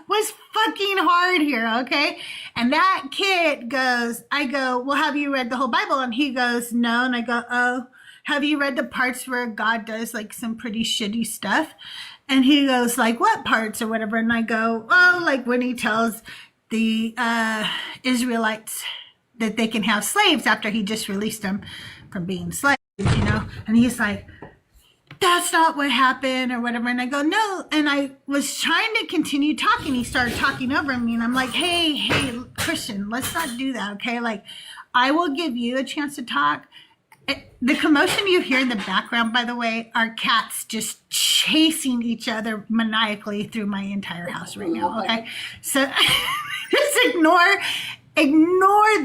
was fucking hard here, okay? And that kid goes, I go, well, have you read the whole Bible? And he goes, no. And I go, oh, have you read the parts where God does like some pretty shitty stuff? And he goes, like, what parts or whatever? And I go, oh, like when he tells the Israelites that they can have slaves after he just released them from being slaves, you know? And he's like, that's not what happened or whatever. And I go, no. And I was trying to continue talking. He started talking over me. And I'm like, hey, Christian, let's not do that, okay? Like, I will give you a chance to talk. The commotion you hear in the background, by the way, are cats just chasing each other maniacally through my entire house right now, okay? So just ignore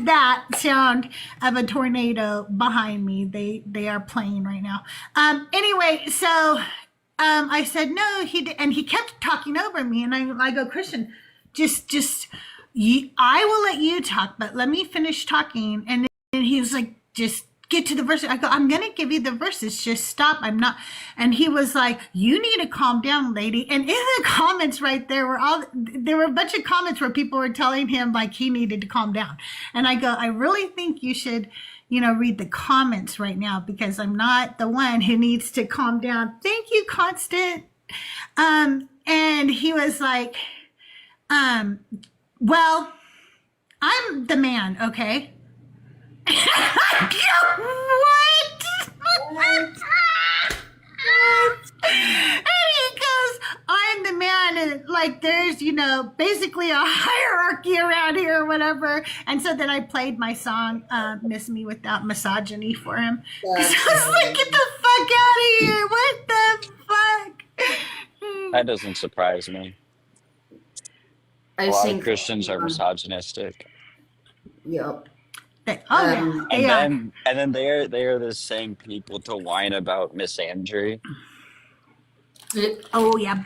that sound of a tornado behind me. They are playing right now. Anyway, so I said no. And he kept talking over me, and I go, Christian, I will let you talk, but let me finish talking. And then he was like, just get to the verses. I go, I'm gonna give you the verses. Just stop. I'm not. And he was like, you need to calm down, lady. And in the comments right there were a bunch of comments where people were telling him like he needed to calm down. And I go, I really think you should, read the comments right now, because I'm not the one who needs to calm down. Thank you, Constant. And he was like, well, I'm the man, okay? What? And he goes, I'm the man, and like there's, basically a hierarchy around here or whatever. And so then I played my song, Miss Me Without Misogyny for him. Because I was like, get the fuck out of here. What the fuck? That doesn't surprise me. I A lot of think Christians are misogynistic. Yep. Yeah, And then they are the same people to whine about misandry. Oh yeah.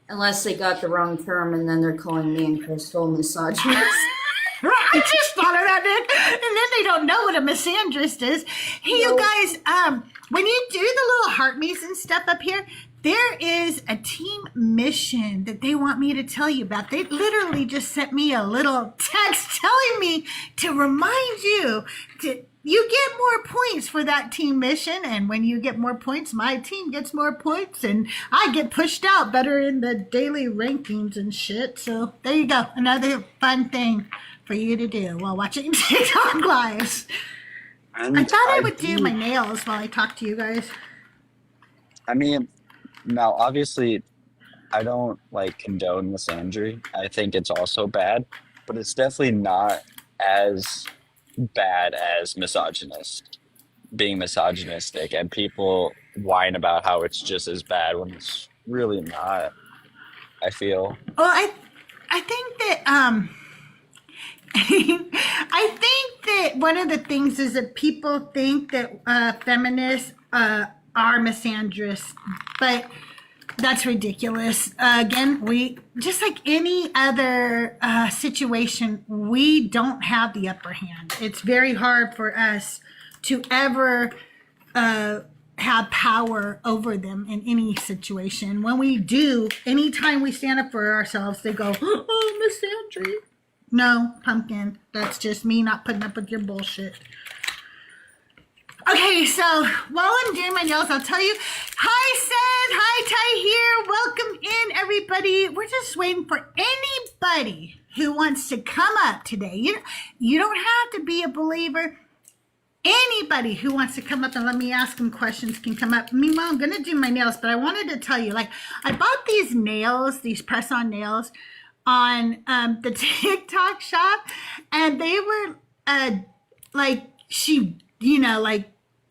Unless they got the wrong term, and then they're calling me and Crystal misogynist. I just thought of that, Nick. And then they don't know what a misandrist is. Hey, you guys, when you do the little heart me's and stuff up here, there is a team mission that they want me to tell you about. They literally just sent me a little text telling me to remind you you get more points for that team mission. And when you get more points, my team gets more points. And I get pushed out better in the daily rankings and shit. So there you go. Another fun thing for you to do while watching TikTok lives. And I thought I would do my nails while I talk to you guys. I mean, now obviously, I don't condone misandry. I think it's also bad, but it's definitely not as bad as being misogynistic, and people whine about how it's just as bad when it's really not. I feel. Well, I think that I think that one of the things is that people think that feminists are misandrous, but that's ridiculous. Again, we just like any other situation, we don't have the upper hand. It's very hard for us to ever have power over them in any situation. When we do, anytime we stand up for ourselves, they go, oh, misandry. No, pumpkin. That's just me not putting up with your bullshit. Okay, so while I'm doing my nails, I'll tell you, hi, Seth. Hi, Ty here. Welcome in, everybody. We're just waiting for anybody who wants to come up today. You don't have to be a believer. Anybody who wants to come up and let me ask them questions can come up. Meanwhile, I'm going to do my nails, but I wanted to tell you, I bought these nails, these press-on nails, on the TikTok shop, and they were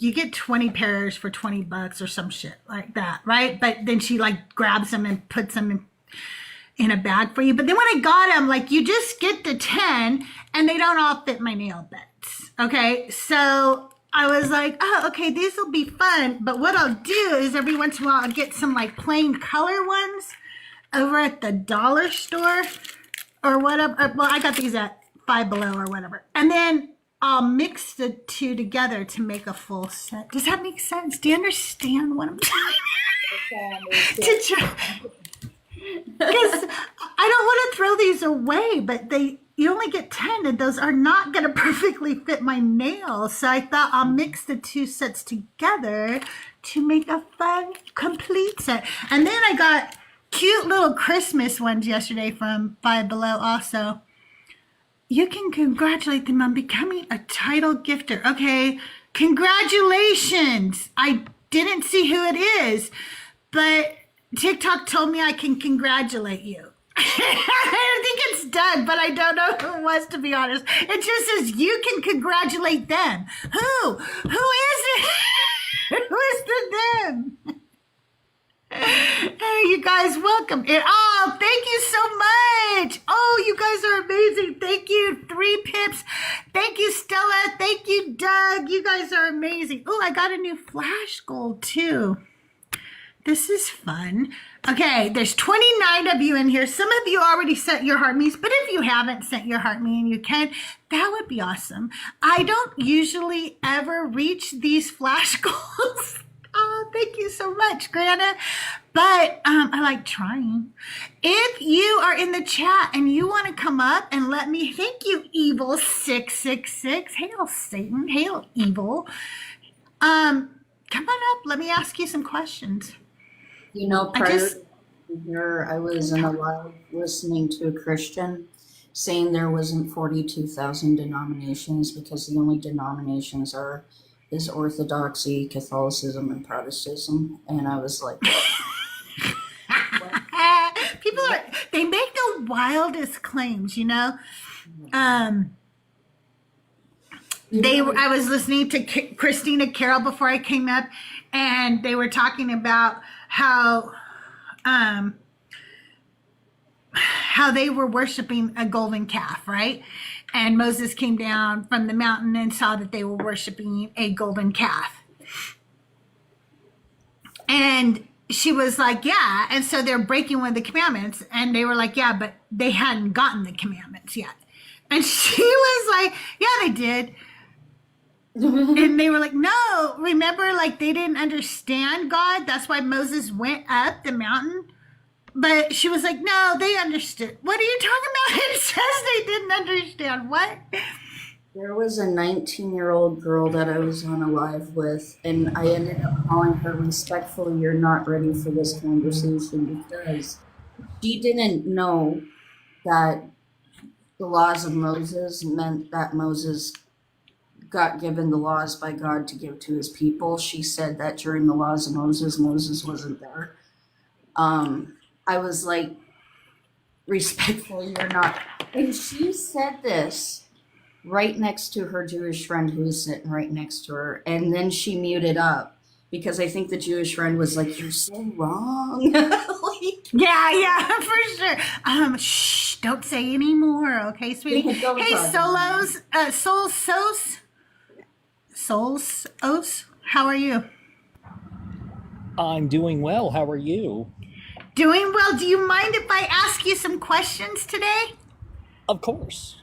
you get 20 pairs for $20 or some shit like that, right? But then she grabs them and puts them in a bag for you. But then when I got them, you just get the 10 and they don't all fit my nail beds. Okay, so I was like, oh, okay, these will be fun. But what I'll do is every once in a while I'll get some plain color ones over at the dollar store or whatever. Well, I got these at Five Below or whatever. And then I'll mix the two together to make a full set. Does that make sense? Do you understand what I'm trying to try? Because these away, but you only get 10 and those are not going to perfectly fit my nails. So I thought I'll mix the two sets together to make a fun, complete set. And then I got cute little Christmas ones yesterday from Five Below also. You can congratulate them on becoming a title gifter. Okay, congratulations. I didn't see who it is, but TikTok told me I can congratulate you. I think it's Doug, but I don't know who it was, to be honest. It just says you can congratulate them. Who? Who is it? Who is the them? Hey, you guys, welcome. Oh, thank you so much. Oh, you guys are amazing. Thank you, 3 Pips. Thank you, Stella. Thank you, Doug. You guys are amazing. Oh, I got a new flash goal, too. This is fun. Okay, there's 29 of you in here. Some of you already sent your heart me's, but if you haven't sent your heart me and you can, that would be awesome. I don't usually ever reach these flash goals. Oh, thank you so much, Grana. But I like trying. If you are in the chat and you want to come up and let me, thank you, Evil666. Hail Satan, hail evil. Come on up. Let me ask you some questions. You know, prior to here, I was in a live listening to a Christian saying there wasn't 42,000 denominations because the only denominations is Orthodoxy, Catholicism, and Protestantism. And I was like, people they make the wildest claims, you know. I was listening to Christina Carroll before I came up, and they were talking about how they were worshiping a golden calf, right? And Moses came down from the mountain and saw that they were worshiping a golden calf. And she was like, yeah. And so they're breaking one of the commandments. And they were like, yeah, but they hadn't gotten the commandments yet. And she was like, yeah, they did. And they were like, no, remember, like they didn't understand God. That's why Moses went up the mountain. But she was like, no, they understood. What are you talking about? It says they didn't understand. What? there was a 19-year-old girl that I was on a live with, and I ended up calling her respectfully, you're not ready for this conversation, because she didn't know that the laws of Moses meant that Moses got given the laws by God to give to his people. She said that during the laws of Moses, Moses wasn't there. I was like, respectfully, you're not. And she said this right next to her Jewish friend who was sitting right next to her. And then she muted up because I think the Jewish friend was like, you're so wrong. Like, yeah, for sure. Shh, don't say any more, okay, sweetie? Hey, Souls, how are you? I'm doing well. How are you? Doing well. Do you mind if I ask you some questions today? Of course.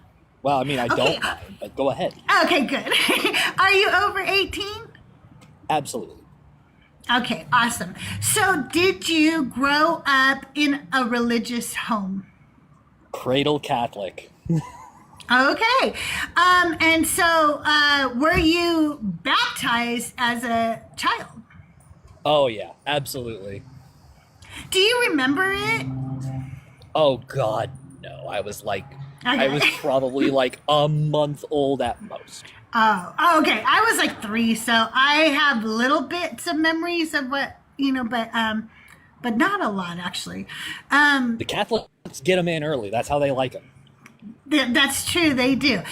Well, I mean, I don't mind, but go ahead. Okay, good. Are you over 18? Absolutely. Okay, awesome. So did you grow up in a religious home? Cradle Catholic. Okay. And so were you baptized as a child? Oh, yeah, absolutely. Do you remember it? Oh, God, no. I was like, Okay. I was probably like a month old at most. Oh, okay. I was like 3, so I have little bits of memories of what, but not a lot, actually. The Catholics get them in early. That's how they like them. That's true. They do.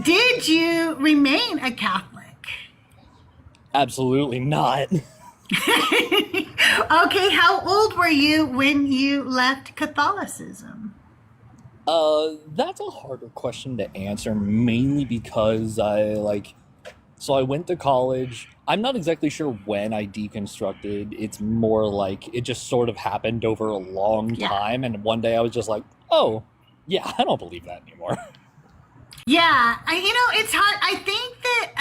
Did you remain a Catholic? Absolutely not. Okay. How old were you when you left Catholicism? That's a harder question to answer, mainly because I went to college. I'm not exactly sure when I deconstructed. It's more like it just sort of happened over a long time, and one day I was just like, oh, yeah, I don't believe that anymore. Yeah, it's hard. I think that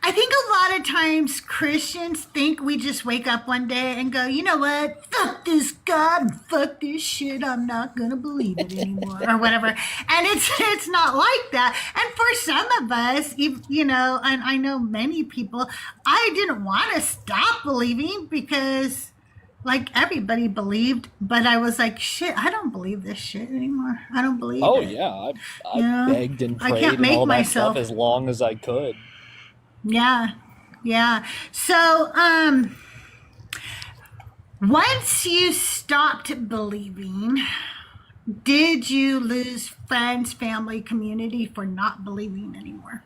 I think a lot of times Christians think we just wake up one day and go, you know what? Fuck this God and fuck this shit. I'm not gonna believe it anymore or whatever. And it's not like that. And for some of us, you know, and I know many people, I didn't want to stop believing because like everybody believed, but I was like, shit, I don't believe this shit anymore. I don't believe Oh it. yeah, I You know, begged and I prayed can't and make all that myself. stuff as long as I could. Yeah. Yeah. So, once you stopped believing, did you lose friends, family, community for not believing anymore?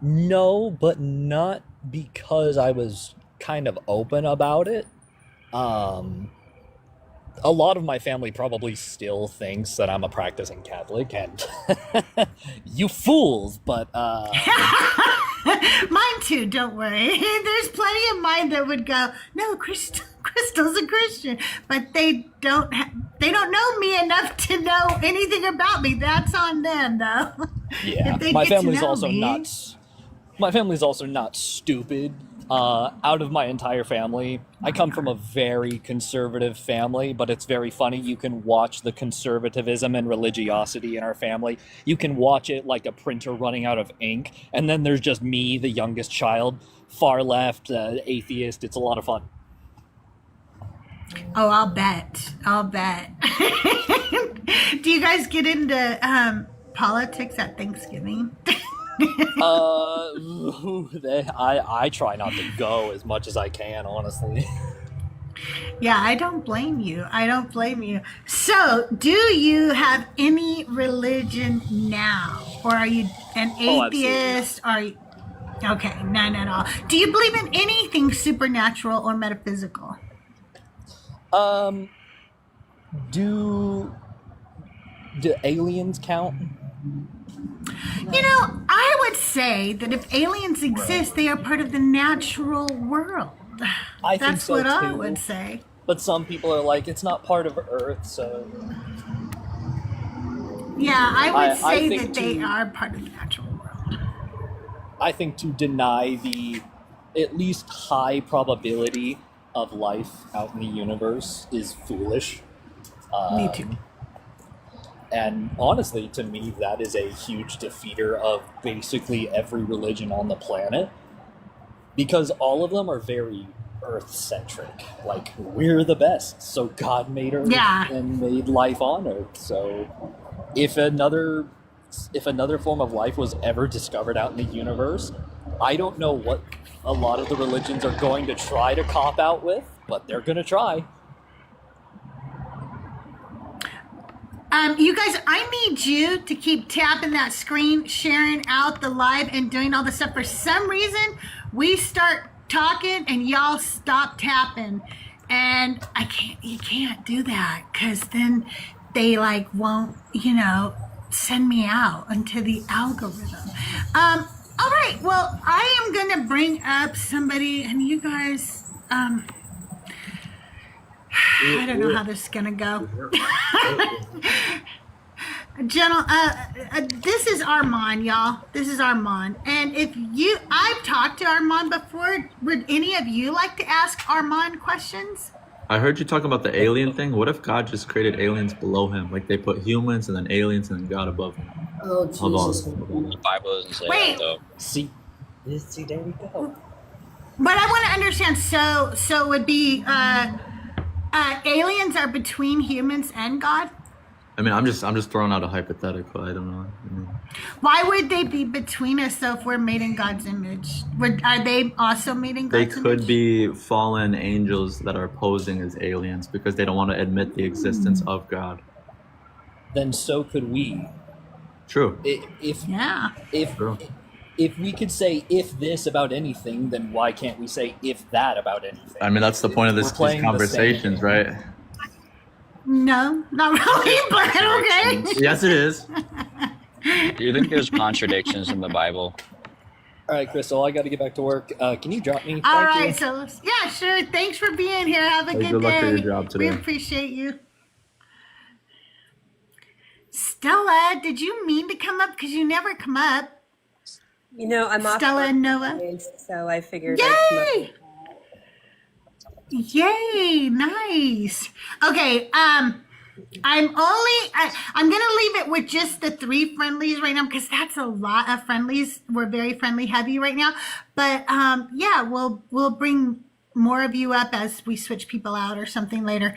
No, but not because I was kind of open about it. Um, a lot of my family probably still thinks that I'm a practicing Catholic, and you fools, but Mine too, don't worry. There's plenty of mine that would go, no, Crystal's a Christian, but they don't know me enough to know anything about me. That's on them, though. yeah, If they my get to family's know also me. not stupid. Out of my entire family, I come from a very conservative family, but it's very funny. You can watch the conservatism and religiosity in our family. You can watch it like a printer running out of ink, and then there's just me, the youngest child, far left, atheist. It's a lot of fun. Oh, I'll bet. Do you guys get into politics at Thanksgiving? I try not to go as much as I can, honestly. Yeah, I don't blame you. So, do you have any religion now? Or are you an Oh, absolutely atheist? Are you... Okay, none at all. Do you believe in anything supernatural or metaphysical? Do aliens count? You know, I would say that if aliens exist, they are part of the natural world. I think That's so what I too. would say. But some people are like, it's not part of Earth, so Yeah, I would I say think that they to- are part of the natural world. I think to deny the at least high probability of life out in the universe is foolish. Me too. And honestly, to me, that is a huge defeater of basically every religion on the planet. Because all of them are very Earth-centric. Like, we're the best, so God made Earth Yeah. and made life on Earth. So if another form of life was ever discovered out in the universe, I don't know what a lot of the religions are going to try to cop out with, but they're going to try. You guys, I need you to keep tapping that screen, sharing out the live, and doing all the stuff. For some reason, we start talking and y'all stop tapping, and you can't do that because then they like won't, send me out into the algorithm. All right, well, I am gonna bring up somebody, and you guys, I don't know how this is gonna go. This is Armand, y'all. This is Armand. And I've talked to Armand before. Would any of you like to ask Armand questions? I heard you talking about the alien thing. What if God just created aliens below him? Like they put humans and then aliens and then God above him. Oh, Hold on. Jesus. The Bible doesn't say Wait. that though. See, there we go. But I want to understand. So it would be aliens are between humans and God? I mean, I'm just throwing out a hypothetical. I don't know. Why would they be between us though if we're made in God's image? Are they also made in They God's could image? be fallen angels that are posing as aliens because they don't want to admit the existence of God. Then so could we. True. If True. if we could say if this about anything, then why can't we say if that about anything? I mean, that's the point of We're these playing the conversations, same. right? No, not really, but okay. Yes, it is. Do you think there's contradictions in the Bible? All right, Crystal, I got to get back to work. Can you drop me? All Thank right, you. so yeah, sure. Thanks for being here. Have a Hey, good good luck day. for your job today. We appreciate you. Stella, did you mean to come up? Because you never come up. You know, I'm off Stella work and Noah. today, so I figured I'd come up. Yay! Nice. Okay. I'm gonna leave it with just the 3 friendlies right now because that's a lot of friendlies. We're very friendly heavy right now, but yeah, we'll bring more of you up as we switch people out or something later.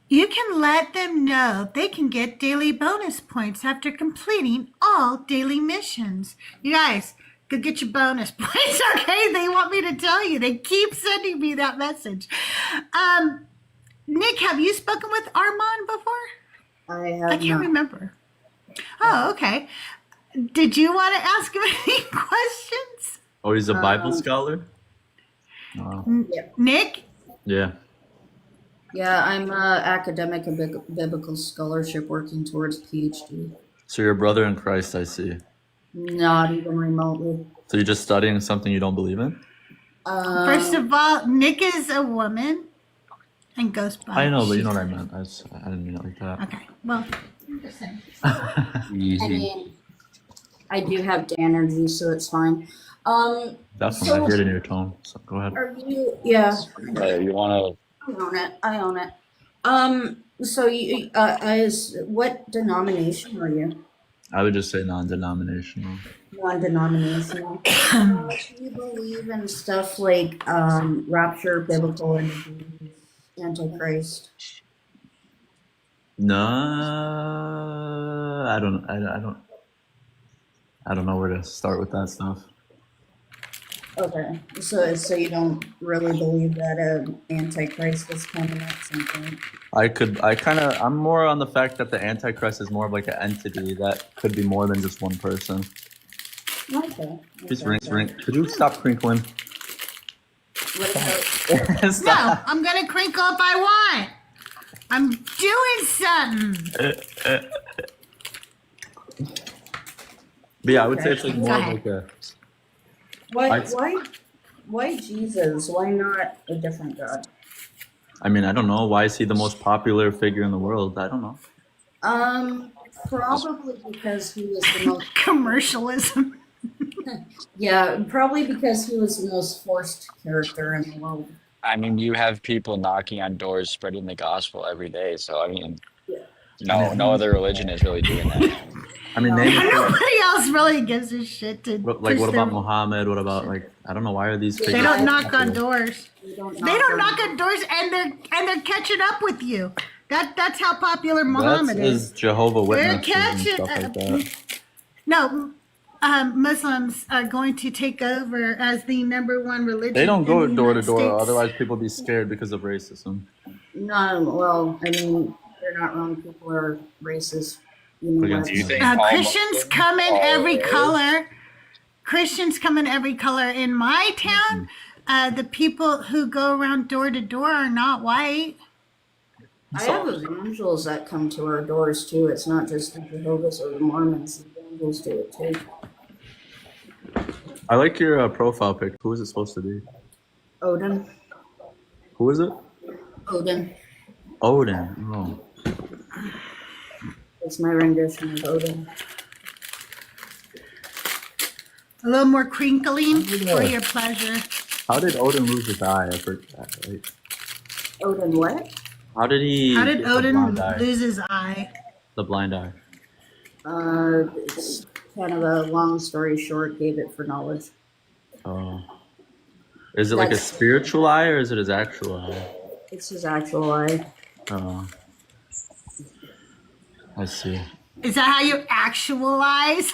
You can let them know they can get daily bonus points after completing all daily missions. You guys, go get your bonus points, okay? They want me to tell you. They keep sending me that message. Nick, have you spoken with Armand before? I have I can't not. remember. Oh, okay. Did you want to ask him any questions? Oh, he's a Bible scholar? Oh. Nick? Yeah. Yeah, I'm academic and biblical scholarship working towards PhD. So you're a brother in Christ, I see. Not even remotely. So you're just studying something you don't believe in? First of all, Nick is a woman and goes by. I know, but you know what I meant. I didn't mean it like that. Okay, well, I'm just saying. I mean, I do have the energy, so it's fine. That's so when I hear it in your tone. So go ahead. are you? Yeah, You want I own it. So you, what denomination are you? I would just say non-denominational. Non-denominational. Do you believe in stuff like rapture, biblical energy, antichrist? No, I don't know where to start with that stuff. Okay, so you don't really believe that antichrist is coming at some point? I'm more on the fact that the Antichrist is more of like an entity that could be more than just one person. Okay. Just ring. Could you stop crinkling? What about? No, I'm gonna crinkle if I want. I'm doing something. But yeah, I would say it's like more Go of ahead. like a. Why Jesus? Why not a different God? I mean, I don't know. Why is he the most popular figure in the world? I don't know. Probably because he was the most. Commercialism. Yeah, probably because he was the most forced character in the world. I mean, you have people knocking on doors, spreading the gospel every day. So I mean, no other religion is really doing that. I mean, name it. Nobody else really gives a shit to. Like, push what about their- Muhammad? What about like? I don't know. Why are these They figures? don't knock on popular? doors. They don't They don't knock on doors, and they're catching up with you. That's how popular Muhammad That is. is Jehovah They're Witnesses and catching. stuff like that. No, Muslims are going to take over as the #1 religion. They don't go in the door to United door, States. otherwise people be scared because of racism. No, well, I mean, they're not wrong. People are racist. You know Against what? Do you think Uh, all Christians Muslims come in are every Arabs? color. Christians come in every color. In my town, the people who go around door to door are not white. I have evangels that come to our doors too. It's not just the Jehovah's or the Mormons. The evangels do it too. I like your profile pic. Who is it supposed to be? Odin. Who is it? Odin. Odin. Oh. It's my rendition of Odin. A little more crinkling for your pleasure. How did Odin lose his eye? I forgot. Wait. Odin what? How did he? How did get the Odin blind eye? lose his eye? The blind eye. It's kind of a long story short, gave it for knowledge. Oh. Is it like a That's- spiritual eye or is it his actual eye? It's his actual eye. Oh. I see. Is that how you actualize?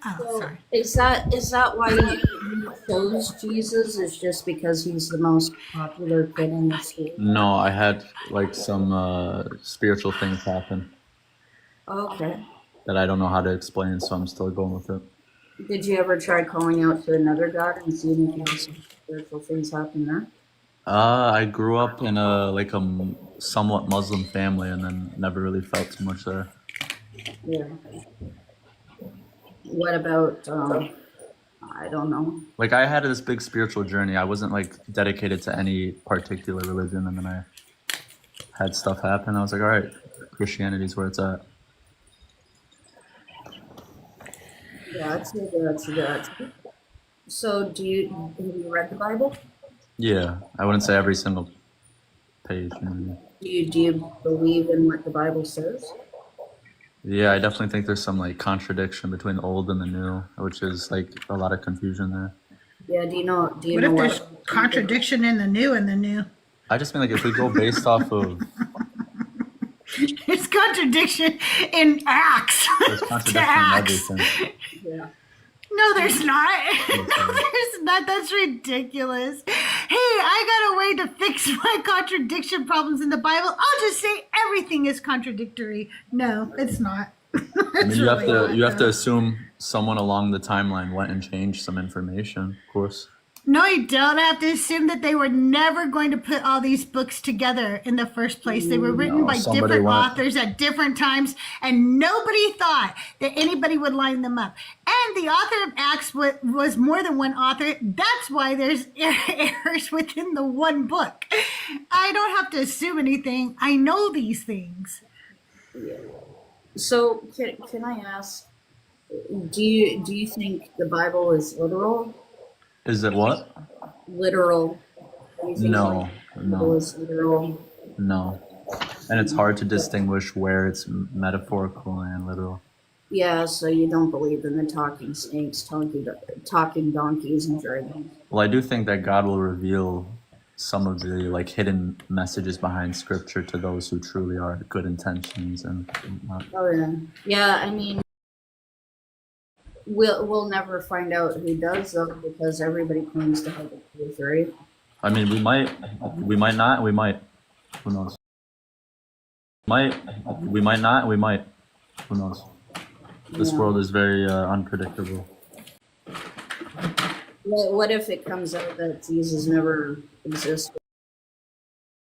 Oh, sorry. Is that why he chose Jesus? Is just because he's the most popular kid in the school? No, I had like some spiritual things happen Okay. that I don't know how to explain, so I'm still going with it. Did you ever try calling out to another god and seeing if you had some spiritual things happen there? I grew up in a somewhat Muslim family, and then never really felt too much there. Yeah. What about I don't know. Like I had this big spiritual journey. I wasn't like dedicated to any particular religion, and then I had stuff happen. I was like, all right, Christianity's where it's at. Gotcha. So, have you read the Bible? Yeah, I wouldn't say every single page. Do you believe in what the Bible says? Yeah, I definitely think there's some like contradiction between the old and the new, which is like a lot of confusion there. Yeah. Do you know What if there's contradiction in the new and the new? I just mean like if we go based off of There's contradiction in Acts. there's to contradiction in Acts. everything. Yeah. No, there's not. No, there's not. That's ridiculous. Hey, I got a way to fix my contradiction problems in the Bible. I'll just say everything is contradictory. No, it's not. I mean, you have to assume someone along the timeline went and changed some information, of course. No, you don't have to assume that they were never going to put all these books together in the first place. They were written by different authors at different times, and nobody thought that anybody would line them up. And the author of Acts was more than one author. That's why there's errors within the one book. I don't have to assume anything. I know these things. So, can I ask? Do you think the Bible is literal? Is it what? Literal. Do you think No, the Bible is literal? no. And it's hard to distinguish where it's metaphorical and literal. Yeah. So you don't believe in the talking snakes, talking donkeys, and dragons. Well, I do think that God will reveal some of the like hidden messages behind Scripture to those who truly are good intentions and not. Oh yeah. Yeah. I mean, we'll never find out who does though, because everybody claims to have the truth, right? I mean, we might not, we might. Who knows? We might not, we might. Who knows? This Yeah. world is very unpredictable. What if it comes out that Jesus never existed?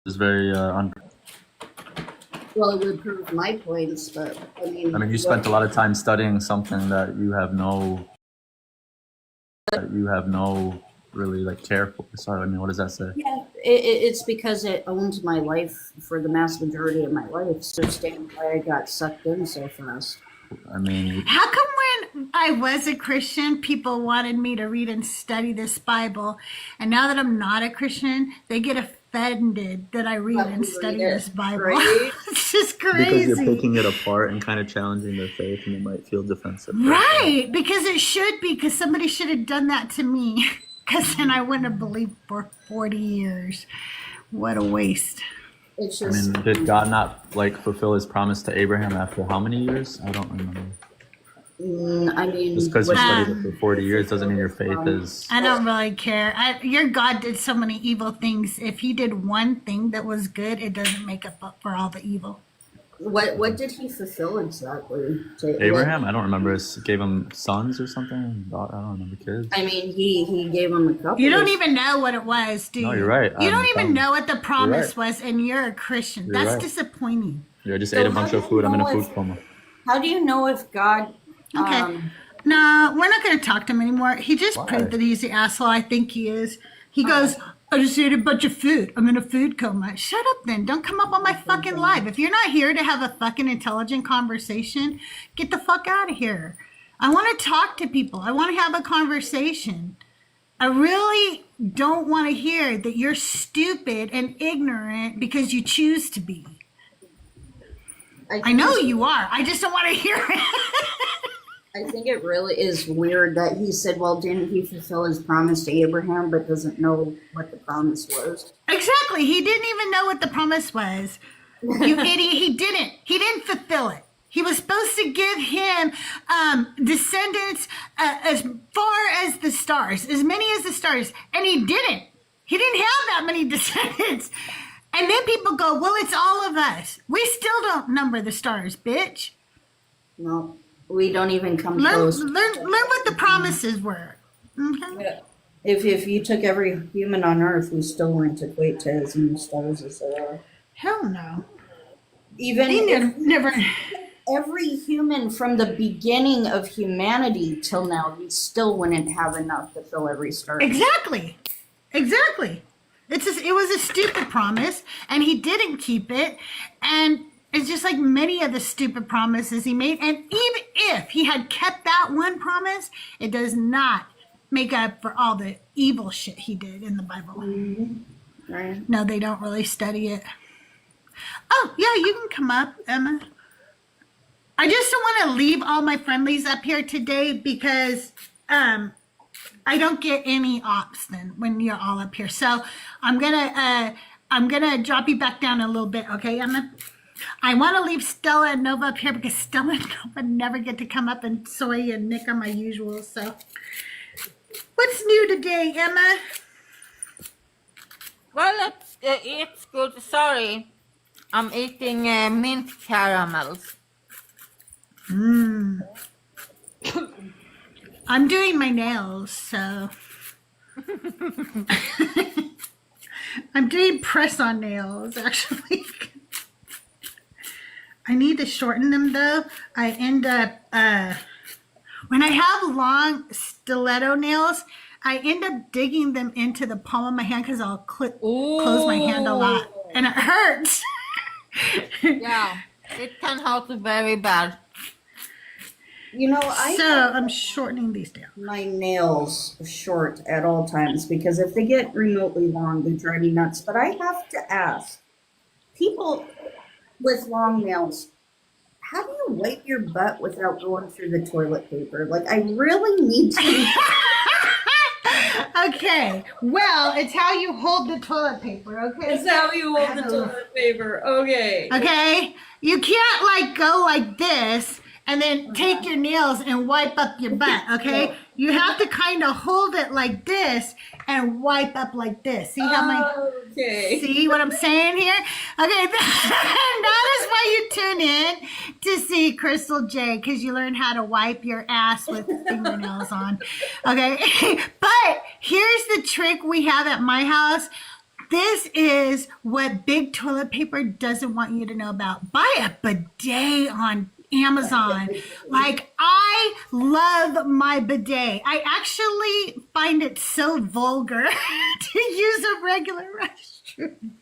It's very Well, it would prove my points, but I mean, you spent a lot of time studying something that you have no really like care for. Sorry, I mean, what does that say? yeah, it's because it owned my life for the mass majority of my life. So understand why I got sucked in so fast. I mean, How come when I was a Christian, people wanted me to read and study this Bible, and now that I'm not a Christian, they get offended that I read and study this Bible? Right? It's just because crazy. you're picking it apart and kind of challenging their faith, and they might feel defensive. Right, because it should be, because somebody should have done that to me, because then I wouldn't have believed for 40 years. What a waste. It's I just, mean, did God not like fulfill His promise to Abraham after how many years? I don't remember. I mean, Just because you Um, studied it for 40 years doesn't mean your faith is. I don't really care. Your God did so many evil things. If he did one thing that was good, it doesn't make up for all the evil. what did he fulfill exactly? Abraham? I don't remember. Gave him sons or something? I don't remember kids. I mean, he gave him a couple. You don't even know what it was, do you? No, you're right. You don't even I'm- know what the promise right. was, and you're a Christian. You're That's right. disappointing. Yeah, I just So ate a how bunch do of you food. I'm in a know food if- coma. How do you know if God? Okay. No, we're not going to talk to him anymore. He just Why? proved that he's the asshole I think he is. He goes, I just ate a bunch of food. I'm in a food coma. Shut up then. Don't come up on my fucking live. If you're not here to have a fucking intelligent conversation, get the fuck out of here. I want to talk to people. I want to have a conversation. I really don't want to hear that you're stupid and ignorant because you choose to be. I know you are. I just don't want to hear it. I think it really is weird that he said, well, didn't he fulfill his promise to Abraham, but doesn't know what the promise was? Exactly. He didn't even know what the promise was. You idiot. He didn't. He didn't fulfill it. He was supposed to give him descendants as far as the stars, as many as the stars, and he didn't. He didn't have that many descendants. And then people go, well, it's all of us. We still don't number the stars, bitch. No, we don't even come Learn close. what the promises were. Okay? If you took every human on Earth, we still wouldn't equate to as many stars as there are. Hell no. Even He if never. every human from the beginning of humanity till now, we still wouldn't have enough to fill every star. Exactly. It was a stupid promise, and he didn't keep it. And it's just like many of the stupid promises he made. And even if he had kept that one promise, it does not make up for all the evil shit he did in the Bible. Right. No, they don't really study it. Oh, yeah, you can come up, Emma. I just don't want to leave all my friendlies up here today because I don't get any ops then when you're all up here. So I'm gonna drop you back down a little bit, okay, Emma? I want to leave Stella and Nova up here because Stella and Nova never get to come up, and Soy and Nick are my usual. So what's new today, Emma? Well, it's good. Sorry, I'm eating mint caramels. I'm doing my nails, so I'm doing press-on nails, actually. I need to shorten them, though. I end up, when I have long stiletto nails, I end up digging them into the palm of my hand because I'll close my hand a lot, and it hurts. Yeah, it can hurt very bad. You know, I So I'm shortening these down. my nails short at all times because if they get remotely long, they drive me nuts. But I have to ask people with long nails, how do you wipe your butt without going through the toilet paper? Like, I really need to. Okay, well, it's how you hold the toilet paper, okay? That's how you hold the toilet paper. Okay. Okay? You can't, like, go like this and then take your nails and wipe up your butt, okay? You have to kind of hold it like this and wipe up like this. See how my... Okay. See what I'm saying here? Okay, that is why you tune in to see CrystalJae, because you learn how to wipe your ass with fingernails on. Okay, but here's the trick we have at my house. This is what big toilet paper doesn't want you to know about. Buy a bidet on Amazon. Like, I love my bidet. I actually find it so vulgar to use a regular restroom.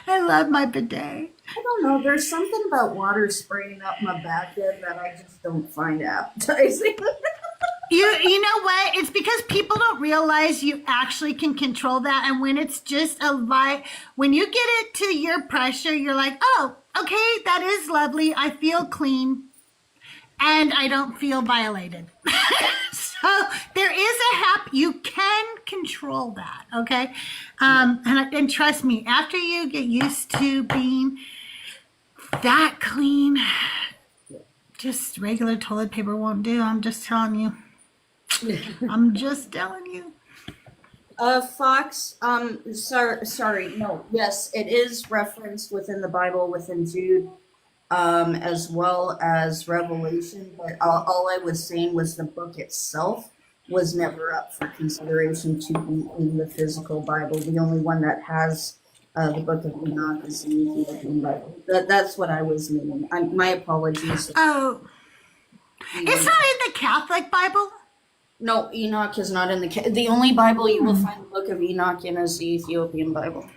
I love my bidet. I don't know. There's something about water spraying up my back end that I just don't find appetizing. You know what? It's because people don't realize you actually can control that. And when it's just a light, when you get it to your pressure, you're like, oh, okay, that is lovely. I feel clean and I don't feel violated. So there is you can control that. Okay. And trust me, after you get used to being that clean, just regular toilet paper won't do. I'm just telling you. I'm just telling you. Fox, sorry, no, yes, it is referenced within the Bible, within Jude, as well as Revelation, but all I was saying was the book itself was never up for consideration to be in the physical Bible. The only one that has the book of Enoch is the Ethiopian Bible. That's what I was meaning. My apologies. Oh, it's not in the Catholic Bible? No, Enoch is not in the only Bible you will find the book of Enoch in is the Ethiopian Bible.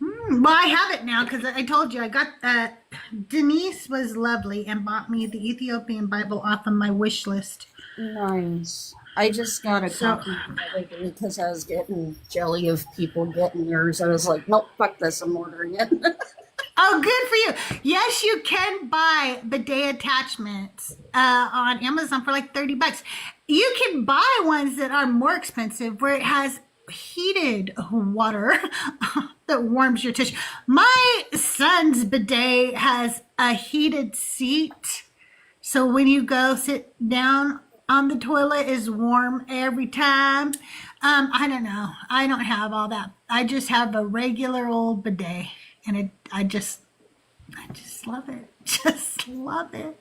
Well, I have it now because I told you I got that. Denise was lovely and bought me the Ethiopian Bible off of my wish list. Nice. I just got a copy because I was getting jelly of people getting theirs. I was like, nope, fuck this, I'm ordering it. Oh, good for you. Yes, you can buy bidet attachments on Amazon for like $30. You can buy ones that are more expensive where it has heated water that warms your tissue. My son's bidet has a heated seat. So when you go sit down on the toilet is warm every time. I don't know. I don't have all that. I just have a regular old bidet. And I just love it. Just love it.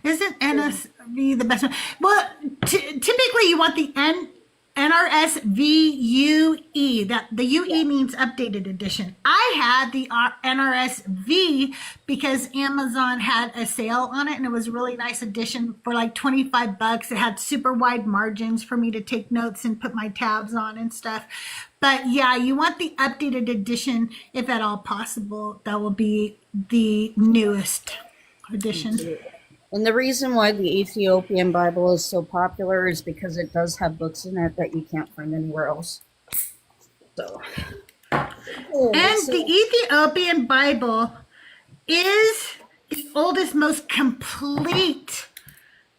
Isn't NSV the best one? Well, typically you want the NRSVUE. That the UE means updated edition. I had the NRSV because Amazon had a sale on it, and it was a really nice edition for like $25. It had super wide margins for me to take notes and put my tabs on and stuff. But yeah, you want the updated edition if at all possible. That will be the newest edition. And the reason why the Ethiopian Bible is so popular is because it does have books in it that you can't find anywhere else. So, And the Ethiopian Bible is the oldest, most complete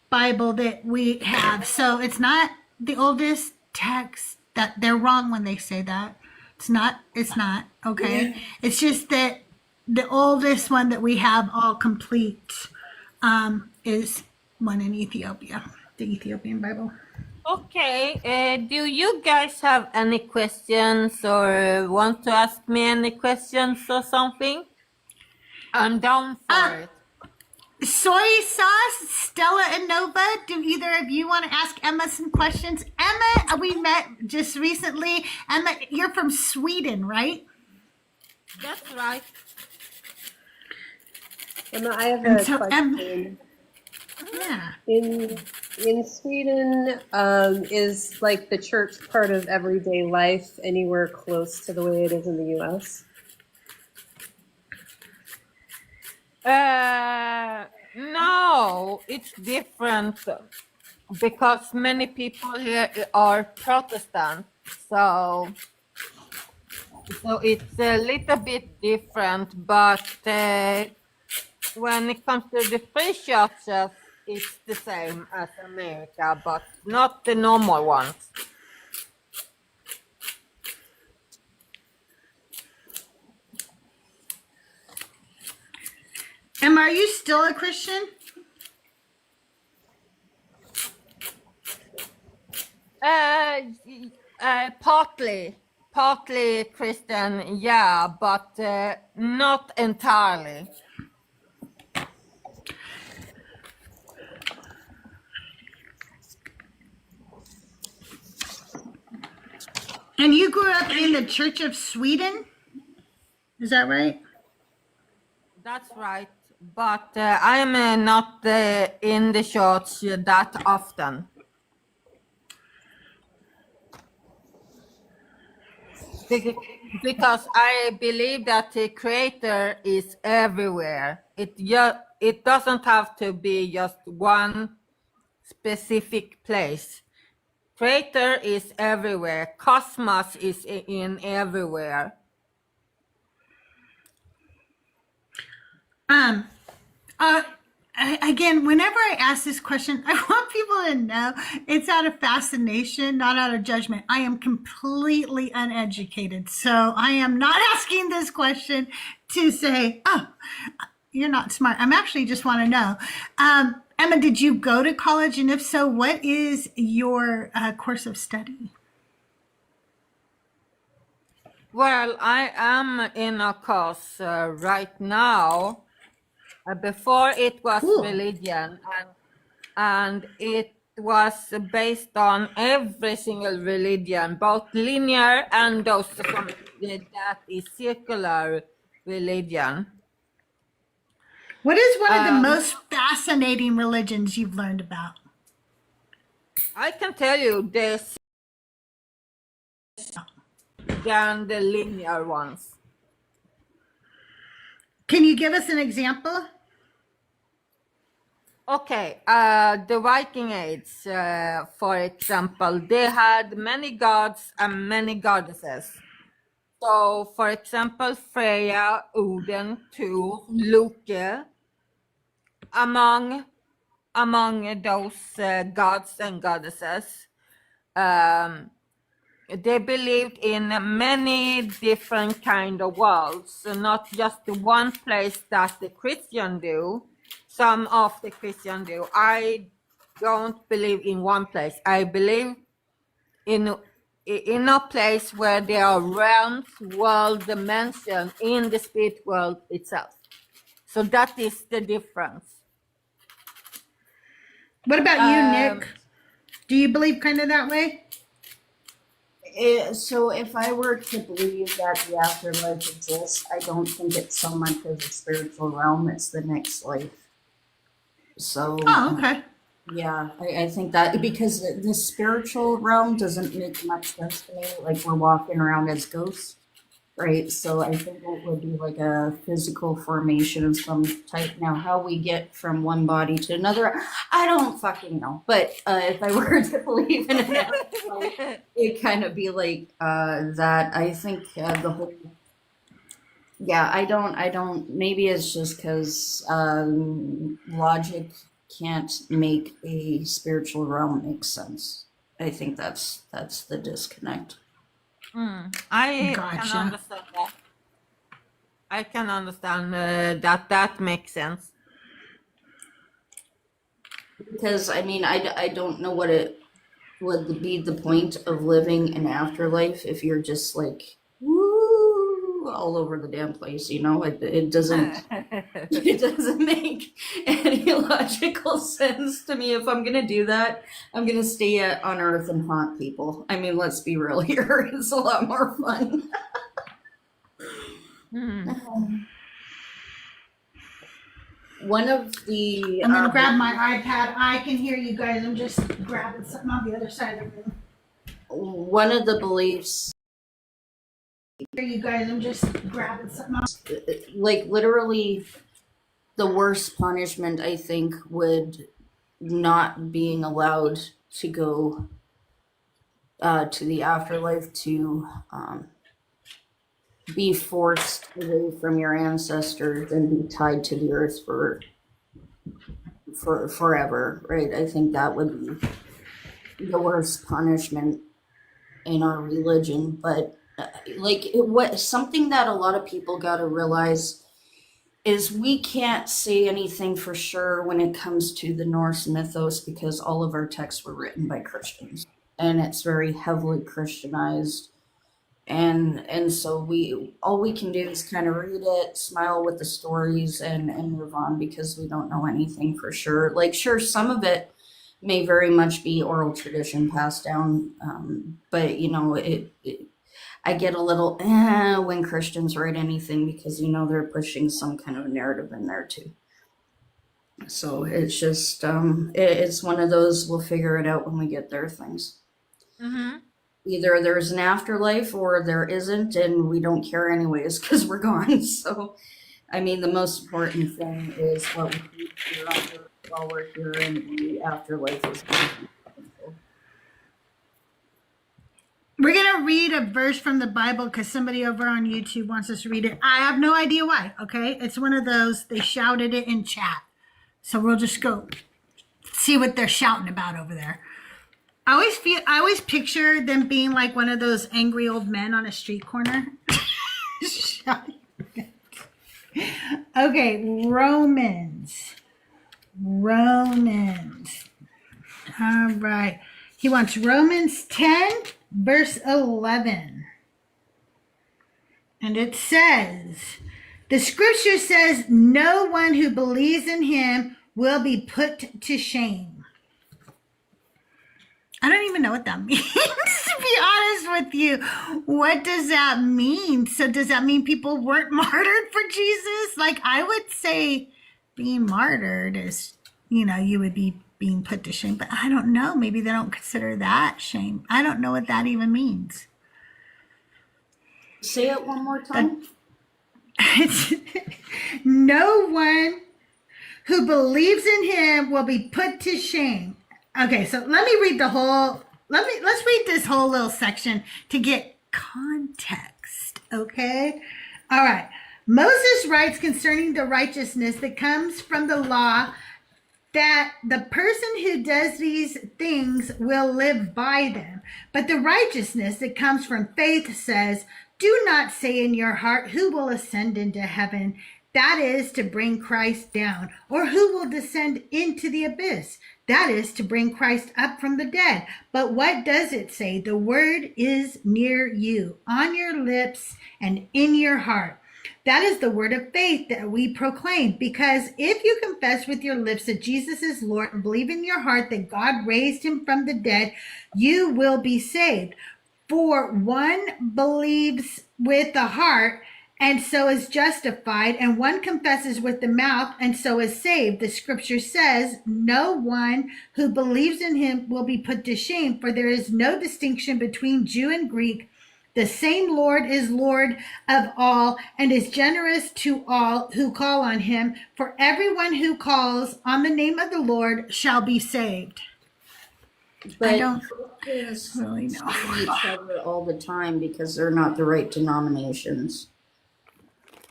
Bible that we have. So it's not the oldest text. That they're wrong when they say that. It's not, okay? It's just that the oldest one that we have all complete is one in Ethiopia, the Ethiopian Bible. Okay, do you guys have any questions or want to ask me any questions or something? I'm down for it. Soy sauce, Stella and Nova, do either of you want to ask Emma some questions? Emma, we met just recently. Emma, you're from Sweden, right? That's right. Emma, I have And a so, question. Yeah. In Sweden, is like the church part of everyday life anywhere close to the way it is in the U.S.? No, it's different because many people here are Protestant, so it's a little bit different. But when it comes to the free churches, it's the same as America, but not the normal ones. Emma, are you still a Christian? Partly Christian, yeah, but not entirely. And you grew up in the Church of Sweden? Is that right? That's right, but I am not in the church that often. Because I believe that the Creator is everywhere. It doesn't have to be just one specific place. Creator is everywhere. Cosmos is in everywhere. Again, whenever I ask this question, I want people to know it's out of fascination, not out of judgment. I am completely uneducated. So I am not asking this question to say, oh, you're not smart. I'm actually just want to know. Emma, did you go to college? And if so, what is your course of study? Well, I am in a course right now. Before it was religion, and it was based on every single religion, both linear and those that is circular religion. What is one of the most fascinating religions you've learned about? I can tell you this than the linear ones. Can you give us an example? Okay, the Viking Age, for example, they had many gods and many goddesses. So, for example, Freya, Odin, Thor, Loki, among those gods and goddesses, they believed in many different kind of worlds, so not just the one place that the Christian do. Some of the Christian do. I don't believe in one place. I believe in a place where there are realms, world, dimension in the spirit world itself. So that is the difference. What about you, Nick? Do you believe kind of that way? So if I were to believe that the afterlife exists, I don't think it's so much as a spiritual realm, it's the next life. So Oh, okay. yeah, I think that because the spiritual realm doesn't make much sense to me, like we're walking around as ghosts, right? So I think it would be like a physical formation of some type. Now, how we get from one body to another, I don't fucking know. But if I were to believe in it, it'd kind of be like that. I think the whole. Yeah, I don't. Maybe it's just because logic can't make a spiritual realm make sense. I think that's the disconnect. I Gotcha. can understand that. I can understand that makes sense. Because I mean, I don't know what it would be the point of living an afterlife if you're just like woo all over the damn place. You know, it doesn't it doesn't make any logical sense to me. If I'm gonna do that, I'm gonna stay on Earth and haunt people. I mean, let's be real here. It's a lot more fun. One of the I'm gonna grab my iPad. I can hear you guys. I'm just grabbing something on the other side of the room. one of the beliefs, Hear you guys. I'm just grabbing something. like literally, the worst punishment I think would not being allowed to go to the afterlife to be forced away from your ancestors and be tied to the earth for forever, right? I think that would be the worst punishment in our religion. But what something that a lot of people got to realize is we can't say anything for sure when it comes to the Norse mythos because all of our texts were written by Christians and it's very heavily Christianized. And so all we can do is kind of read it, smile with the stories, and move on because we don't know anything for sure. Like, sure, some of it may very much be oral tradition passed down, but you know, I get a little when Christians write anything because you know they're pushing some kind of narrative in there too. So it's just it's one of those we'll figure it out when we get there things. Mm-hmm. Either there's an afterlife or there isn't, and we don't care anyways because we're gone. So, I mean, the most important thing is what we do here on Earth while we're here, and the afterlife is wonderful. We're gonna read a verse from the Bible because somebody over on YouTube wants us to read it. I have no idea why. Okay, it's one of those they shouted it in chat, so we'll just go see what they're shouting about over there. I always picture them being like one of those angry old men on a street corner. Okay, Romans. All right. He wants Romans 10, verse 11. And it says, the scripture says, no one who believes in him will be put to shame. I don't even know what that means, to be honest with you. What does that mean? So does that mean people weren't martyred for Jesus? Like, I would say being martyred is, you know, you would be being put to shame. But I don't know. Maybe they don't consider that shame. I don't know what that even means. Say it one more time. No one who believes in him will be put to shame. Okay, so let me read let's read this whole little section to get context, okay? All right. Moses writes concerning the righteousness that comes from the law that the person who does these things will live by them. But the righteousness that comes from faith says, do not say in your heart, who will ascend into heaven? That is to bring Christ down. Or who will descend into the abyss? That is to bring Christ up from the dead. But what does it say? The word is near you, on your lips and in your heart. That is the word of faith that we proclaim. Because if you confess with your lips that Jesus is Lord and believe in your heart that God raised him from the dead, you will be saved. For one believes with the heart and so is justified, and one confesses with the mouth and so is saved. The scripture says, no one who believes in him will be put to shame, for there is no distinction between Jew and Greek. The same Lord is Lord of all and is generous to all who call on him. For everyone who calls on the name of the Lord shall be saved. But I don't Christians really know. sue each other all the time because they're not the right denominations.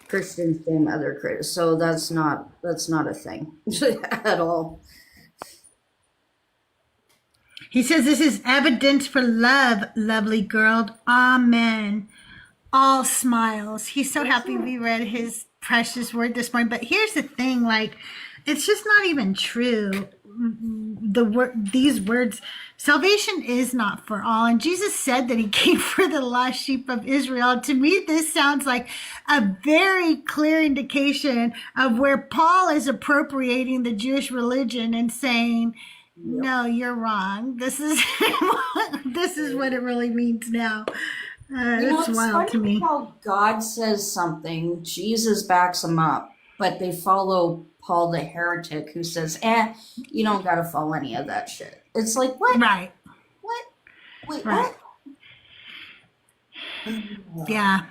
Christians shame other Christians, so that's not a thing at all. He says this is evidence for love, lovely girl. Amen. All smiles. He's so happy we read his precious word this morning. But here's the thing, like, it's just not even true. These words, salvation is not for all. And Jesus said that he came for the lost sheep of Israel. To me, this sounds like a very clear indication of where Paul is appropriating the Jewish religion and saying, no, you're wrong. This is this is what it really means now. It's wild to me. How God says something, Jesus backs him up, but they follow Paul the heretic who says, you don't got to follow any of that shit. It's like, what? Right. What? Wait, Right. what? Yeah.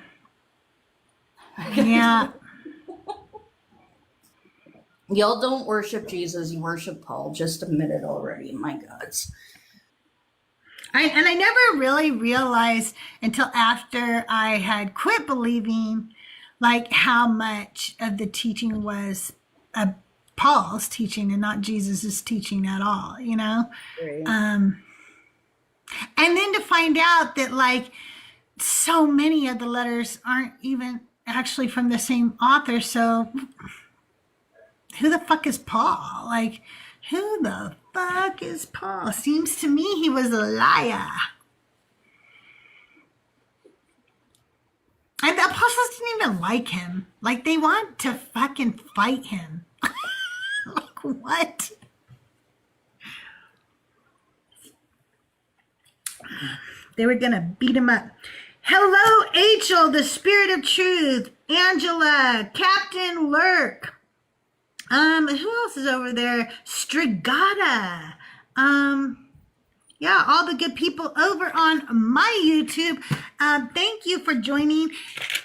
Yeah. Y'all don't worship Jesus, you worship Paul. Just admit it already, my gods. I never really realized until after I had quit believing, like, how much of the teaching was Paul's teaching and not Jesus's teaching at all, you know? Right. And then to find out that, like, so many of the letters aren't even actually from the same author. So who the fuck is Paul? Like, who the fuck is Paul? Seems to me he was a liar. And the apostles didn't even like him. Like, they want to fucking fight him. Like, what? They were gonna beat him up. Hello, Angel, the spirit of truth. Angela, Captain Lurk. Who else is over there? Strigata. Yeah, all the good people over on my YouTube. Thank you for joining.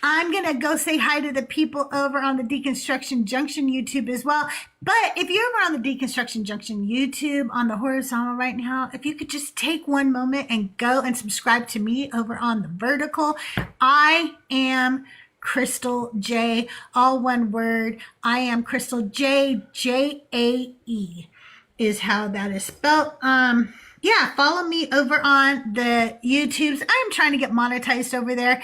I'm going to go say hi to the people over on the Deconstruction Junction YouTube as well. But if you're over on the Deconstruction Junction YouTube on the horizontal right now, if you could just take one moment and go and subscribe to me over on the vertical. I am CrystalJae, all one word. I am CrystalJae, Jae is how that is spelled. Yeah, follow me over on the YouTubes. I'm trying to get monetized over there.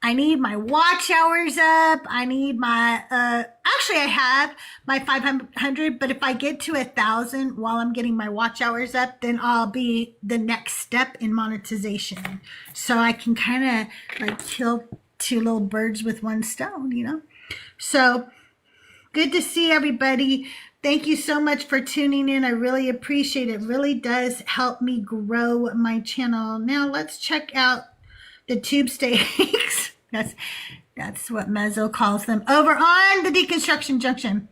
I need my watch hours up. I need my, actually I have my 500, but if I get to 1,000 while I'm getting my watch hours up, then I'll be the next step in monetization. So I can kind of like kill two little birds with one stone, you know? So good to see everybody. Thank you so much for tuning in. I really appreciate it. It really does help me grow my channel. Now let's check out the tube steaks. That's what Mezzo calls them over on the Deconstruction Junction.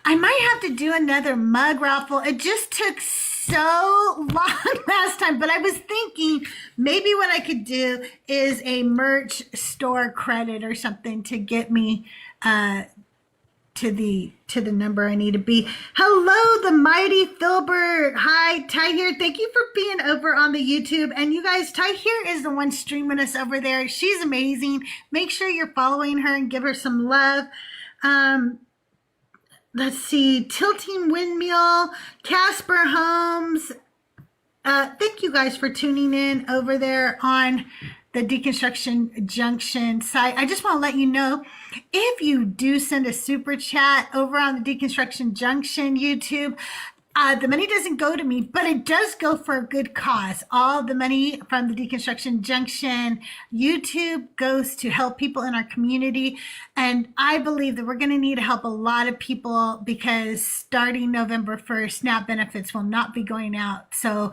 I might have to do another mug raffle. It just took so long last time, but I was thinking maybe what I could do is a merch store credit or something to get me to the number I need to be. Hello, the mighty Filbert. Hi, Ty here. Thank you for being over on the YouTube. And you guys, Ty here is the one streaming us over there. She's amazing. Make sure you're following her and give her some love. Let's see, Tilting Windmill, Casper Holmes. Thank you guys for tuning in over there on the Deconstruction Junction site. I just want to let you know, if you do send a super chat over on the Deconstruction Junction YouTube, The money doesn't go to me, but it does go for a good cause. All the money from the Deconstruction Junction YouTube goes to help people in our community. And I believe that we're going to need to help a lot of people because starting November 1st, SNAP benefits will not be going out. So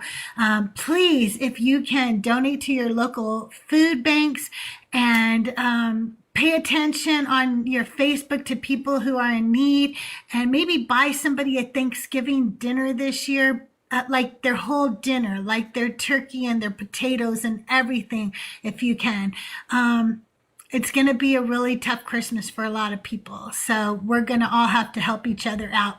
please, if you can donate to your local food banks and pay attention on your Facebook to people who are in need, and maybe buy somebody a Thanksgiving dinner this year, like their whole dinner, like their turkey and their potatoes and everything, if you can. It's going to be a really tough Christmas for a lot of people. So we're going to all have to help each other out.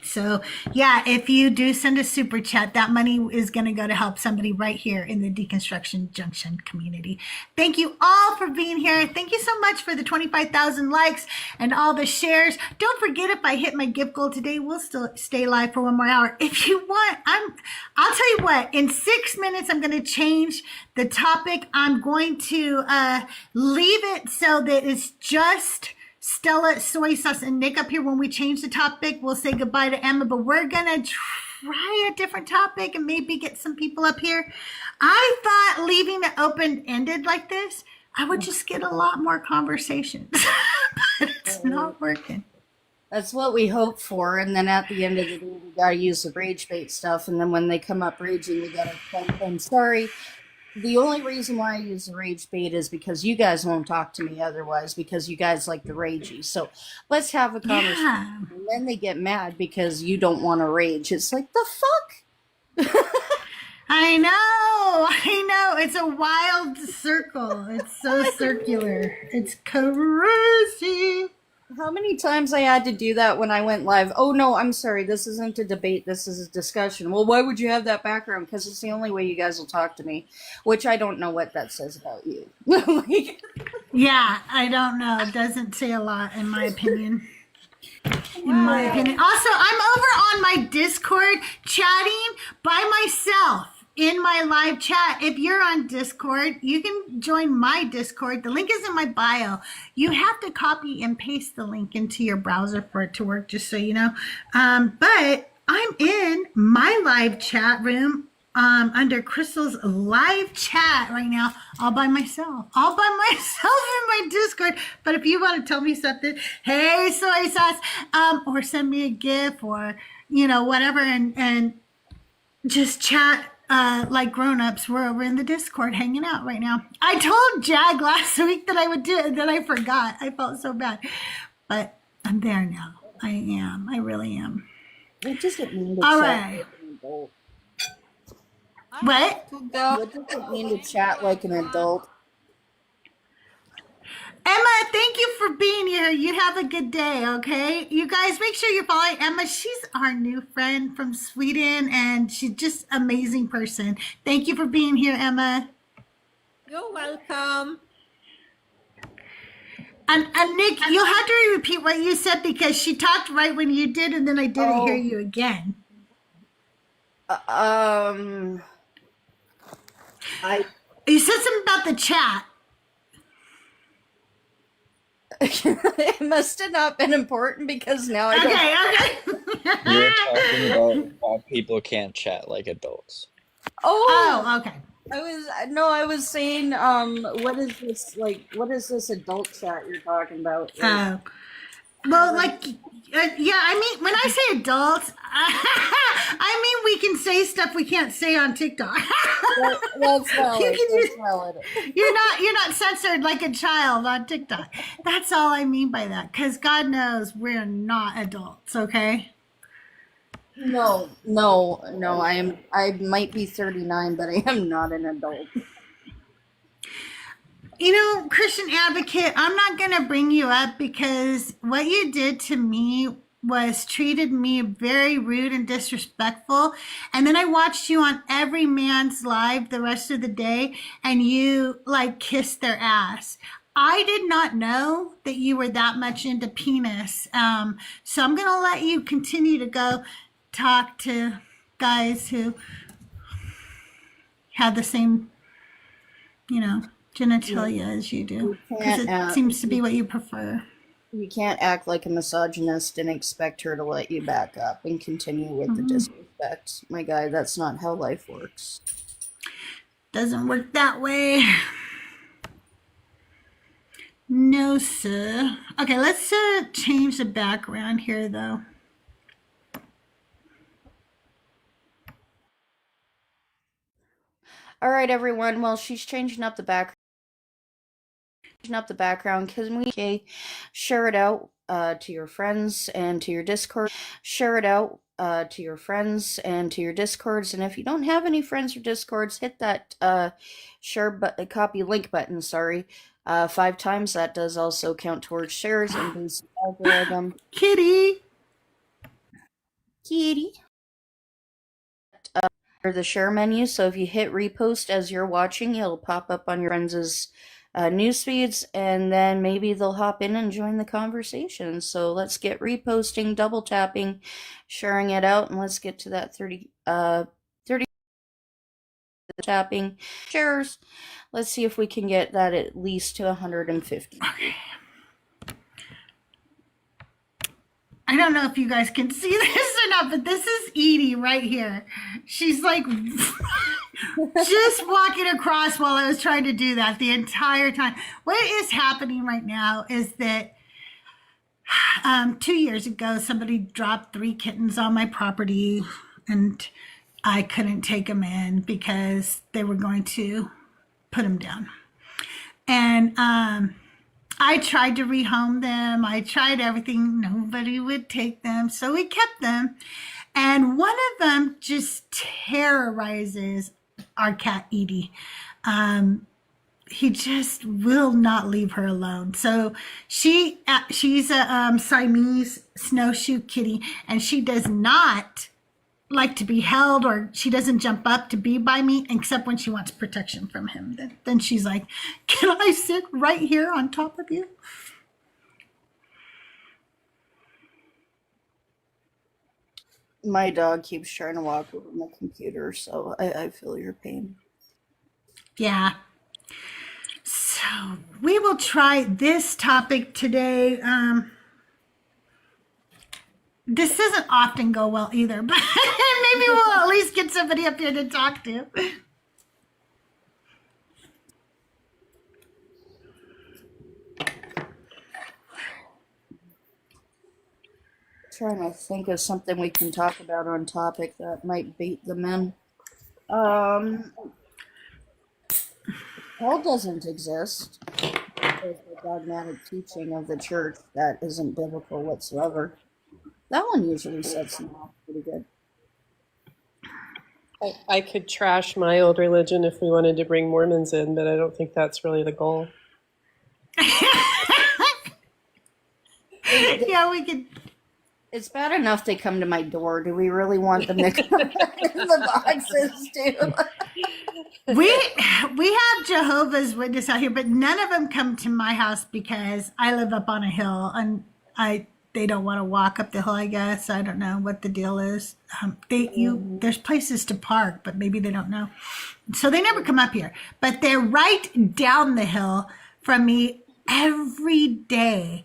So yeah, if you do send a super chat, that money is going to go to help somebody right here in the Deconstruction Junction community. Thank you all for being here. Thank you so much for the 25,000 likes and all the shares. Don't forget, if I hit my gift goal today, we'll still stay live for 1 more hour. If you want, I'll tell you what, in 6 minutes, I'm going to change the topic. I'm going to leave it so that it's just Stella, soy sauce, and Nick up here. When we change the topic, we'll say goodbye to Emma, but we're going to try a different topic and maybe get some people up here. I thought leaving it open-ended like this, I would just get a lot more conversations, but it's not working. That's what we hope for, and then at the end of the day, we gotta use the rage bait stuff, and then when they come up raging, we gotta tell them, sorry. The only reason why I use the rage bait is because you guys won't talk to me otherwise, because you guys like the ragey. So let's have a conversation. Yeah. And then they get mad because you don't want to rage. It's like, the fuck? I know. It's a wild circle. It's so circular. It's crazy. How many times I had to do that when I went live? Oh, no, I'm sorry. This isn't a debate. This is a discussion. Well, why would you have that background? Because it's the only way you guys will talk to me, which I don't know what that says about you. Like, Yeah, I don't know. It doesn't say a lot, in my opinion. In my opinion. Also, I'm over on my Discord chatting by myself in my live chat. If you're on Discord, you can join my Discord. The link is in my bio. You have to copy and paste the link into your browser for it to work, just so you know. But I'm in my live chat room under Crystal's live chat right now, all by myself in my Discord. But if you want to tell me something, hey, soy sauce, or send me a GIF or, whatever, and just chat like grown-ups. We're over in the Discord hanging out right now. I told Jag last week that I would do it, and then I forgot. I felt so bad. But I'm there now. I am. I really am. what does it mean to All chat right. like an adult? What? What does it mean to chat like an adult? Emma, thank you for being here. You have a good day, okay? You guys, make sure you're following Emma. She's our new friend from Sweden, and she's just an amazing person. Thank you for being here, Emma. You're welcome. And Nick, you'll have to repeat what you said because she talked right when you did, and then I didn't hear you again. You said something about the chat. It must have not been important because now I don't. Okay. You're talking about why people can't chat like adults. Oh, okay. I was saying, what is this adult chat you're talking about? Well, yeah, I mean, when I say adults, I mean we can say stuff we can't say on TikTok. That's valid. That's valid. You're not censored like a child on TikTok. That's all I mean by that. Because God knows we're not adults, okay? No. I might be 39, but I am not an adult. Christian Advocate, I'm not going to bring you up because what you did to me was treated me very rude and disrespectful. And then I watched you on every man's live the rest of the day, and you kissed their ass. I did not know that you were that much into penis. So I'm going to let you continue to go talk to guys who have the same, genitalia as you do, because it seems to be what you prefer. You can't act like a misogynist and expect her to let you back up and continue with the disrespect. My guy, that's not how life works. Doesn't work that way. No, sir. Okay, let's change the background here, though. All right, everyone. Well, she's changing up the background. Can we share it out to your friends and to your Discord? Share it out to your friends and to your Discords. And if you don't have any friends or Discords, hit that copy link button. 5 times. That does also count towards shares and boost the algorithm. Kitty. The share menu. So if you hit repost as you're watching, it'll pop up on your friends' news feeds, and then maybe they'll hop in and join the conversation. So let's get reposting, double tapping, sharing it out, and let's get to that 30 tapping shares. Let's see if we can get that at least to 150. Okay. I don't know if you guys can see this or not, but this is Edie right here. She's like just walking across while I was trying to do that the entire time. What is happening right now is that 2 years ago, somebody dropped 3 kittens on my property, and I couldn't take them in because they were going to put them down. And I tried to rehome them. I tried everything. Nobody would take them. So we kept them. And one of them just terrorizes our cat, Edie. He just will not leave her alone. So she's a Siamese snowshoe kitty, and she does not like to be held, or she doesn't jump up to be by me except when she wants protection from him. Then she's like, can I sit right here on top of you? My dog keeps trying to walk over my computer, so I feel your pain. Yeah. So we will try this topic today. This doesn't often go well either, but maybe we'll at least get somebody up here to talk to. Trying to think of something we can talk about on topic that might bait them in. Hell doesn't exist. There's a dogmatic teaching of the church that isn't biblical whatsoever. That one usually sets them off pretty good. I could trash my old religion if we wanted to bring Mormons in, but I don't think that's really the goal. Yeah, we could. It's bad enough they come to my door. Do we really want them to come in the boxes too? We have Jehovah's Witness out here, but none of them come to my house because I live up on a hill, and they don't want to walk up the hill. I guess I don't know what the deal is. There's places to park, but maybe they don't know, so they never come up here. But they're right down the hill from me every day,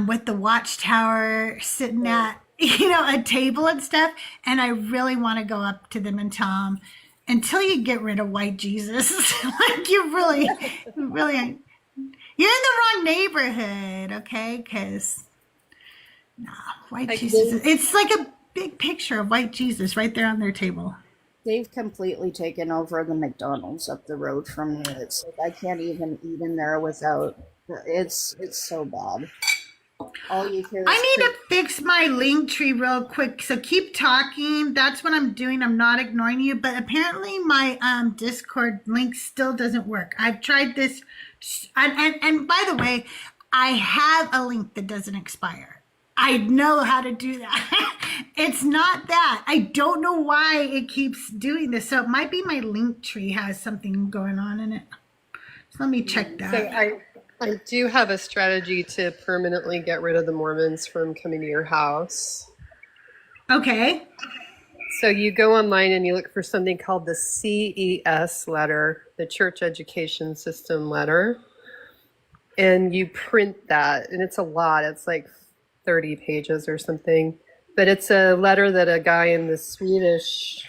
with the watchtower sitting at a table and stuff. And I really want to go up to them and tell them, until you get rid of white Jesus, like you're in the wrong neighborhood, okay? Because white Jesus, it's like a big picture of white Jesus right there on their table. They've completely taken over the McDonald's up the road from me. It's like I can't even eat in there without. It's so bad. All you hear is I need to fix my link tree real quick, so keep talking. That's what I'm doing. I'm not ignoring you, but apparently my Discord link still doesn't work. I've tried this, and by the way, I have a link that doesn't expire. I know how to do that. It's not that. I don't know why it keeps doing this. So it might be my link tree has something going on in it. So let me check that. So I do have a strategy to permanently get rid of the Mormons from coming to your house. Okay. So you go online and you look for something called the CES letter, the Church Education System letter. and you print that, and it's a lot. It's like 30 pages or something. But it's a letter that a guy in the Swedish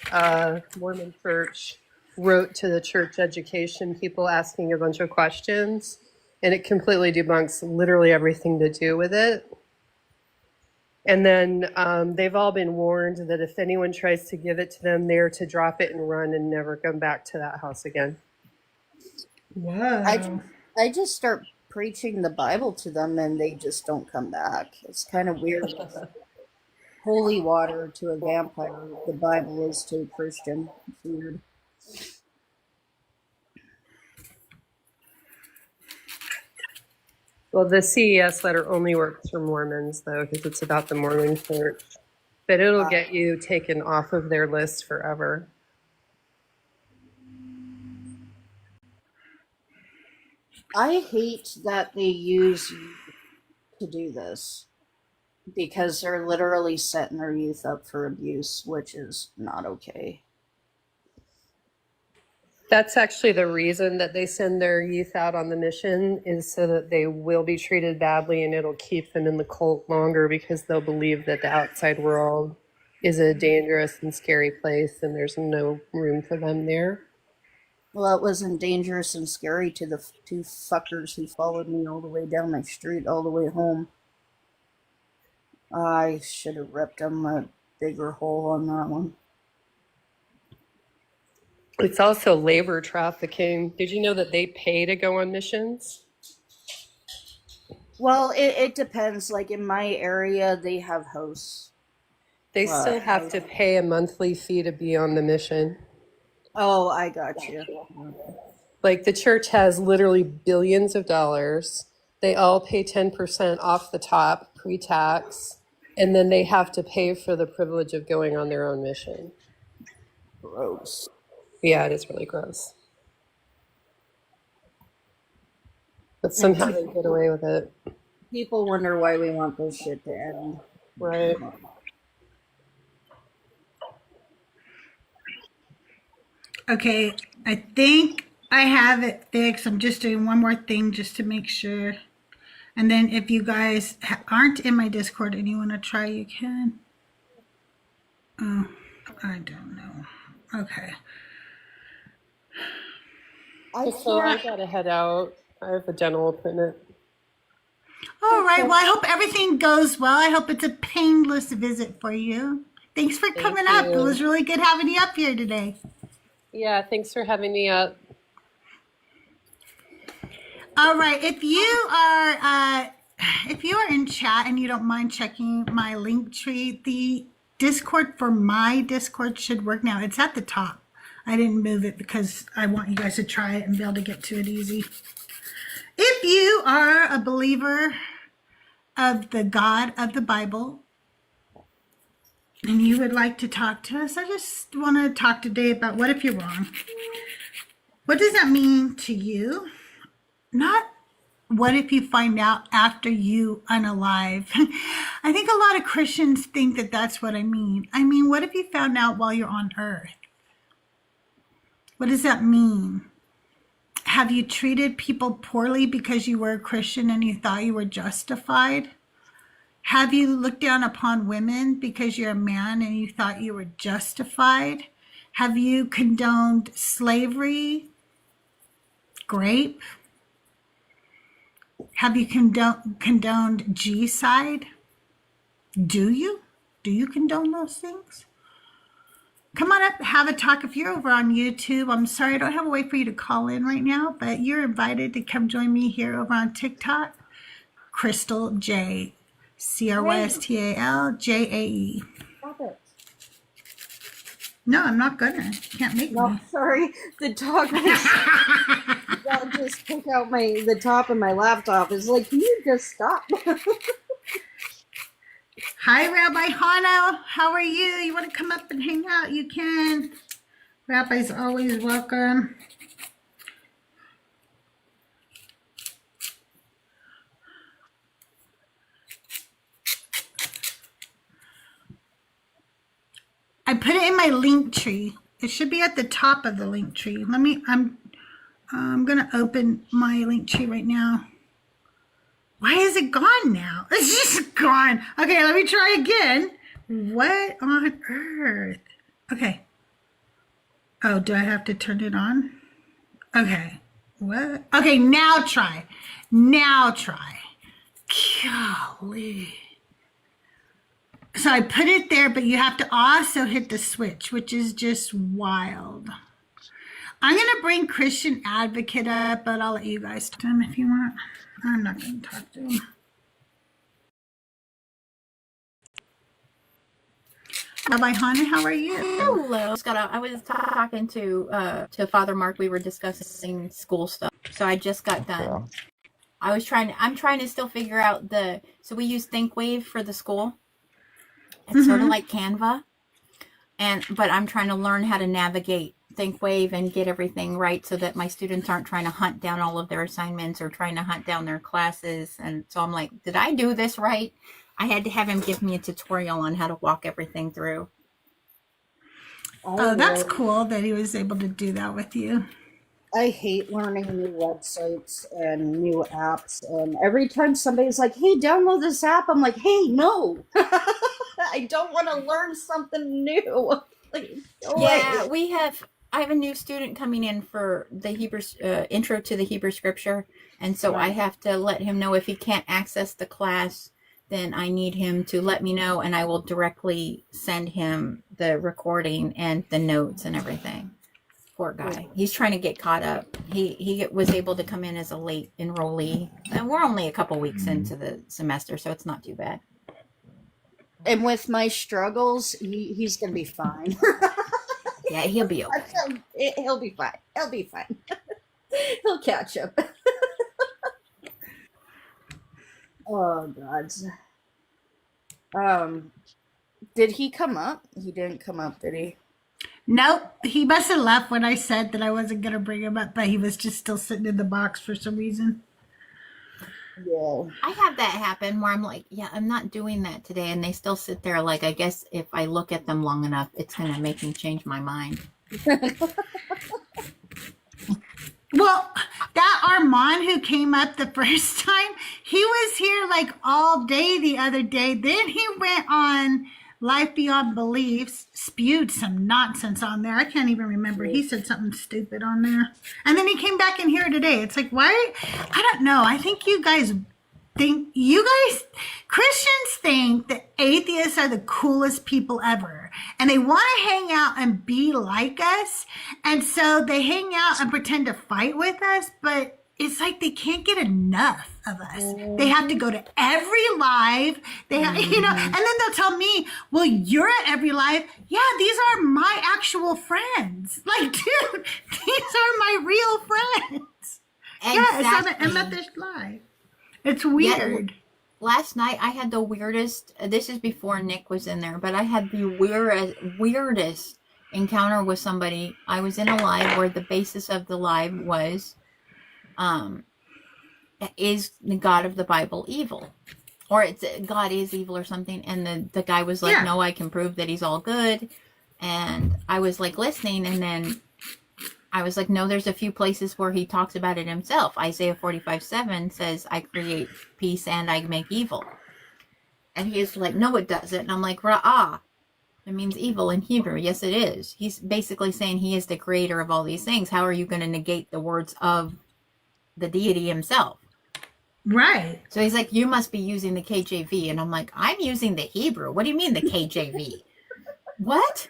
Mormon church wrote to the church education people asking a bunch of questions. And it completely debunks literally everything to do with it. And then they've all been warned that if anyone tries to give it to them, they're to drop it and run and never come back to that house again. Whoa. I just start preaching the Bible to them and they just don't come back. It's kind of weird. Holy water to a vampire, the Bible is to a Christian. It's weird. Well, the CES letter only works for Mormons, though, because it's about the Mormon church. But it'll get you taken off of their list forever. I hate that they use youth to do this because they're literally setting their youth up for abuse, which is not okay. That's actually the reason that they send their youth out on the mission, is so that they will be treated badly and it'll keep them in the cult longer, because they'll believe that the outside world is a dangerous and scary place and there's no room for them there. Well, it wasn't dangerous and scary to the two fuckers who followed me all the way down my street, all the way home. I should have ripped them a bigger hole on that one. It's also labor trafficking. Did you know that they pay to go on missions? Well, it depends. Like in my area, they have hosts. They still have to pay a monthly fee to be on the mission. Oh, I got you. Like the church has literally billions of dollars. They all pay 10% off the top, pre-tax, and then they have to pay for the privilege of going on their own mission. Gross. Yeah, it is really gross. But somehow they get away with it. People wonder why we want this shit to end. Right. Okay, I think I have it fixed. I'm just doing one more thing just to make sure. And then if you guys aren't in my Discord and you want to try, you can. Oh, I don't know. Okay. So I gotta head out. I have a dental appointment. All right. Well, I hope everything goes well. I hope it's a painless visit for you. Thanks for coming up. It was really good having you up here today. Yeah, thanks for having me up. All right. If you are in chat and you don't mind checking my link tree, the Discord for my Discord should work now. It's at the top. I didn't move it because I want you guys to try it and be able to get to it easy. If you are a believer of the God of the Bible and you would like to talk to us, I just want to talk today about what if you're wrong. What does that mean to you? Not what if you find out after you unalive. I think a lot of Christians think that that's what I mean. I mean, what if you found out while you're on earth? What does that mean? Have you treated people poorly because you were a Christian and you thought you were justified? Have you looked down upon women because you're a man and you thought you were justified? Have you condoned slavery, grape? Have you condoned G-side? Do you? Do you condone those things? Come on up, have a talk. If you're over on YouTube, I'm sorry I don't have a way for you to call in right now, but you're invited to come join me here over on TikTok. CrystalJae, CrystalJae. Stop it. No, I'm not gonna. You can't make No, me. sorry. The dog just took out the top of my laptop. It's like, can you just stop? Hi, Rabbi Hano. How are you? You want to come up and hang out? You can. Rabbi's always welcome. I put it in my link tree. It should be at the top of the link tree. I'm gonna open my link tree right now. Why is it gone now? It's just gone. Okay, let me try again. What on earth? Okay. Oh, do I have to turn it on? Okay. What? Okay, now try. Now try. Golly. So I put it there, but you have to also hit the switch, which is just wild. I'm going to bring Christian Advocate up, but I'll let you guys talk to him if you want. I'm not going to talk to him. Rabbi Hannah, how are you? Hello, Scott. I was talking to Father Mark. We were discussing school stuff. So I just got done. I'm trying to still figure out so we use ThinkWave for the school. It's sort of like Canva. But I'm trying to learn how to navigate ThinkWave and get everything right so that my students aren't trying to hunt down all of their assignments or trying to hunt down their classes. And so I'm like, did I do this right? I had to have him give me a tutorial on how to walk everything through. Oh, that's cool that he was able to do that with you. I hate learning new websites and new apps. And every time somebody's like, hey, download this app, I'm like, hey, no. I don't want to learn something new. Like, yeah, I have a new student coming in for the Hebrew intro to the Hebrew scripture. And so I have to let him know if he can't access the class, then I need him to let me know, and I will directly send him the recording and the notes and everything. Poor guy. He's trying to get caught up. He was able to come in as a late enrollee. And we're only a couple weeks into the semester, so it's not too bad. And with my struggles, he's going to be fine. Yeah, he'll be okay. He'll be fine. He'll be fine. He'll catch up. Oh, God. Did he come up? He didn't come up, did he? Nope. He must have left when I said that I wasn't going to bring him up, but he was just still sitting in the box for some reason. Yeah. I have that happen where I'm like, yeah, I'm not doing that today. And they still sit there like, I guess if I look at them long enough, it's going to make me change my mind. Well, that Armand who came up the first time, he was here like all day the other day. Then he went on Life Beyond Beliefs, spewed some nonsense on there. I can't even remember. He said something stupid on there. And then he came back in here today. It's like, why? I don't know. I think Christians think that atheists are the coolest people ever. And they want to hang out and be like us. And so they hang out and pretend to fight with us, but it's like they can't get enough of us. They have to go to every live. They have, and then they'll tell me, well, you're at every live. Yeah, these are my actual friends. Like, dude, these are my real friends. Exactly. Yes, I'm at this live. It's weird. Yeah, last night I had the weirdest, this is before Nick was in there, but I had the weirdest encounter with somebody. I was in a live where the basis of the live was, is the God of the Bible evil? Or it's God is evil or something. And the guy was like, no, I can prove that he's all good. And I was like listening, and then I was like, no, there's a few places where he talks about it himself. Isaiah 45:7 says, I create peace and I make evil. And he's like, no, it doesn't. And I'm like, ra'ah. It means evil in Hebrew. Yes, it is. He's basically saying he is the creator of all these things. How are you going to negate the words of the deity himself? Right. So he's like, you must be using the KJV. And I'm like, I'm using the Hebrew. What do you mean the KJV? What?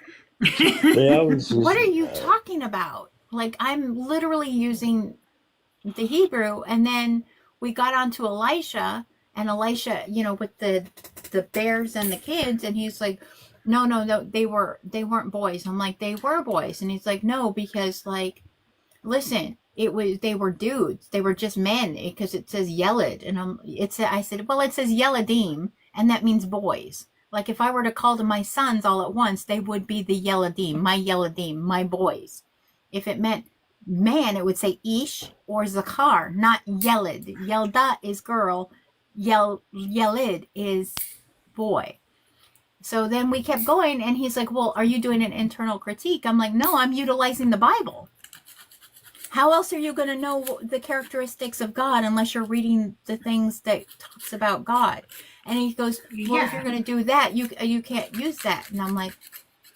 What are you talking about? Like, I'm literally using the Hebrew. And then we got onto Elisha, and Elisha, with the bears and the kids, and he's like, no, they weren't boys. I'm like, they were boys. And he's like, no, because like, listen, they were dudes. They were just men, because it says Yeled. And I said, well, it says Yeledim, and that means boys. Like, if I were to call to my sons all at once, they would be the Yeledim, my boys. If it meant man, it would say Ish or Zakar, not Yeled. Yelda is girl. Yelid is boy. So then we kept going, and he's like, well, are you doing an internal critique? I'm like, no, I'm utilizing the Bible. How else are you going to know the characteristics of God unless you're reading the things that talks about God? And he goes, well, if you're going to do that, you can't use that. And I'm like,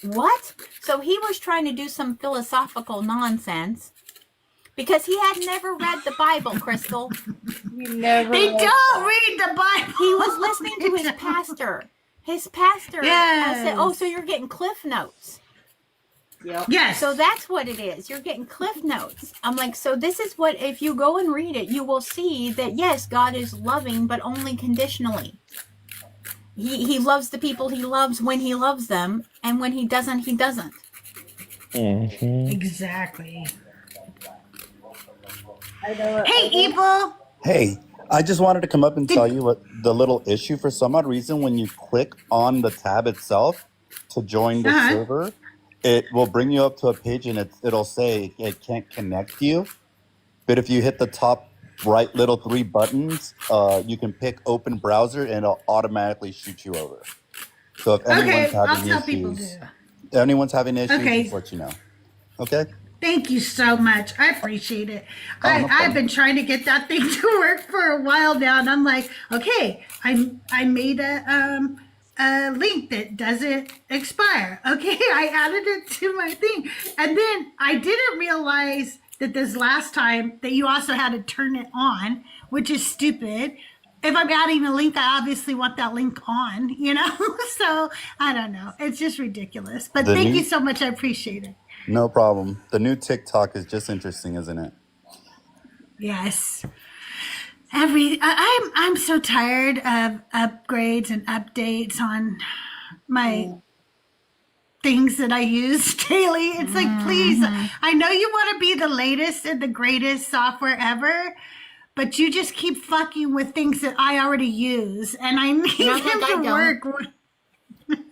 what? So he was trying to do some philosophical nonsense because he had never read the Bible, Crystal. They don't read the Bible. He was listening to his pastor. His pastor said, oh, so you're getting Cliff Notes. Yep. Yes. So that's what it is. You're getting Cliff Notes. I'm like, so this is what, if you go and read it, you will see that, yes, God is loving, but only conditionally. He loves the people he loves when he loves them, and when he doesn't, he doesn't. Exactly. Hey, Evil. Hey, I just wanted to come up and tell you what the little issue. For some odd reason, when you click on the tab itself to join the server, it will bring you up to a page and it'll say it can't connect you. But if you hit the top right little 3 buttons, you can pick open browser and it'll automatically shoot you over. So if anyone's having issues, just let you know. Okay? Thank you so much. I appreciate it. I've been trying to get that thing to work for a while now, and I'm like, okay, I made a link that doesn't expire. Okay, I added it to my thing, and then I didn't realize that this last time that you also had to turn it on, which is stupid. If I'm adding a link, I obviously want that link on, you know? So I don't know. It's just ridiculous. But thank you so much. I appreciate it. No problem. The new TikTok is just interesting, isn't it? Yes. I'm so tired of upgrades and updates on my things that I use daily. It's like, please, I know you want to be the latest and the greatest software ever, but you just keep fucking with things that I already use, and I need them to work.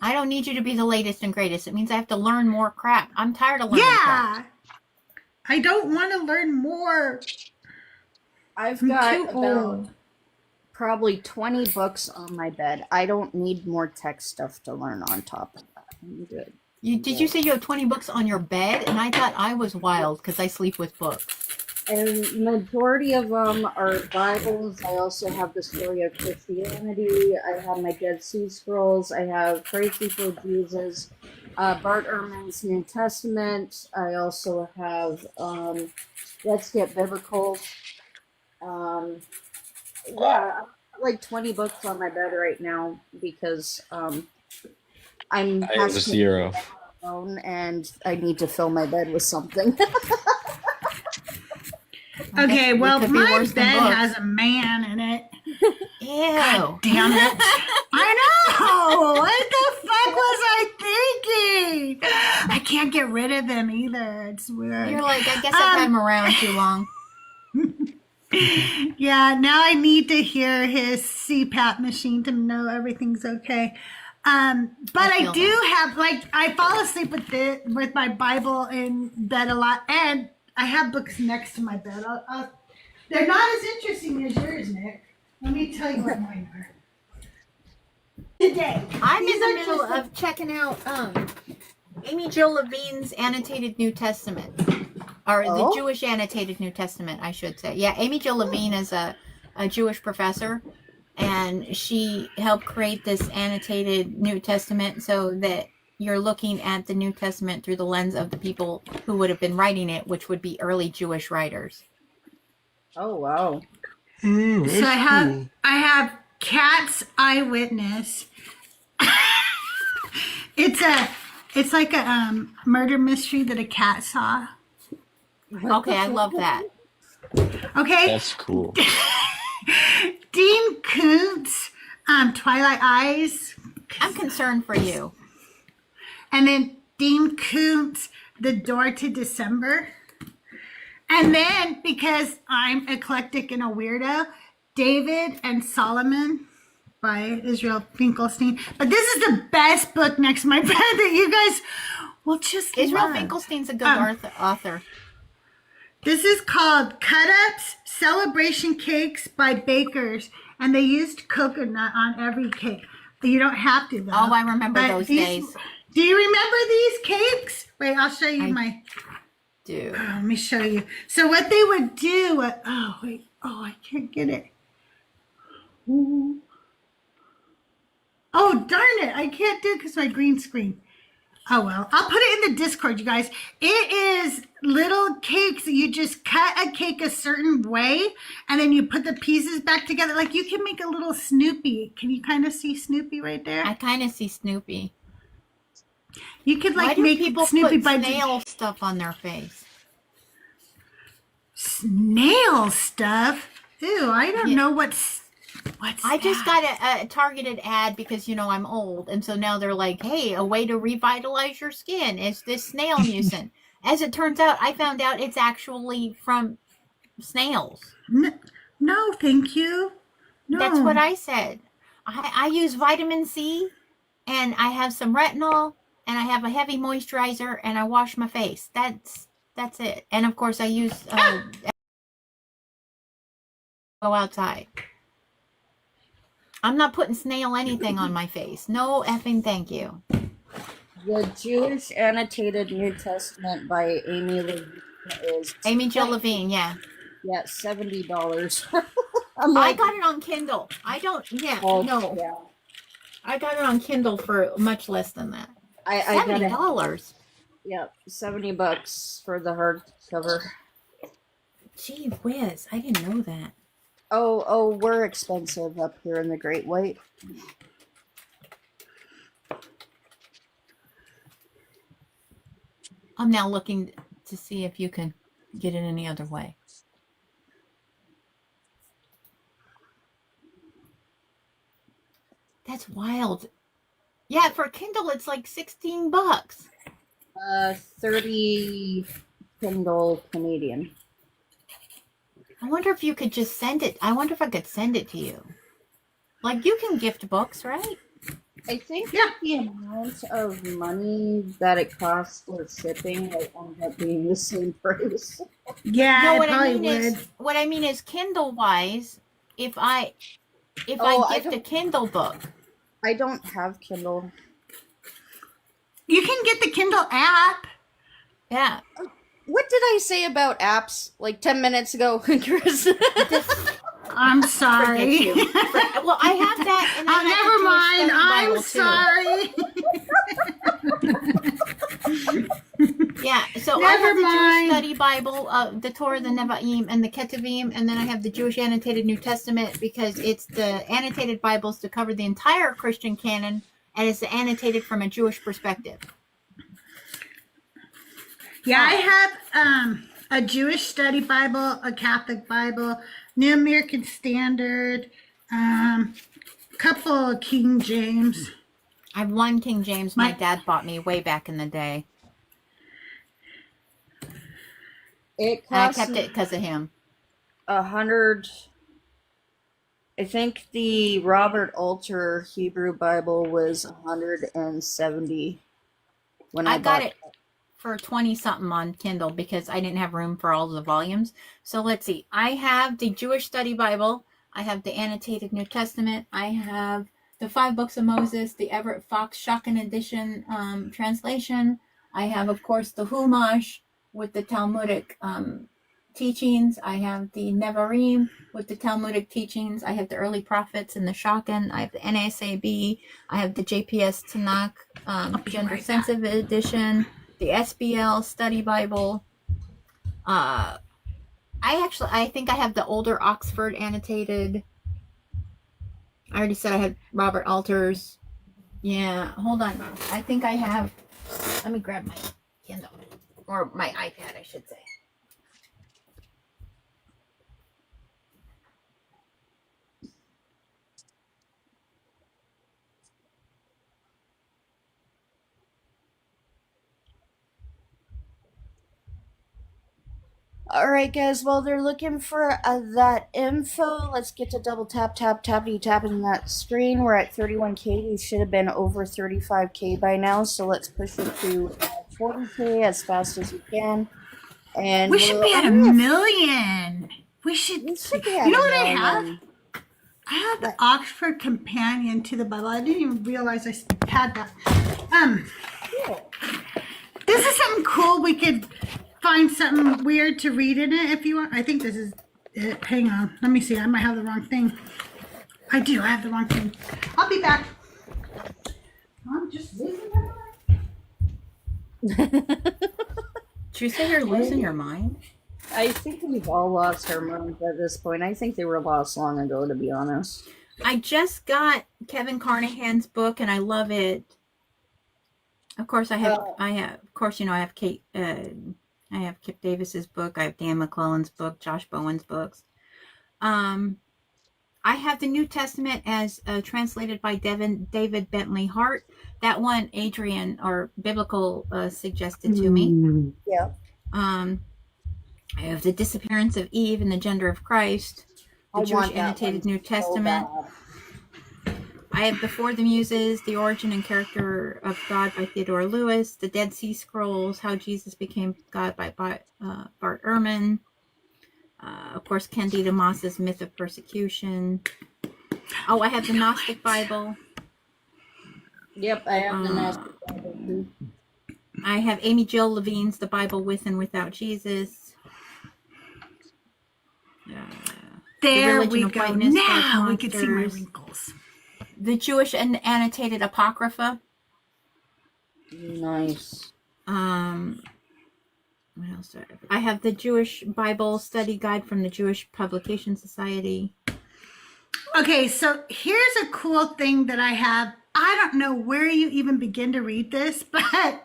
I don't need you to be the latest and greatest. It means I have to learn more crap. I'm tired of learning crap. I don't want to learn more. I've got about probably 20 books on my bed. I don't need more tech stuff to learn on top of that. I'm good. Did you say you have 20 books on your bed? And I thought I was wild because I sleep with books. And majority of them are Bibles. I also have the story of Christianity. I have my Dead Sea Scrolls. I have Praise Before Jesus, Bart Ehrman's New Testament. I also have Let's Get Biblical. Like 20 books on my bed right now because I'm I have 0. alone and I need to fill my bed with something. Okay, well, my bed has a man in it. Ew. God damn it. I know. What the fuck was I thinking? I can't get rid of them either. It's weird. You're like, I guess I've had him around too long. Yeah, now I need to hear his CPAP machine to know everything's okay. But I do have, like, I fall asleep with my Bible in bed a lot, and I have books next to my bed. They're not as interesting as yours, Nick. Let me tell you what mine are. Today, I'm in the middle of checking out Amy Jill Levine's annotated New Testament, or the Jewish annotated New Testament, I should say. Yeah, Amy Jill Levine is a Jewish professor, and she helped create this annotated New Testament so that you're looking at the New Testament through the lens of the people who would have been writing it, which would be early Jewish writers. Oh wow! So I have Cat's Eyewitness. It's like a murder mystery that a cat saw. Okay, I love that. Okay, That's cool. Dean Koontz, Twilight Eyes. I'm concerned for you. And then Dean Koontz, The Door to December. And then, because I'm eclectic and a weirdo, David and Solomon by Israel Finkelstein. But this is the best book next to my bed that you guys will just Israel love. Finkelstein's a good author. This is called Cut Ups Celebration Cakes by Bakers. And they used coconut on every cake. But you don't have to, though. Oh, I remember those days. Do you remember these cakes? Wait, I'll show you my... do. Let me show you. So what they would do, oh, wait. Oh, I can't get it. Ooh. Oh, darn it. I can't do it because my green screen. Oh, well. I'll put it in the Discord, you guys. It is little cakes. You just cut a cake a certain way, and then you put the pieces back together. Like, you can make a little Snoopy. Can you kind of see Snoopy right there? I kind of see Snoopy. You could, like, Why do make people Snoopy put by snail stuff on their face? Snail stuff? Ew, I don't know what's I just that? got a targeted ad because, I'm old. And so now they're like, hey, a way to revitalize your skin is this snail mucin. As it turns out, I found out it's actually from snails. No, thank you. No. That's what I said. I use vitamin C, and I have some retinol, and I have a heavy moisturizer, and I wash my face. That's it. And of course, I use go outside. I'm not putting snail anything on my face. No effing thank you. The Jewish Annotated New Testament by Amy Levine is Amy Jill Levine, yeah. Yeah, $70. I got it on Kindle. I don't. Yeah, no. Yeah. I got it on Kindle for much less than that. I got it. $70. Yep, $70 for the hardcover. Gee whiz, I didn't know that. Oh, we're expensive up here in the Great White. I'm now looking to see if you can get it any other way. That's wild. Yeah, for Kindle, it's like $16. 30 Kindle Canadian. I wonder if you could just send it. I wonder if I could send it to you. Like, you can gift books, right? I think the amount of money that it costs for shipping will end up being the same price. Yeah, no, what I mean is Kindle wise, if I gift a Kindle book. I don't have Kindle. You can get the Kindle app. Yeah. What did I say about apps like 10 minutes ago, Chris? I'm sorry. Well, I have that. And I never mind. I'm sorry. Yeah, so I have the Jewish Study Bible, the Torah, the Nevi'im, and the Ketuvim, and then I have the Jewish Annotated New Testament because it's the annotated Bibles to cover the entire Christian canon, and it's annotated from a Jewish perspective. Yeah, I have a Jewish Study Bible, a Catholic Bible, New American Standard, couple of King James. I have one King James my dad bought me way back in the day. It I kept it because of him. 100. I think the Robert Alter Hebrew Bible was 170 when I got it for 20 something on Kindle because I didn't have room for all the volumes. So let's see. I have the Jewish Study Bible. I have the Annotated New Testament. I have the 5 Books of Moses, the Everett Fox Shotgun Edition translation. I have, of course, the Humash with the Talmudic teachings. I have the Nevi'im with the Talmudic teachings. I have the early prophets and the Shotgun. I have the NASAB. I have the JPS Tanakh gender sensitive edition. The SBL Study Bible. I think I have the older Oxford annotated. I already said I had Robert Alter's. Yeah, hold on. I think I have. Let me grab my Kindle. Or my iPad, I should say. All right, guys. While they're looking for that info, let's get to double tapping that screen. We're at 31K. We should have been over 35K by now, so let's push it to 40K as fast as we can. And we should be at 1 million. We should be at you know what I have? I have the Oxford Companion to the Bible. I didn't even realize I had that. This is something cool we could find something weird to read in it if you want. I think this is it. Hang on. Let me see. I might have the wrong thing. I do. I have the wrong thing. I'll be back. I'm just losing my mind. Did you say you're losing your mind? I think we've all lost our minds at this point. I think they were lost long ago, to be honest. I just got Kevin Carnahan's book and I love it. Of course, I have, of course, I have Kip Davis's book. I have Dan McClellan's book, Josh Bowen's books. I have the New Testament as translated by David Bentley Hart. That one, Adrian, or Biblical, suggested to me. Yeah. I have The Disappearance of Eve and the Gender of Christ, the Jewish Annotated New Testament. I have Before the Muses, The Origin and Character of God by Theodore Lewis, The Dead Sea Scrolls, How Jesus Became God by Bart Ehrman. Of course, Candida Moss's Myth of Persecution. Oh, I have the Gnostic Bible. Yep, I have the Gnostic Bible too. I have Amy Jill Levine's The Bible With and Without Jesus. There The we Religion of go. Whiteness, Now Dark we can see my Monsters. wrinkles. The Jewish and Annotated Apocrypha. Nice. What else do I have? I have the Jewish Bible Study Guide from the Jewish Publication Society. Okay, so here's a cool thing that I have. I don't know where you even begin to read this, but I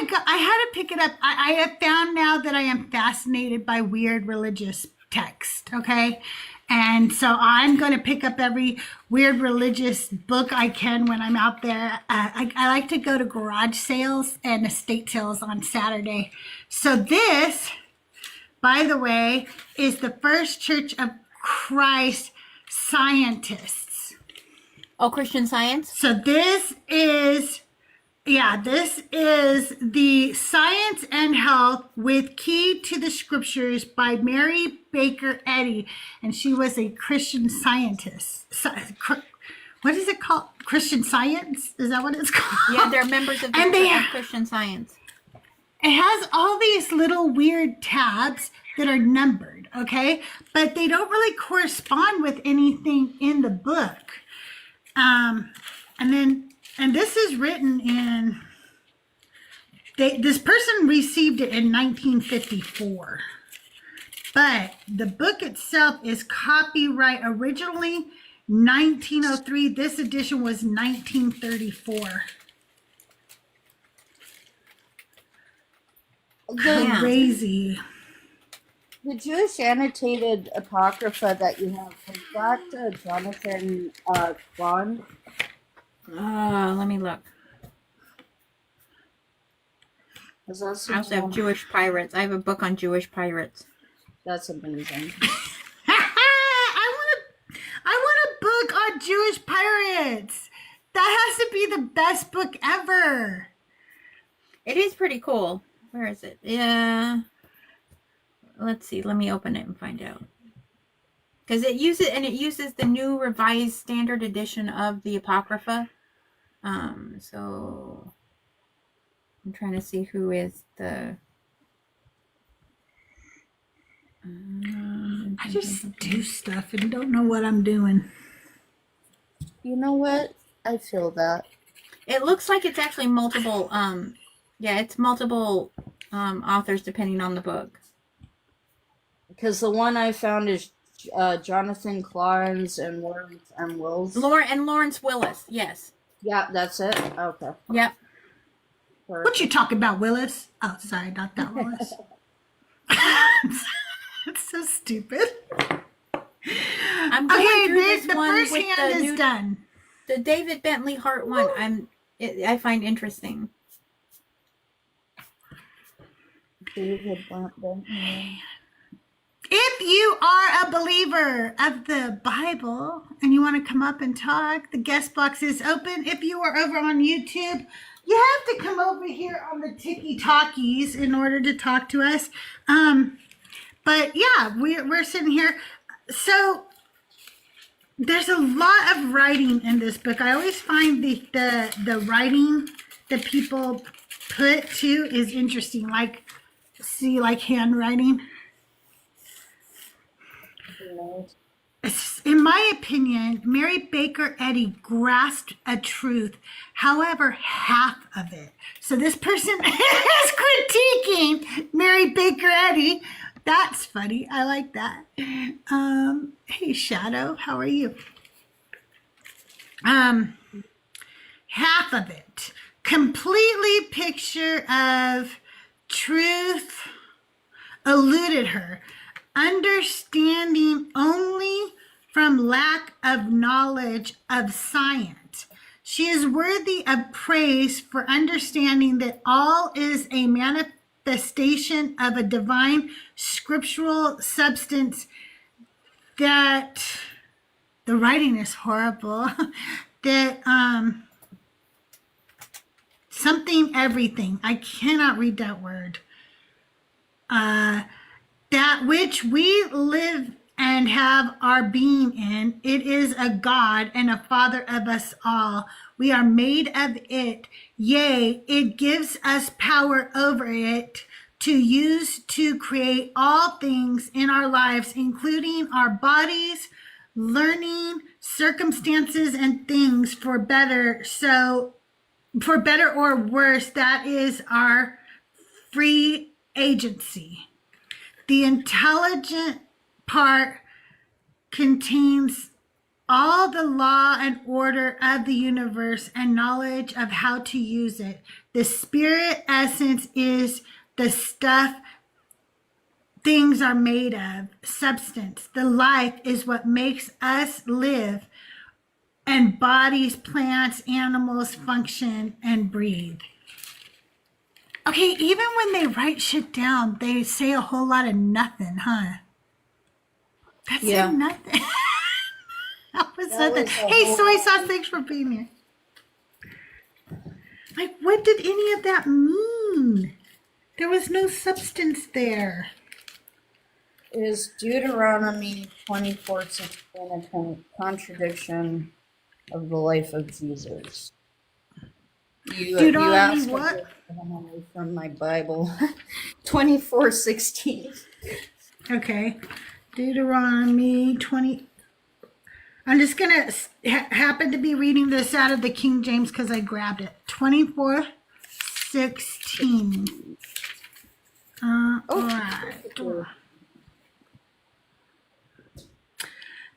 had to pick it up. I have found now that I am fascinated by weird religious text, okay? And so I'm going to pick up every weird religious book I can when I'm out there. I like to go to garage sales and estate sales on Saturday. So this, by the way, is the First Church of Christ Scientists. Oh, Christian Science? So this is the Science and Health with Key to the Scriptures by Mary Baker Eddy. And she was a Christian Scientist. What is it called? Christian Science? Is that what it's called? Yeah, they're members of the And they Church of Christian Science. It has all these little weird tabs that are numbered, okay? But they don't really correspond with anything in the book. And this is written in, this person received it in 1954. But the book itself is copyright originally 1903. This edition was 1934. Crazy. The Jewish Annotated Apocrypha that you have, was that Jonathan Bond? Let me look. I also have Jewish pirates. I have a book on Jewish pirates. That's amazing. I want a book on Jewish pirates. That has to be the best book ever. It is pretty cool. Where is it? Yeah. Let's see. Let me open it and find out. Because it uses the new revised standard edition of the Apocrypha. So I'm trying to see who is the. I just do stuff and don't know what I'm doing. You know what? I feel that. It looks like it's actually multiple. Yeah, it's multiple authors depending on the book. Because the one I found is Jonathan Clarence and Lawrence M. Wills. Lawrence Willis, yes. Yeah, that's it? Okay. Yep. What you talking about, Willis? Oh, sorry, not that Willis. It's so stupid. I'm going through this the one first with hand the is new, done. The David Bentley Hart one. I find interesting. David Bentley. If you are a believer of the Bible and you want to come up and talk, the guest box is open. If you are over on YouTube, you have to come over here on the Tiki Talkies in order to talk to us. But yeah, we're sitting here. So there's a lot of writing in this book. I always find the writing that people put to is interesting. Like, see like handwriting. In my opinion, Mary Baker Eddy grasped a truth, however, half of it. So this person is critiquing Mary Baker Eddy. That's funny. I like that. Hey, Shadow, how are you? Half of it. Completely picture of truth eluded her. Understanding only from lack of knowledge of science. She is worthy of praise for understanding that all is a manifestation of a divine scriptural substance, that the writing is horrible, that something everything. I cannot read that word. That which we live and have our being in, it is a God and a Father of us all. We are made of it. Yea, it gives us power over it to use to create all things in our lives, including our bodies, learning, circumstances, and things for better. So, for better or worse, that is our free agency. The intelligent part contains all the law and order of the universe and knowledge of how to use it. The spirit essence is the stuff things are made of, substance. The life is what makes us live, and bodies, plants, animals function and breathe. Okay, even when they write shit down, they say a whole lot of nothing, huh? That's nothing. That was nothing. Hey, soy sauce, thanks for being here. Like, what did any of that mean? There was no substance there. Is Deuteronomy 24:16 a contradiction of the life of Jesus? You asked what? From my Bible. 24:16. Okay. Deuteronomy 20. I'm just going to happen to be reading this out of the King James because I grabbed it. 24:16. All right.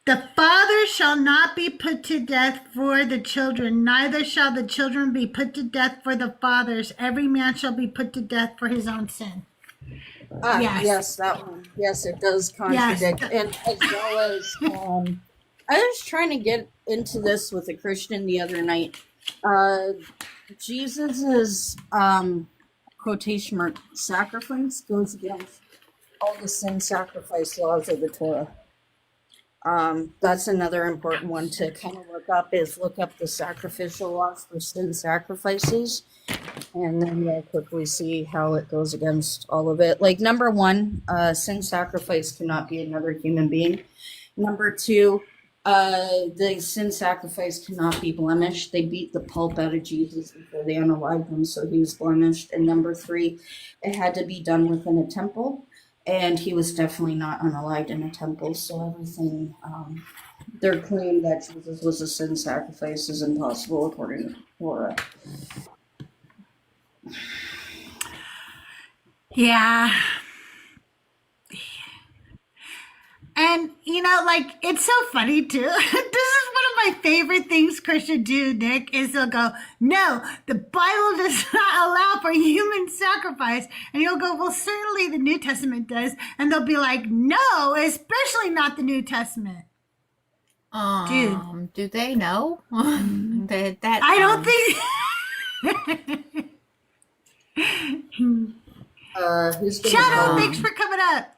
The father shall not be put to death for the children, neither shall the children be put to death for the fathers. Every man shall be put to death for his own sin. Yes, that one. Yes, it does contradict. Yes. And as well as, I was trying to get into this with a Christian the other night. Jesus's quotation mark sacrifice goes against all the sin sacrifice laws of the Torah. That's another important one to kind of look up the sacrificial laws for sin sacrifices, and then you'll quickly see how it goes against all of it. Like, number one, sin sacrifice cannot be another human being. Number two, the sin sacrifice cannot be blemished. They beat the pulp out of Jesus before they unalived him, so he was blemished. And number three, it had to be done within a temple. And he was definitely not unalived in a temple, so everything, their claim that Jesus was a sin sacrifice is impossible according to Torah. Yeah. And, you know, like, it's so funny, too. This is one of my favorite things Christians do, Nick, is they'll go, no, the Bible does not allow for human sacrifice. And you'll go, well, certainly the New Testament does. And they'll be like, no, especially not the New Testament. Dude. Do they know? that I don't think... Shadow, thanks for coming up.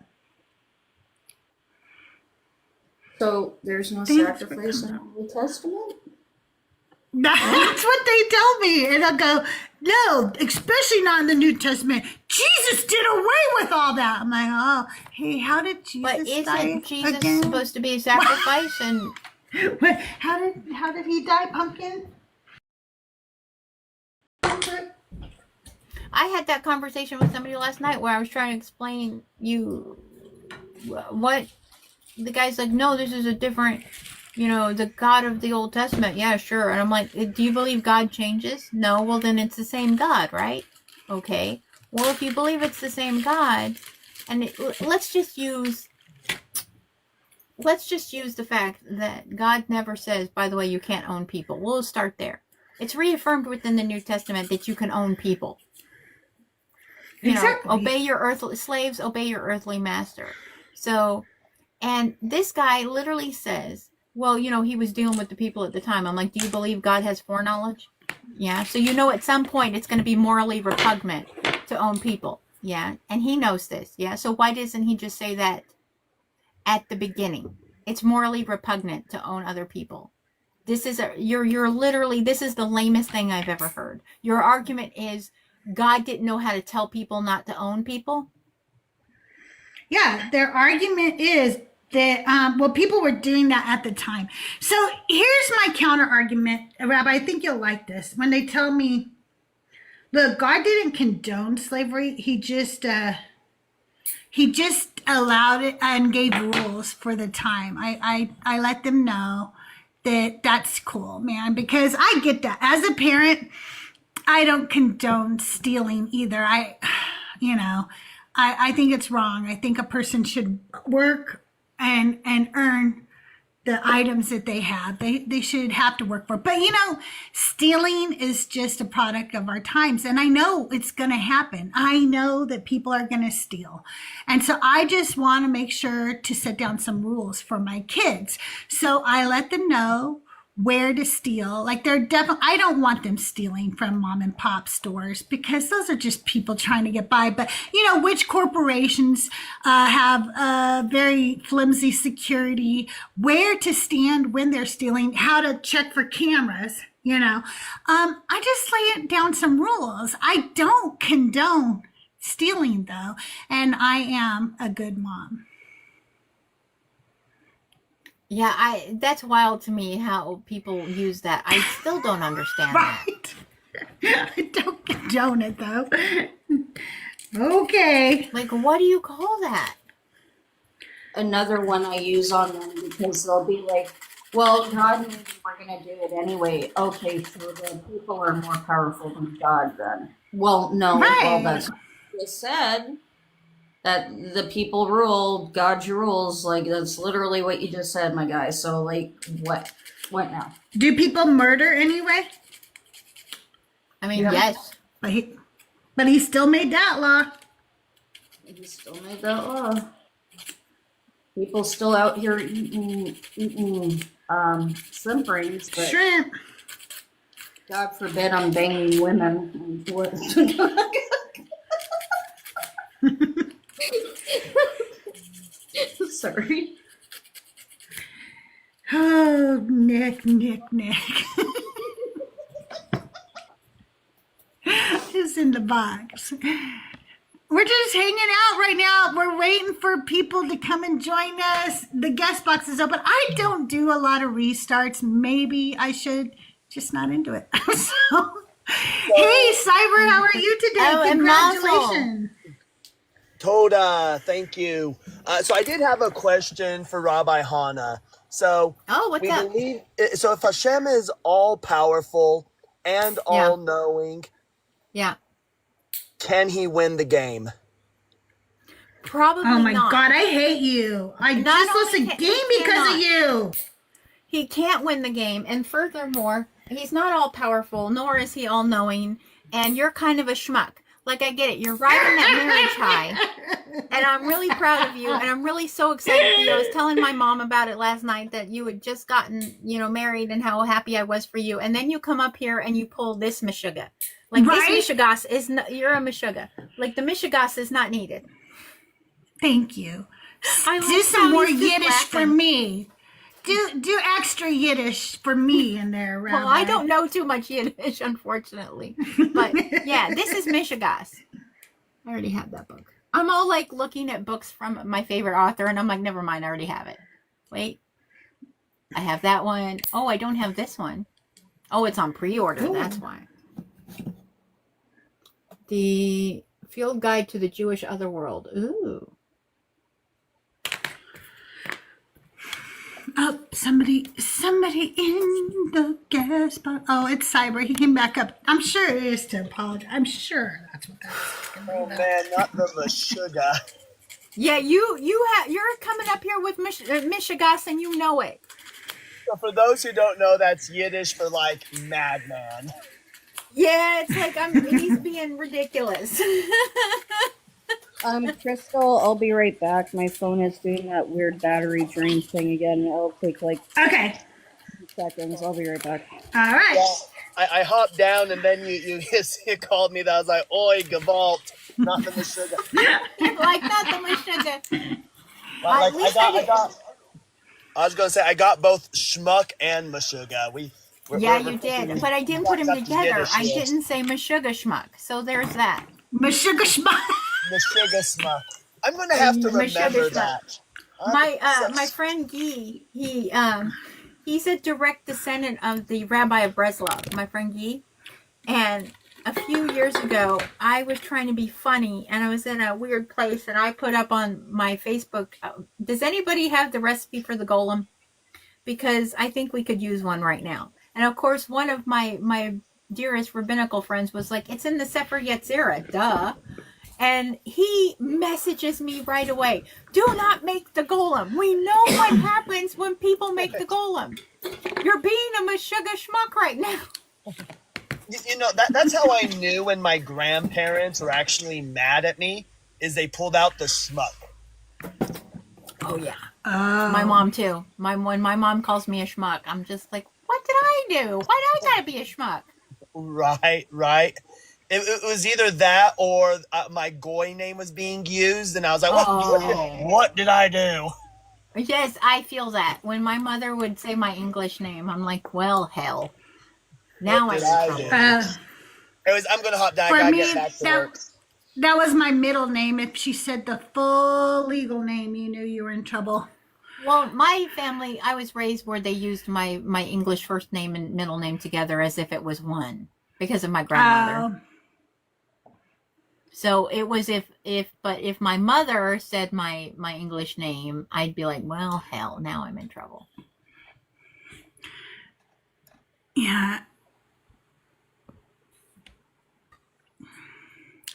So there's no sacrifice in the New Testament? That's what they tell me. And I'll go, no, especially not in the New Testament. Jesus did away with all that. I'm like, oh, hey, how did Jesus die? But isn't Jesus supposed to be a sacrifice? And how did he die, Pumpkin? I had that conversation with somebody last night where I was trying to explain what the guy's like, no, this is a different, the God of the Old Testament. Yeah, sure. And I'm like, do you believe God changes? No. Well, then it's the same God, right? Okay. Well, if you believe it's the same God, and let's just use the fact that God never says, by the way, you can't own people. We'll start there. It's reaffirmed within the New Testament that you can own people. Exactly. Obey your earthly slaves, obey your earthly master. So, and this guy literally says, well, he was dealing with the people at the time. I'm like, do you believe God has foreknowledge? Yeah. So, at some point it's going to be morally repugnant to own people. Yeah. And he knows this. Yeah. So why doesn't he just say that at the beginning? It's morally repugnant to own other people. This is you're literally, this is the lamest thing I've ever heard. Your argument is God didn't know how to tell people not to own people. Yeah, their argument is that, people were doing that at the time. So here's my counter argument, Rabbi. I think you'll like this. When they tell me, look, God didn't condone slavery. He just allowed it and gave rules for the time. I let them know that that's cool, man, because I get that. As a parent, I don't condone stealing either. I think it's wrong. I think a person should work and earn the items that they have. They should have to work for it. But stealing is just a product of our times. And I know it's going to happen. I know that people are going to steal. And so I just want to make sure to set down some rules for my kids. So I let them know where to steal. Like I don't want them stealing from mom and pop stores, because those are just people trying to get by. But which corporations have very flimsy security, where to stand when they're stealing, how to check for cameras. I just lay down some rules. I don't condone stealing though, and I am a good mom. Yeah, that's wild to me how people use that. I still don't understand right. That. I don't condone it though. Okay. Like, what do you call that? Another one I use on them, because they'll be like, well, God knew we were going to do it anyway. Okay, so the people are more powerful than God then. Well, no. Right. Well, that's what they said. That the people rule, God rules. Like, that's literally what you just said, my guy. So, like, what now? Do people murder anyway? I mean, yes. But he still made that law. He still made that law. People still out here eating shrimp rings, but shrimp. God forbid I'm banging women. Sorry. Oh, Nick. It's in the box. We're just hanging out right now. We're waiting for people to come and join us. The guest box is open. I don't do a lot of restarts. Maybe I should, just not into it. So, hey, Cyber, how are you today? Congratulations. Toda, thank you. So I did have a question for Rabbi Hana. So what's up? So if Hashem is all powerful and all knowing, can he win the game? Probably not. Oh my God, I hate you. I just lost a game because of you. He can't win the game, and furthermore, he's not all powerful, nor is he all knowing, and you're kind of a schmuck. Like, I get it. You're riding that marriage high. And I'm really proud of you. And I'm really so excited for you. I was telling my mom about it last night, that you had just gotten, married, and how happy I was for you. And then you come up here and you pull this mishuggah. Like, this mishuggah is not, you're a mishuggah. Like, the mishuggah is not needed. Thank you. Do some more Yiddish for me. Do extra Yiddish for me in there, Rabbi. Well, I don't know too much Yiddish, unfortunately. But yeah, this is Mishigas. I already have that book. I'm all like looking at books from my favorite author, and I'm like, never mind, I already have it. Wait. I have that one. Oh, I don't have this one. Oh, it's on pre-order. Ooh. That's why. The Field Guide to the Jewish Otherworld. Ooh. Oh, somebody in the gas box. Oh, it's Cyber. He came back up. I'm sure it is to apologize. I'm sure that's what that is. Oh man, not the Meshuggah. Yeah, you're coming up here with Mishigas and you know it. So for those who don't know, that's Yiddish for like madman. Yeah, it's like he's being ridiculous. Crystal, I'll be right back. My phone is doing that weird battery drain thing again. It'll take like Okay. 2 seconds. I'll be right back. All right. Yeah, I hopped down and then you called me. That I was like, "Oi, Gewalt, not the Meshuggah." Like not the Meshuggah. Like I was gonna say I got both schmuck and Meshuggah. Yeah, you did, but I didn't put them together. I didn't say Meshuggah schmuck, so there's that. Meshuggah schmuck. Meshuggah schmuck. I'm gonna have to remember that. My friend Guy, he's a direct descendant of the Rabbi of Breslov, my friend Guy. And a few years ago, I was trying to be funny, and I was in a weird place, and I put up on my Facebook, does anybody have the recipe for the golem? Because I think we could use one right now. And of course, one of my dearest rabbinical friends was like, it's in the Sefer Yetzirah, duh. And he messages me right away, do not make the golem. We know what happens when people make the golem. You're being a Meshuggah schmuck right now. You know, that's how I knew when my grandparents were actually mad at me, is they pulled out the schmuck. Oh, yeah. My mom, too. When my mom calls me a schmuck, I'm just like, what did I do? Why do I gotta be a schmuck? Right. It was either that or my goy name was being used, and I was like, what did I do? Yes, I feel that. When my mother would say my English name, I'm like, well, hell. Now I'm in trouble. I'm going to hop down. For me, get back to work. That was my middle name. If she said the full legal name, you knew you were in trouble. Well, my family, I was raised where they used my English first name and middle name together as if it was one because of my grandmother. So it was if my mother said my English name, I'd be like, well, hell, now I'm in trouble. Yeah.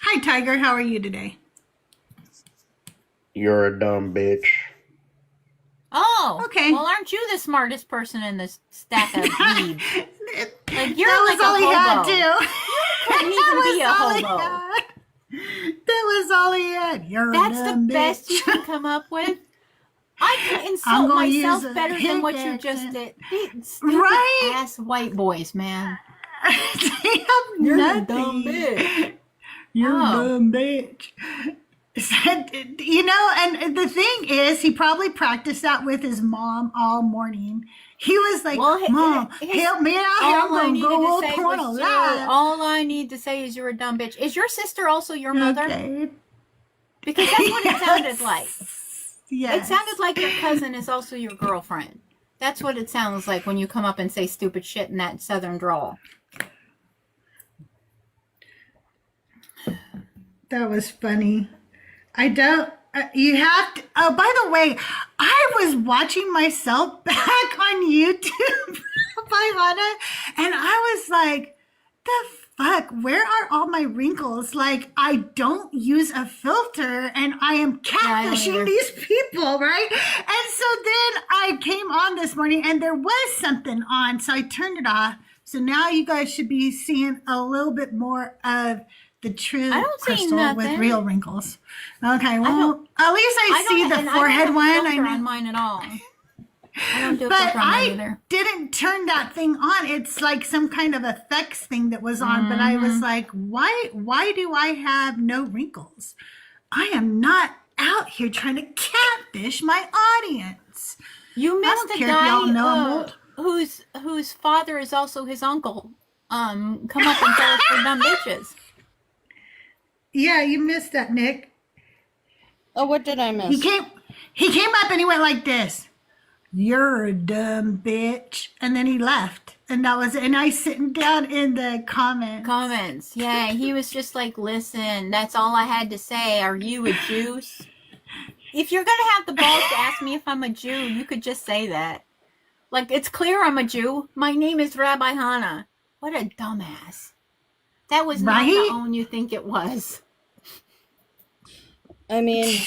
Hi, Tiger. How are you today? You're a dumb bitch. Oh, okay. Well, aren't you the smartest person in this stack of weed? Like you're that like was all a he had, hobo. too. Couldn't even be a hobo. That was all he had. That's the best you can come up with. I can insult myself better than what you just did. Right? Ass white boys, man. You're a dumb bitch. You're a dumb bitch. You know, and the thing is, he probably practiced that with his mom all morning. He was like, Mom, help me out. All I need to say is you're a dumb bitch. Is your sister also your mother? Okay. Because that's what it sounded like. Yes. It sounded like your cousin is also your girlfriend. That's what it sounds like when you come up and say stupid shit in that southern drawl. That was funny. You have to, oh, by the way, I was watching myself back on YouTube by Hannah, and I was like, the fuck, where are all my wrinkles? Like, I don't use a filter, and I am catfishing these people, right? And so then I came on this morning, and there was something on, so I turned it off. So now you guys should be seeing a little bit more of the true Crystal with real wrinkles. Okay, well, at least I see the forehead one. I don't on mine at all. I don't do a filter on mine either. Didn't turn that thing on. It's like some kind of effects thing that was on, but I was like, why do I have no wrinkles? I am not out here trying to catfish my audience. You missed a guy whose father is also his uncle. Come up and tell us we're dumb bitches. Yeah, you missed that, Nick. Oh, what did I miss? He came up and he went like this. You're a dumb bitch. And then he left. And that was, and I sitting down in the comments. Yeah, he was just like, listen, that's all I had to say. Are you a Juice? If you're going to have the balls to ask me if I'm a Jew, you could just say that. Like, it's clear I'm a Jew. My name is Rabbi Hannah. What a dumbass. That was not the own you think it was. I mean,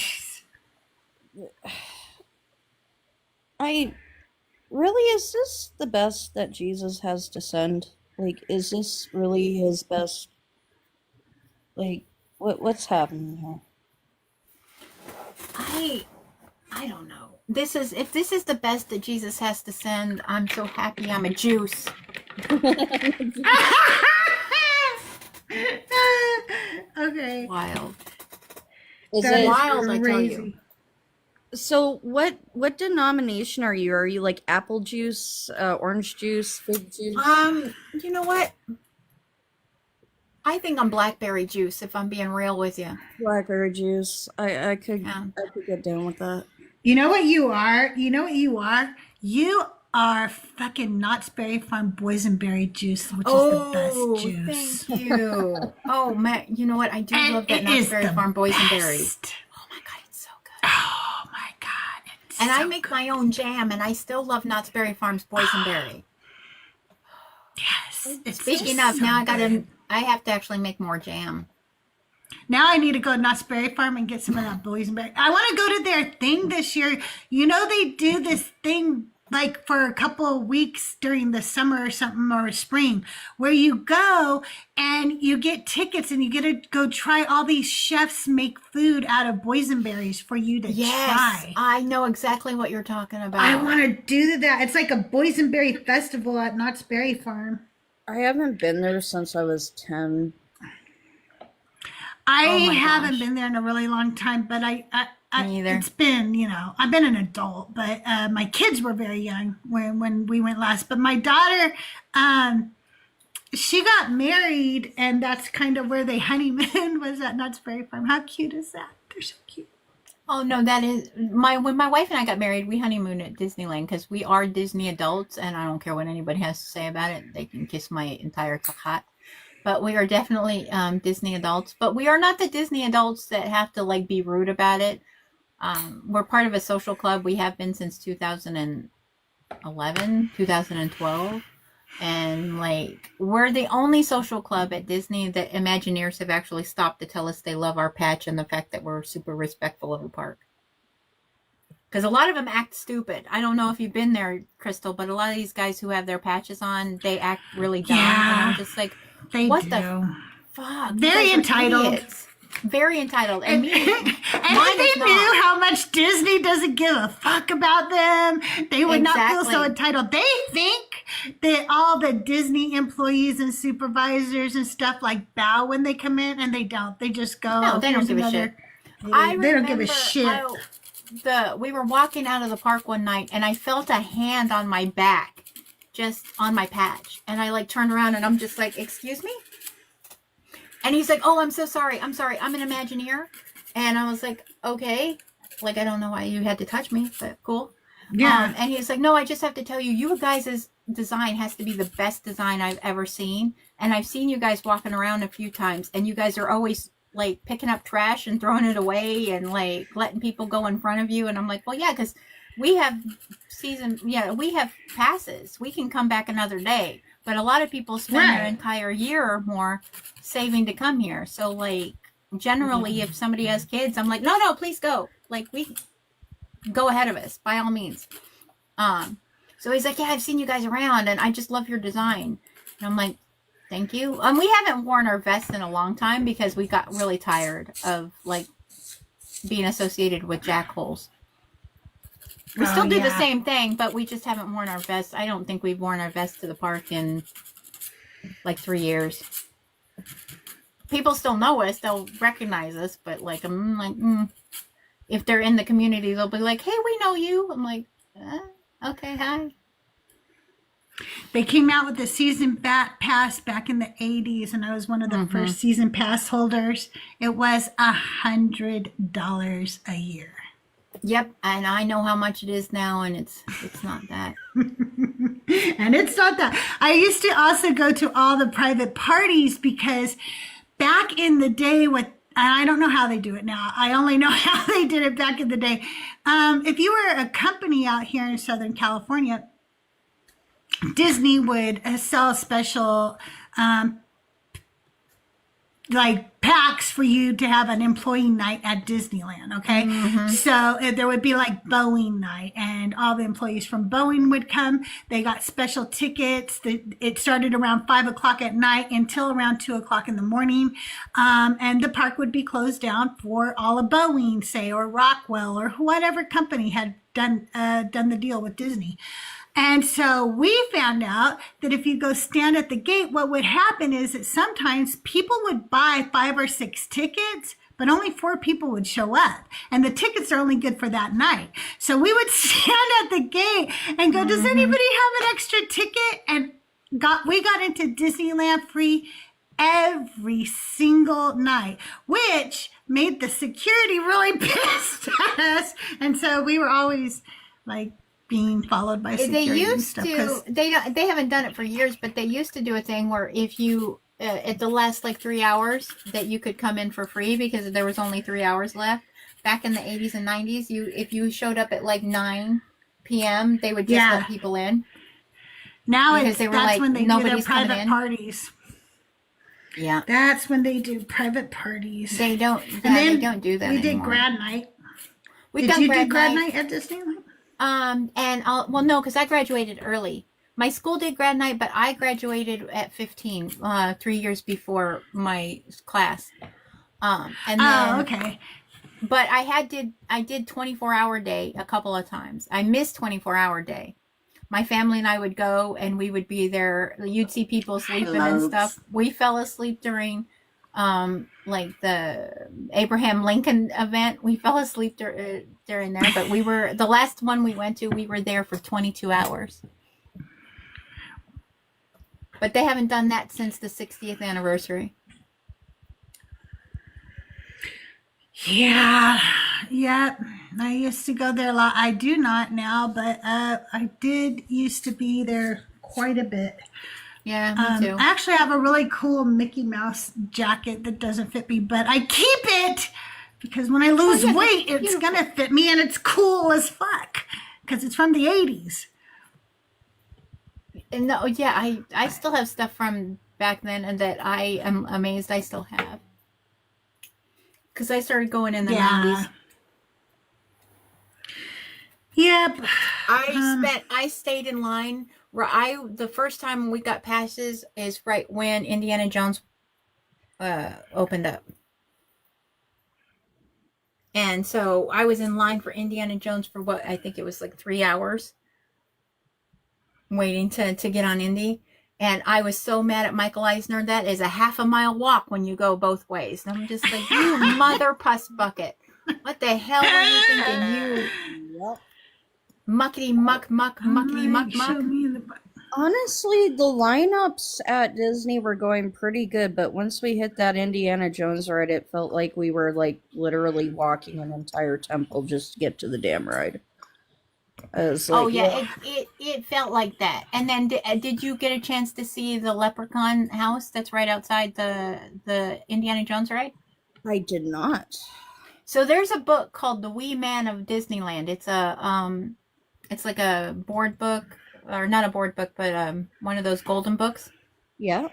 is this the best that Jesus has to send? Like, is this really his best? Like, what's happening here? I don't know. If this is the best that Jesus has to send, I'm so happy I'm a Juice. Okay. Wild. Is That it is wild, I tell crazy. you. So what denomination are you? Are you like apple juice, orange juice, fig juice? You know what? I think I'm blackberry juice, if I'm being real with you. Blackberry juice. I could get down with that. You know what you are? You know what you are? You are fucking Knott's Berry Farm boysenberry juice, which is the best juice. Thank you. Oh, man, you know what? I do love that Knott's Berry Farm boysenberry. Oh my God, it's so good. Oh my God. And I make my own jam, and I still love Knott's Berry Farm's boysenberry. Yes. Speaking of, now I have to actually make more jam. Now I need to go to Knott's Berry Farm and get some of that boysenberry. I want to go to their thing this year. You know, they do this thing like for a couple of weeks during the summer or something, or spring, where you go and you get tickets and you get to go try all these chefs make food out of boysenberries for you to try. I know exactly what you're talking about. I want to do that. It's like a boysenberry festival at Knott's Berry Farm. I haven't been there since I was 10. I haven't been there in a really long time, but Me either. it's been, I've been an adult, but my kids were very young when we went last. But my daughter, she got married, and that's kind of where they honeymoon was at Knott's Berry Farm. How cute is that? They're so cute. Oh no, that is when my wife and I got married, we honeymooned at Disneyland because we are Disney adults, and I don't care what anybody has to say about it. They can kiss my entire cacat. But we are definitely Disney adults. But we are not the Disney adults that have to like be rude about it. We're part of a social club. We have been since 2011, 2012. And like, we're the only social club at Disney that Imagineers have actually stopped to tell us they love our patch and the fact that we're super respectful of the park. Because a lot of them act stupid. I don't know if you've been there, Crystal, but a lot of these guys who have their patches on, they act really dumb. Yeah. And I'm just like, They what do. the fuck? You Very guys are entitled. idiots. Very entitled. And me, And if mine they is knew not. how much Disney doesn't give a fuck about them, they would not feel so Exactly. entitled. They think that all the Disney employees and supervisors and stuff like bow when they come in, and they don't. They just go. No, they don't "Here's give a another-" shit. They don't give a shit. We were walking out of the park one night, and I felt a hand on my back, just on my patch. And I like turned around, and I'm just like, excuse me? And he's like, oh, I'm so sorry. I'm sorry. I'm an Imagineer. And I was like, okay. Like, I don't know why you had to touch me, but cool. Yeah. And he's like, no, I just have to tell you, you guys' design has to be the best design I've ever seen. And I've seen you guys walking around a few times, and you guys are always like picking up trash and throwing it away and like letting people go in front of you. And I'm like, well, yeah, because we have we have passes. We can come back another day. But a lot of people spend their entire year or more saving to come here. So like generally if somebody has kids, I'm like, no, please go. Like we go ahead of us by all means. So he's like, yeah, I've seen you guys around and I just love your design. And I'm like, thank you. We haven't worn our vests in a long time because we got really tired of like being associated with jackholes. We still do the same thing, but we just haven't worn our vests. I don't think we've worn our vests to the park in like 3 years. People still know us. They'll recognize us, but like, I'm like, if they're in the community, they'll be like, hey, we know you. I'm like, okay, hi. They came out with the season pass back in the 80s, and I was one of the first season pass holders. It was $100 a year. Yep, and I know how much it is now, and it's not that. And it's not that. I used to also go to all the private parties because back in the day with, and I don't know how they do it now. I only know how they did it back in the day. If you were a company out here in Southern California, Disney would sell special like packs for you to have an employee night at Disneyland. Okay. So there would be like Boeing night, and all the employees from Boeing would come. They got special tickets. It started around 5 o'clock at night until around 2 o'clock in the morning. And the park would be closed down for all of Boeing, say, or Rockwell, or whatever company had done the deal with Disney. And so we found out that if you go stand at the gate, what would happen is that sometimes people would buy 5 or 6 tickets, but only 4 people would show up. And the tickets are only good for that night. So we would stand at the gate and go, does anybody have an extra ticket? And we got into Disneyland free every single night, which made the security really pissed at us. And so we were always like, being followed by security. They and used stuff, to. They haven't done it for years, but they used to do a thing where if you at the last like 3 hours that you could come in for free because there was only 3 hours left. Back in the 80s and 90s, if you showed up at like 9 p.m., they would just let people in. Now because they were that's like, when they do their nobody's coming private in. parties. Yeah, that's when they do private parties. They don't. And then they don't do that. We did anymore. grad night. We've Did done you grad do grad night. night at Disneyland? Well, no, because I graduated early. My school did grad night, but I graduated at 15, 3 years before my class. And then, okay. But I did 24-hour day a couple of times. I missed 24-hour day. My family and I would go, and we would be there. You'd see people sleeping and stuff. We fell asleep during, like the Abraham Lincoln event. We fell asleep during there, but we were the last one we went to. We were there for 22 hours. But they haven't done that since the 60th anniversary. Yeah. I used to go there a lot. I do not now, but I did used to be there quite a bit. Yeah, me too. I actually have a really cool Mickey Mouse jacket that doesn't fit me, but I keep it because when I lose weight, it's going to fit me, and it's cool as fuck because it's from the 80s. No, yeah, I still have stuff from back then, and that I am amazed I still have. Because I started going in the 90s. Yep. I stayed in line. The first time we got passes is right when Indiana Jones opened up. And so I was in line for Indiana Jones for what I think it was like 3 hours waiting to get on Indy. And I was so mad at Michael Eisner. That is a half-a-mile walk when you go both ways. And I'm just like, you mother puss bucket. What the hell were you thinking? You muckety muck, muckety muck. Honestly, the lineups at Disney were going pretty good, but once we hit that Indiana Jones ride, it felt like we were like literally walking an entire temple just to get to the damn ride. It felt like that. And then did you get a chance to see the Leprechaun house that's right outside the Indiana Jones ride? I did not. So there's a book called The Wee Man of Disneyland. It's it's like a board book, or not a board book, but one of those golden books. Yeah.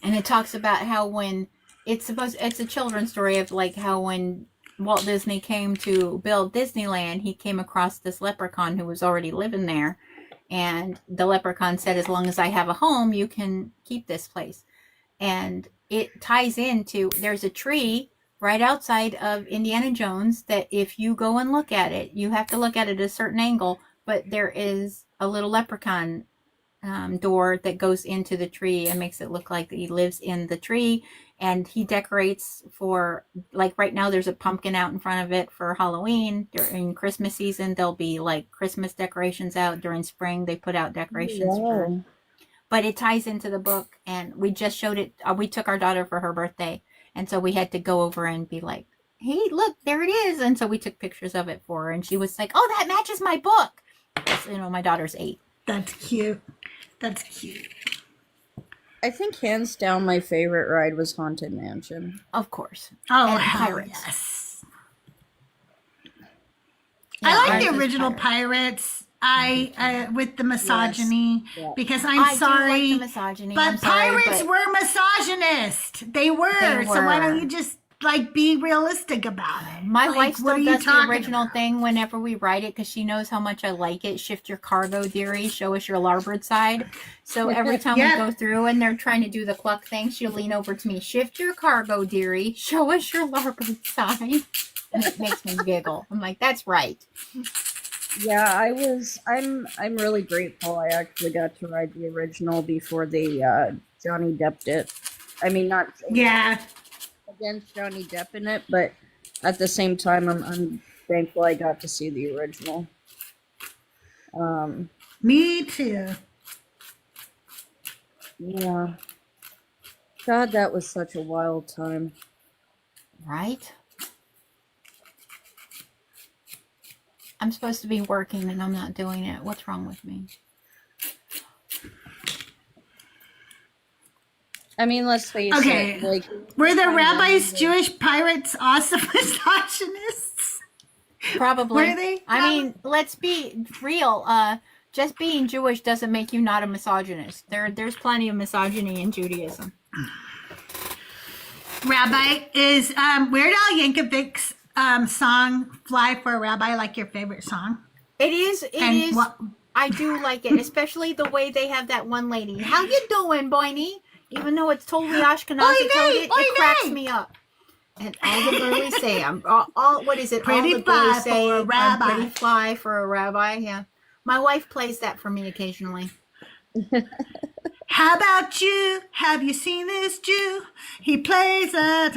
And it talks about how when it's a children's story of like how when Walt Disney came to build Disneyland, he came across this leprechaun who was already living there. And the leprechaun said, as long as I have a home, you can keep this place. And it ties into, there's a tree right outside of Indiana Jones that if you go and look at it, you have to look at it at a certain angle, but there is a little leprechaun door that goes into the tree and makes it look like he lives in the tree. And he decorates for, like right now there's a pumpkin out in front of it for Halloween. During Christmas season, there'll be like Christmas decorations out. During spring, they put out decorations. But it ties into the book, and we just showed it. We took our daughter for her birthday, and so we had to go over and be like, hey, look, there it is. And so we took pictures of it for her, and she was like, oh, that matches my book. You know, my daughter's 8. That's cute. That's cute. I think hands down my favorite ride was Haunted Mansion. Of course. Oh, And hell Pirates. yes. Yeah, I like ours the is original Pirates. Pirates. With the misogyny, Yeah. because I I'm do sorry, like the misogyny. but I'm sorry, pirates but were misogynist. They were. So why don't you just like be realistic about it? my Like, wife what still are you does the talking original about? thing whenever we write it because she knows how much I like it. Shift your cargo, dearie. Show us your larboard side. So every time Yep. we go through and they're trying to do the cluck thing, she'll lean over to me. Shift your cargo, dearie. Show us your larboard side. And it makes me giggle. I'm like, that's right. Yeah, I'm really grateful I actually got to ride the original before they Johnny Depped it. I mean, not Yeah. against Johnny Depp in it, but at the same time I'm thankful I got to see the original. Me too. Yeah. God, that was such a wild time. Right? I'm supposed to be working and I'm not doing it. What's wrong with me? I mean, let's face Okay. it. Like, Were the rabbis Jewish pirates also misogynists? Probably. Were they? I mean, let's be real. Just being Jewish doesn't make you not a misogynist. There's plenty of misogyny in Judaism. Rabbi, is Weird Al Yankovic's song "Fly for a Rabbi" like your favorite song? It is. It And is. what- I do like it, especially the way they have that one lady. How you doing, Boiny? Even though it's totally Ashkenazi Oy coded, vey, oy it cracks vey. me up. And all the girlies say, "I'm all." What is it? Pretty all the fly girlies say, for a "I'm rabbi." pretty fly for a rabbi." Yeah, my wife plays that for me occasionally. How about you? Have you seen this Jew? He plays like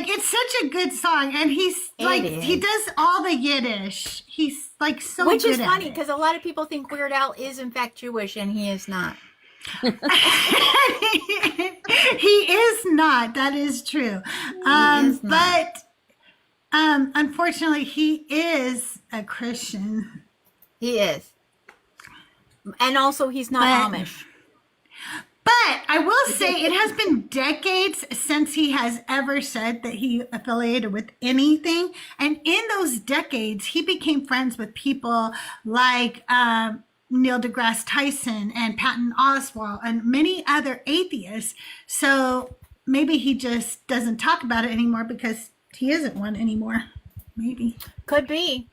it's such a good song, and he's like he is. does all the Yiddish. He's like so Which good is at funny it. because a lot of people think Weird Al is in fact Jewish, and he is not. He is not. That is true. is not. But unfortunately, he is a Christian. He is. And also, he's not But- Amish. But I will say it has been decades since he has ever said that he affiliated with anything. And in those decades, he became friends with people like Neil deGrasse Tyson and Patton Oswalt and many other atheists. So maybe he just doesn't talk about it anymore because he isn't one anymore. Maybe. Could be.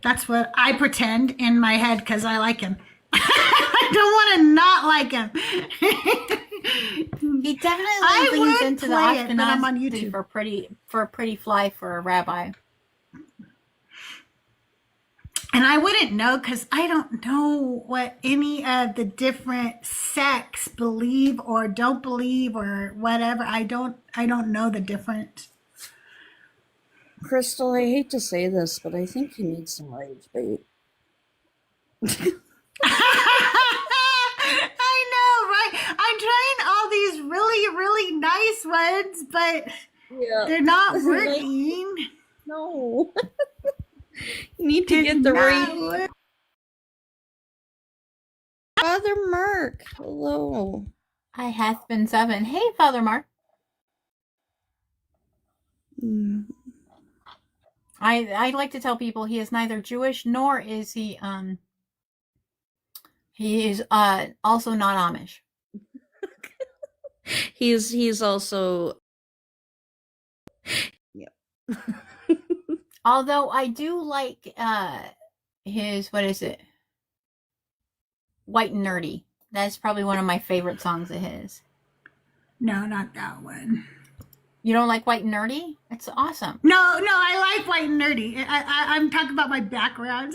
That's what I pretend in my head because I like him. I don't want to not like him. He definitely I leans would into the play it, but I'm on Ashkenazi YouTube. for pretty fly for a rabbi. And I wouldn't know because I don't know what any of the different sects believe or don't believe or whatever. I don't know the difference. Crystal, I hate to say this, but I think you need some rage bait. I know, right? I'm trying all these really, really nice ones, but Yeah. they're not working. No. You need to They're get the not rage. working. Father Mark, hello. I hath been 7. Hey, Father Mark. I like to tell people he is neither Jewish nor is he is also not Amish. He's also Although I do like his what is it? White and Nerdy. That's probably one of my favorite songs of his. No, not that one. You don't like White and Nerdy? It's awesome. No, I like White and Nerdy. I'm talking about my background.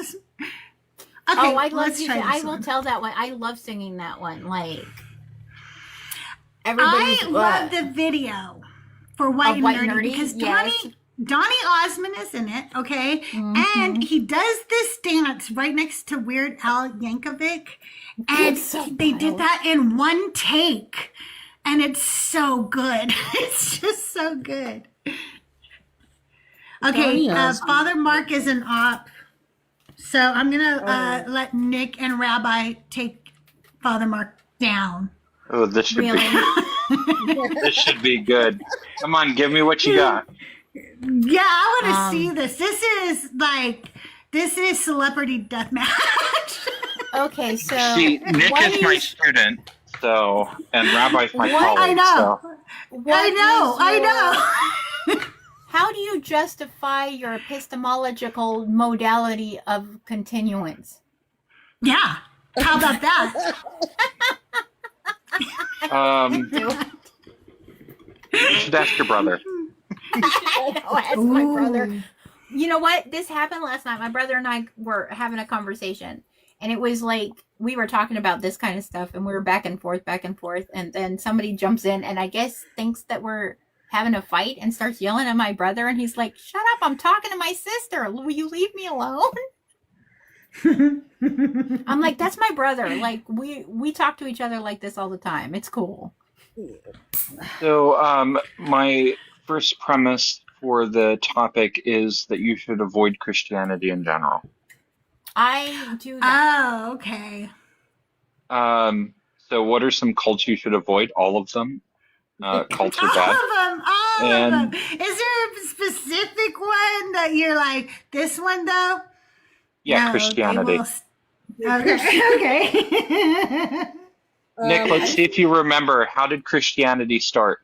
Okay, Oh, I love let's you. try I this will one. tell that one. I love singing that one. Like everybody's I love the video for White, White and and Nerdy Nerdy, because yes. Donny Osmond is in it, okay? And he does this dance right next to Weird Al Yankovic. And It's so they did wild. that in one take. and it's so good. It's just so good. Okay, Father Mark is an op, so I'm gonna let Nick and Rabbi take Father Mark down. Oh, this should Really? be this should be good. Come on, give me what you got. Yeah, I want to see this. This is celebrity deathmatch. Okay, so See, Nick what is my is- student, so and Rabbi's my What- colleague. I know. So. what I is know. How do you justify your epistemological modality of continuance? Yeah. How about that? You should ask your brother. I know, ask my brother. You know what? This happened last night. My brother and I were having a conversation, and it was like we were talking about this kind of stuff, and we were back and forth, and then somebody jumps in, and I guess thinks that we're having a fight and starts yelling at my brother, and he's like, "Shut up! I'm talking to my sister. Will you leave me alone?" I'm like, "That's my brother. Like we talk to each other like this all the time. It's cool." So, my first premise for the topic is that you should avoid Christianity in general. I do that. Oh, okay. So what are some cults you should avoid? All of them. Cults are All bad. of them. All And- of them. Is there a specific one that you're like, this one though? Yeah, No, Christianity. Okay. Nick, let's see if you remember. How did Christianity start?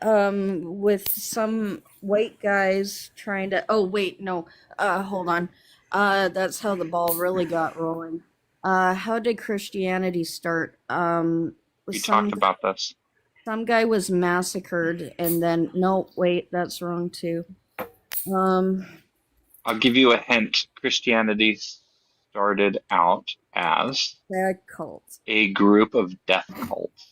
With some white guys trying to. Oh wait, no. Hold on. That's how the ball really got rolling. How did Christianity start? We talked about this. Some guy was massacred, and then no, wait, that's wrong too. I'll give you a hint. Christianity started out as Bad cult. a group of death cults.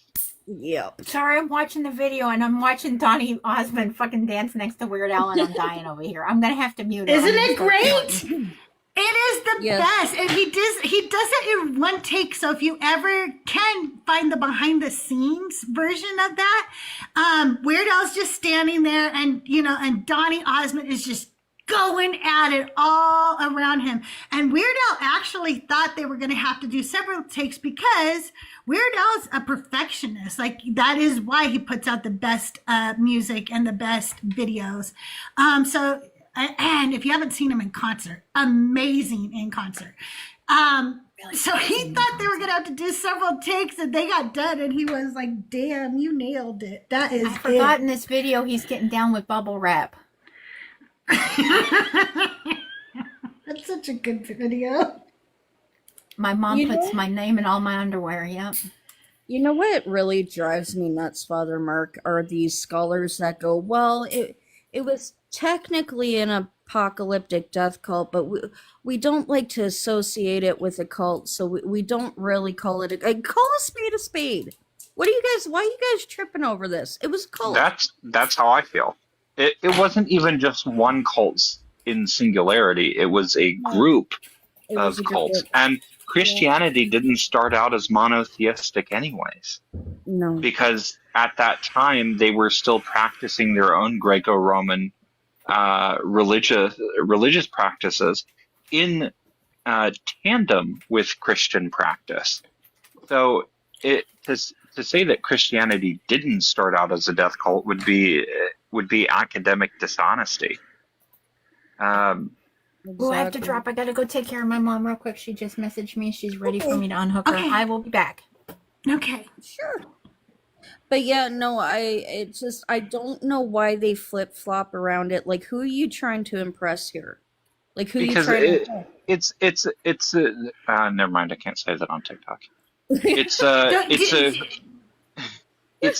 Yep. Sorry, I'm watching the video and I'm watching Donny Osmond fucking dance next to Weird Al and I'm dying over here. I'm gonna have to mute it. Isn't it great? It is the Yes. best, and he does it in one take. So if you ever can find the behind the scenes version of that, Weird Al's just standing there, and and Donny Osmond is just going at it all around him. And Weird Al actually thought they were going to have to do several takes because Weird Al's a perfectionist. Like, that is why he puts out the best music and the best videos. And if you haven't seen him in concert, amazing in concert. So he thought they were going to have to do several takes, and they got done, and he was like, damn, you nailed it. That is I forgot in this video he's getting down with bubble wrap. That's such a good video. My mom You puts know- my name in all my underwear, yep. You know what really drives me nuts, Father Mark, are these scholars that go, well, it was technically an apocalyptic death cult, but we don't like to associate it with a cult, so we don't really call it call a spade a spade. Why are you guys tripping over this? It was a cult. That's how I feel. It wasn't even just one cult in singularity. It was a group It was of a cults. group. And Christianity didn't start out as monotheistic anyways, No. because at that time they were still practicing their own Greco-Roman religious practices in tandem with Christian practice. So to say that Christianity didn't start out as a death cult would be academic dishonesty. Oh, I have to drop. I gotta go take care of my mom real quick. She just messaged me. She's ready for me to unhook her. Okay. I will be back. Okay. Sure. But yeah, no, I don't know why they flip flop around it. Like, who are you trying to impress here? Like, who Because you trying to? it's never mind, I can't say that on TikTok. It's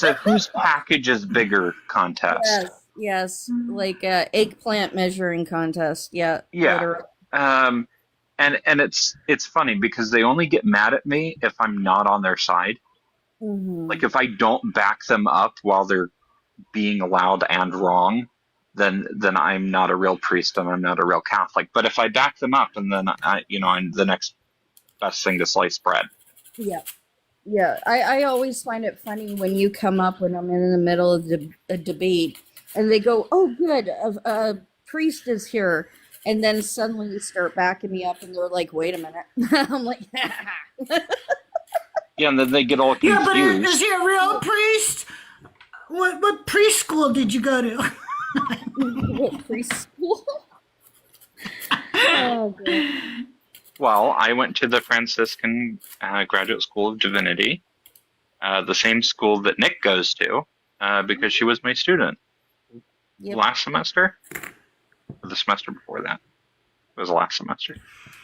a whose package is bigger contest. Yes, like eggplant measuring contest. Yeah. Yeah. literally. And it's funny because they only get mad at me if I'm not on their side. Mhm. Like, if I don't back them up while they're being loud and wrong, then I'm not a real priest and I'm not a real Catholic. But if I back them up, and then I'm the next best thing to slice bread. Yeah. Yeah, I always find it funny when you come up when I'm in the middle of a debate and they go, "Oh, good, a priest is here," and then suddenly you start backing me up and they're like, "Wait a minute," I'm like, Yeah, and then they get all Yeah, but confused. is he a real priest? What preschool did you go to? "What preschool?" Oh, God. Well, I went to the Franciscan Graduate School of Divinity, the same school that Nick goes to, because she was my student Yep. last semester, or the semester before that. It was last semester.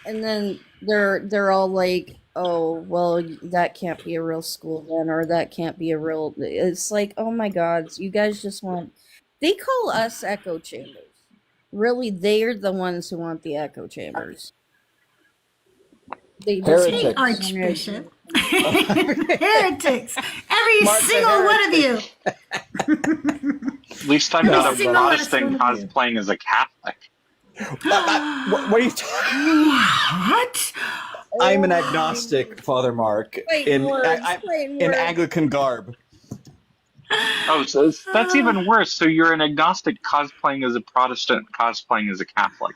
And then they're all like, "Oh, well, that can't be a real school then, or that can't be a real." It's like, oh my God, you guys just want. They call us echo chambers. Really, they're the ones who want the echo chambers. They just Hey, want Archbishop. Heretics. Every single one of you. At least I'm Every not a single last Protestant one of you. cosplaying as a Catholic. What are you talking? What? I'm an agnostic, Father Mark, Explain words, explain in words. Anglican garb. Oh, so that's even worse. So you're an agnostic cosplaying as a Protestant, cosplaying as a Catholic.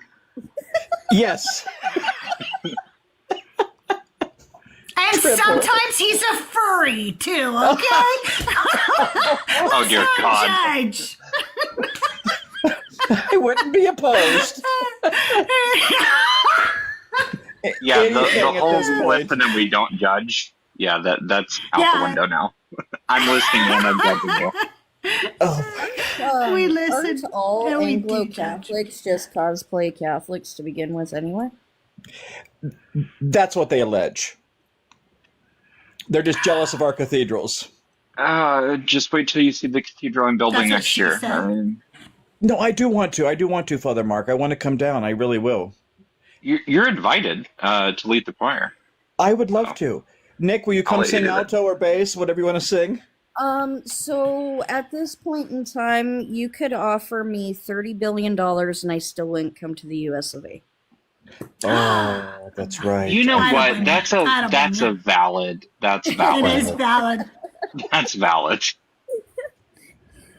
Yes. And sometimes he's a furry too, okay? Oh, dear God. Judge. I wouldn't be opposed. Yeah, the Anything at whole this split point. and then we don't judge. Yeah, that's out Yeah. the window now. I'm listening when I'm judging you. We listen Aren't all and we do Anglo-Catholics just cosplay Catholics to begin with anyway? That's what they allege. They're just jealous of our cathedrals. Just wait till you see the cathedral I'm building That's what next she year. said. No, I do want to. I do want to, Father Mark. I want to come down. I really will. You're invited to lead the choir. I would love to. Nick, will you I'll come let you sing do that. alto or bass, whatever you want to sing? So at this point in time, you could offer me $30 billion and I still wouldn't come to the US of A. Oh, that's right. You know I don't what? blame That's you. I don't that's blame a valid. That's It valid. is valid. That's valid.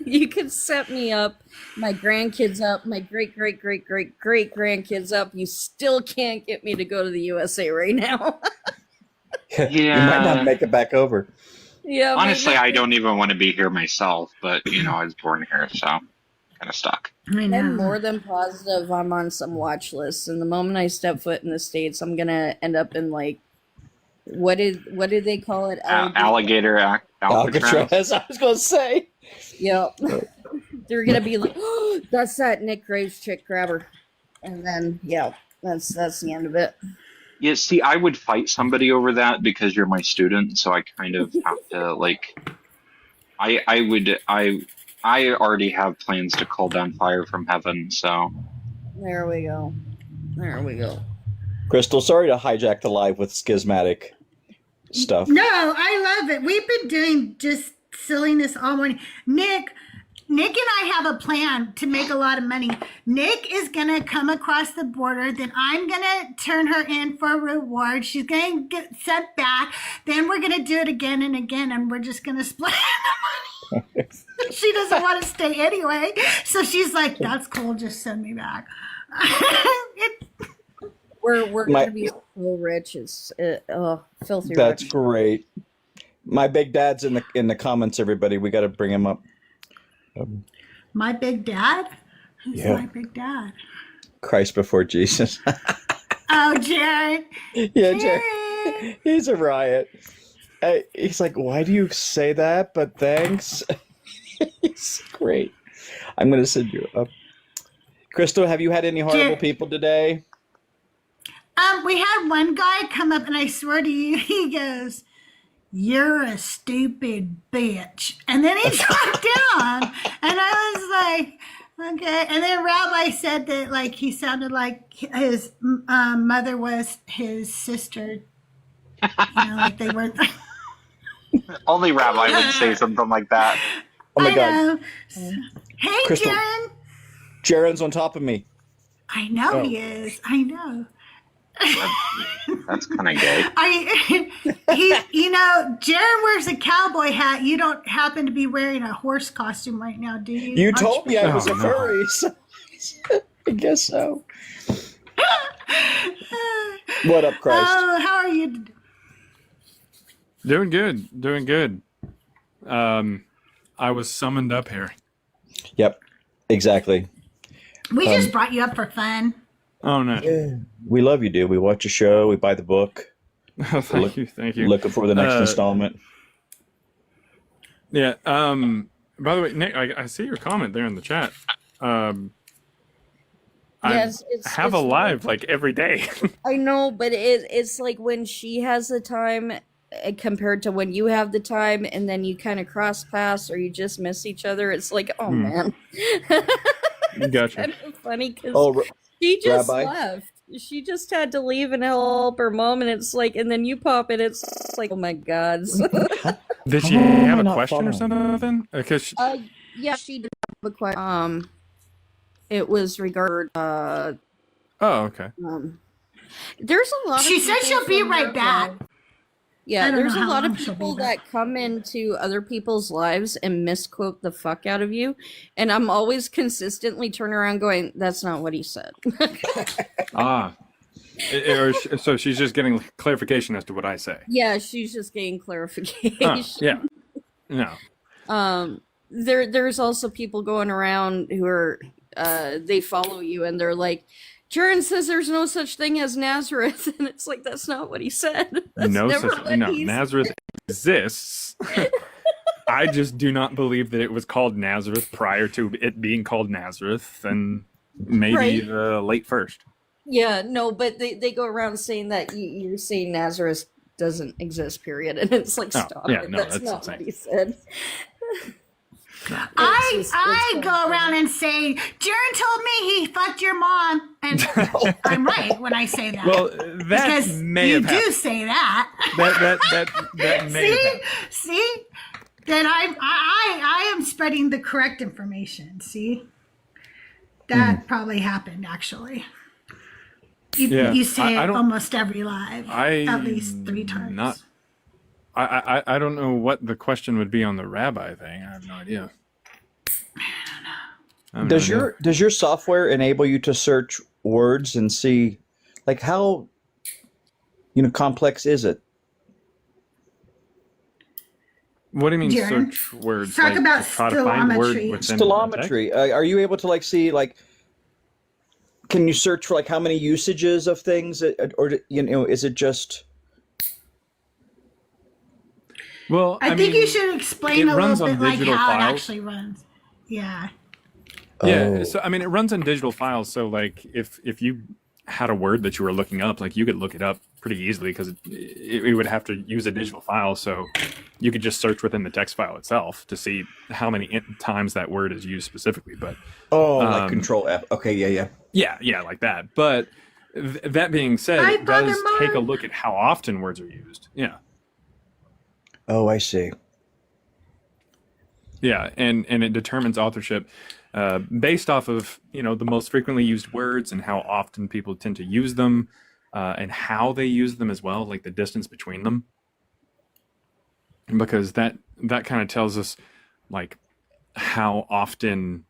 You could set me up, my grandkids up, my great grandkids up. You still can't get me to go to the USA right now. You might not make it back over. Yeah. Honestly, I don't even want to be here myself, but I was born here, so kind of stuck. I'm more than positive I'm on some watch lists, and the moment I step foot in the States, I'm gonna end up in like what do they call it? Alligator Alcatraz. I was gonna say. Yep. They're gonna be like, oh, that's that Nick Graves chick grabber, and then that's the end of it. Yeah, see, I would fight somebody over that because you're my student, so I kind of have to like. I already have plans to call down fire from heaven, so. There we go. Crystal, sorry to hijack the live with schismatic stuff. No, I love it. We've been doing just silliness all morning. Nick and I have a plan to make a lot of money. Nick is going to come across the border. Then I'm going to turn her in for a reward. She's going to get sent back. Then we're going to do it again and again. And we're just going to split the money. She doesn't want to stay anyway. So she's like, that's cool. Just send me back. We're going to be so rich. It's filthy That's rich. great. My big dad's in the comments, everybody. We got to bring him up. My big dad? Who's Yeah. my big dad? Christ before Jesus. Oh, Jared. Yeah, Jared. He's a riot. He's like, why do you say that? But thanks. He's great. I'm going to send you up. Crystal, have you had any horrible people today? We had one guy come up, and I swear to you, he goes, "You're a stupid bitch," and then he sat down, and I was like, "Okay." And then Rabbi said that like he sounded like his mother was his sister. Like they were. Only Rabbi would say something like that. Oh my I God. know. Hey, Crystal. Jaren. Jaren's on top of me. I know Oh. he is. I know. That's kind of gay. Jared wears a cowboy hat. You don't happen to be wearing a horse costume right now, do you? You told me I was a furry, so I guess so. What up, Christ? Oh, how are you? Doing good. I was summoned up here. Yep, exactly. We just brought you up for fun. Oh no. Yeah. We love you, dude. We watch your show. We buy the book. Thank you. Looking for the next installment. Yeah. By the way, Nick, I see your comment there in the chat. Yes, I have a live like every day. I know, but it's like when she has the time compared to when you have the time, and then you kind of cross paths or you just miss each other. It's like, oh man. Gotcha. Kind of funny because she just left. She just had to leave and help her mom, and it's like, and then you pop in. It's like, oh my god. Did she have a question or something? Because yeah, she did have a question. It was regard. Oh, okay. There's a lot. She said she'll be right back. Yeah, there's a lot of people that come into other people's lives and misquote the fuck out of you, and I'm always consistently turn around going, "That's not what he said." So she's just getting clarification as to what I say. Yeah, she's just getting clarification. Yeah. No. There's also people going around who are they follow you and they're like, Jaron says there's no such thing as Nazareth, and it's like, that's not what he said. Nazareth exists. I just do not believe that it was called Nazareth prior to it being called Nazareth, and maybe the late first. Yeah, no, but they go around saying that you're saying Nazareth doesn't exist, period, and it's like, stop it. No, that's not what he said. I go around and say, Jaron told me he fucked your mom, and I'm right when I say that. Well, that because may have happened. You do say that. That may have happened. See? Then I am spreading the correct information. See? That probably happened, actually. You say it almost every live, at least 3 times. I don't know what the question would be on the rabbi thing. I have no idea. Does your software enable you to search words and see, like, how complex is it? What do you mean Jaron, search words? talk about stilometry. Stilometry. Are you able to see can you search for how many usages of things, or is it just? Well, I think you should explain a little bit like how files. it actually runs. Yeah. Yeah. So it runs on digital files. So if you had a word that you were looking up, you could look it up pretty easily because it would have to use a digital file. So you could just search within the text file itself to see how many times that word is used specifically. But like Control F. Okay. Yeah, like that. But that being said, it does take a look at how often words are used. Yeah. Oh, I see. Yeah, and it determines authorship based off of the most frequently used words and how often people tend to use them, and how they use them as well, like the distance between them, because that kind of tells us how often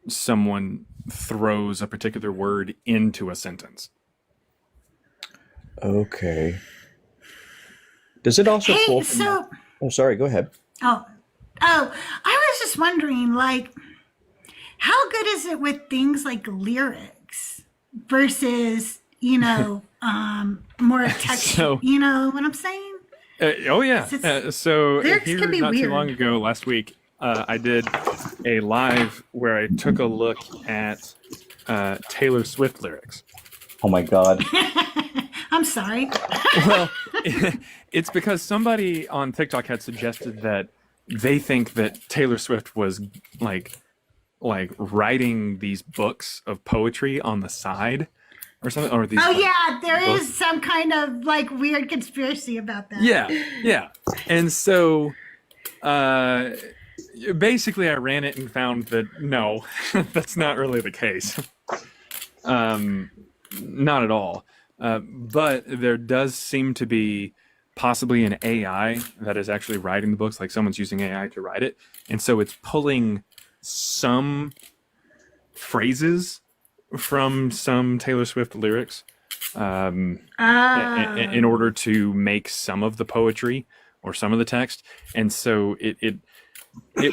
someone throws a particular word into a sentence. Okay. Does it also pull from Oh, sorry, go ahead. I was just wondering, how good is it with things like lyrics versus, more text? You know what I'm saying? Oh yeah. So lyrics here can be not weird. too long ago, last week, I did a live where I took a look at Taylor Swift lyrics. Oh my God. I'm sorry. Well, it's because somebody on TikTok had suggested that they think that Taylor Swift was like writing these books of poetry on the side or something, or these. Oh yeah, there books. is some kind of weird conspiracy about that. Yeah. And so basically I ran it and found that no, that's not really the case. Not at all. But there does seem to be possibly an AI that is actually writing the books, like someone's using AI to write it. And so it's pulling some phrases from some Taylor Swift lyrics in order to make some of the poetry or some of the text. And so it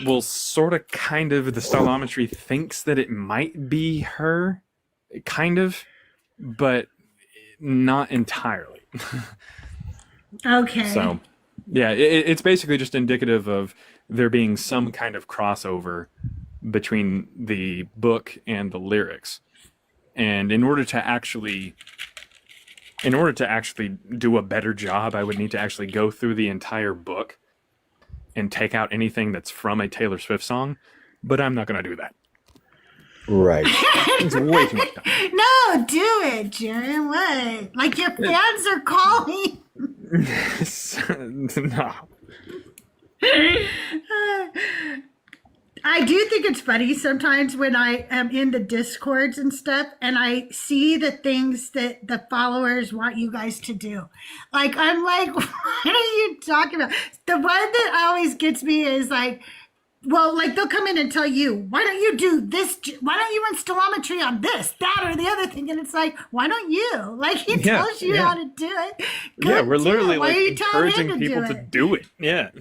will sort of kind of, the stylometry thinks that it might be her, kind of, but not entirely. Okay. So, yeah, it's basically just indicative of there being some kind of crossover between the book and the lyrics. And in order to actually do a better job, I would need to actually go through the entire book and take out anything that's from a Taylor Swift song, but I'm not going to do that. Right. It's way too much time. No, do it, Jared. What? Like your fans are calling. No. I do think it's funny sometimes when I am in the discords and stuff and I see the things that the followers want you guys to do. Like, I'm like, what are you talking about? The one that always gets me is like, well, like they'll come in and tell you, why don't you do this? Why don't you run stylometry on this, that, or the other thing? And it's like, why don't you? Like he tells you how to do it. Yeah, we're literally Why like are you telling him encouraging to people do to it? do it. Yeah.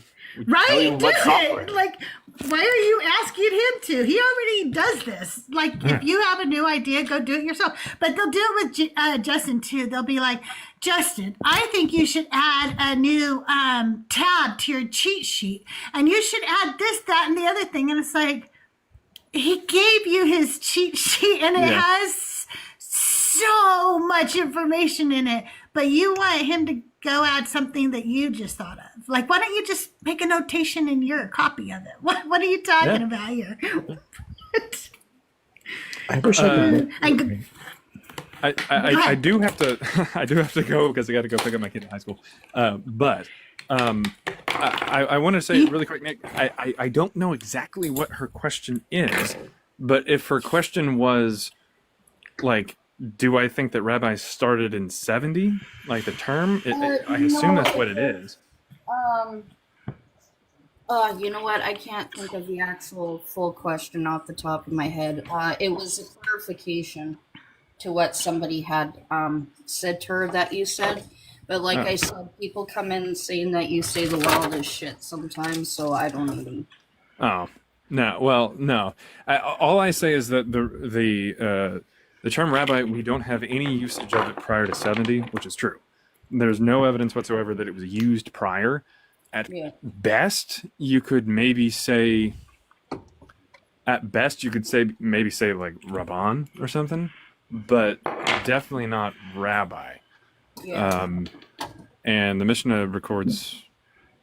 Right, do it. Like, why are you asking him to? He already does this. Like, if you have a new idea, go do it yourself. But they'll do it with Justin too. They'll be like, Justin, I think you should add a new tab to your cheat sheet, and you should add this, that, and the other thing. And it's like, he gave you his cheat sheet, and it has so much information in it, but you want him to go add something that you just thought of. Like, why don't you just make a notation in your copy of it? What are you talking about here? I wish I could. I do have to I do have to go because I got to go pick up my kid in high school. But I want to say really quick, Nick. I don't know exactly what her question is, but if her question was like, do I think that rabbis started in 70, like the term? I assume that's what it is. You know what? I can't think of the actual full question off the top of my head. It was a clarification to what somebody had said to her that you said. But like I said, people come in saying that you say the wildest shit sometimes, so I don't even. Oh, no. Well, no. All I say is that the term rabbi, we don't have any usage of it prior to 70, which is true. There's no evidence whatsoever that it was used prior. At best, you could maybe say, like Rabban or something, but definitely not rabbi. Yeah. And the Mishnah records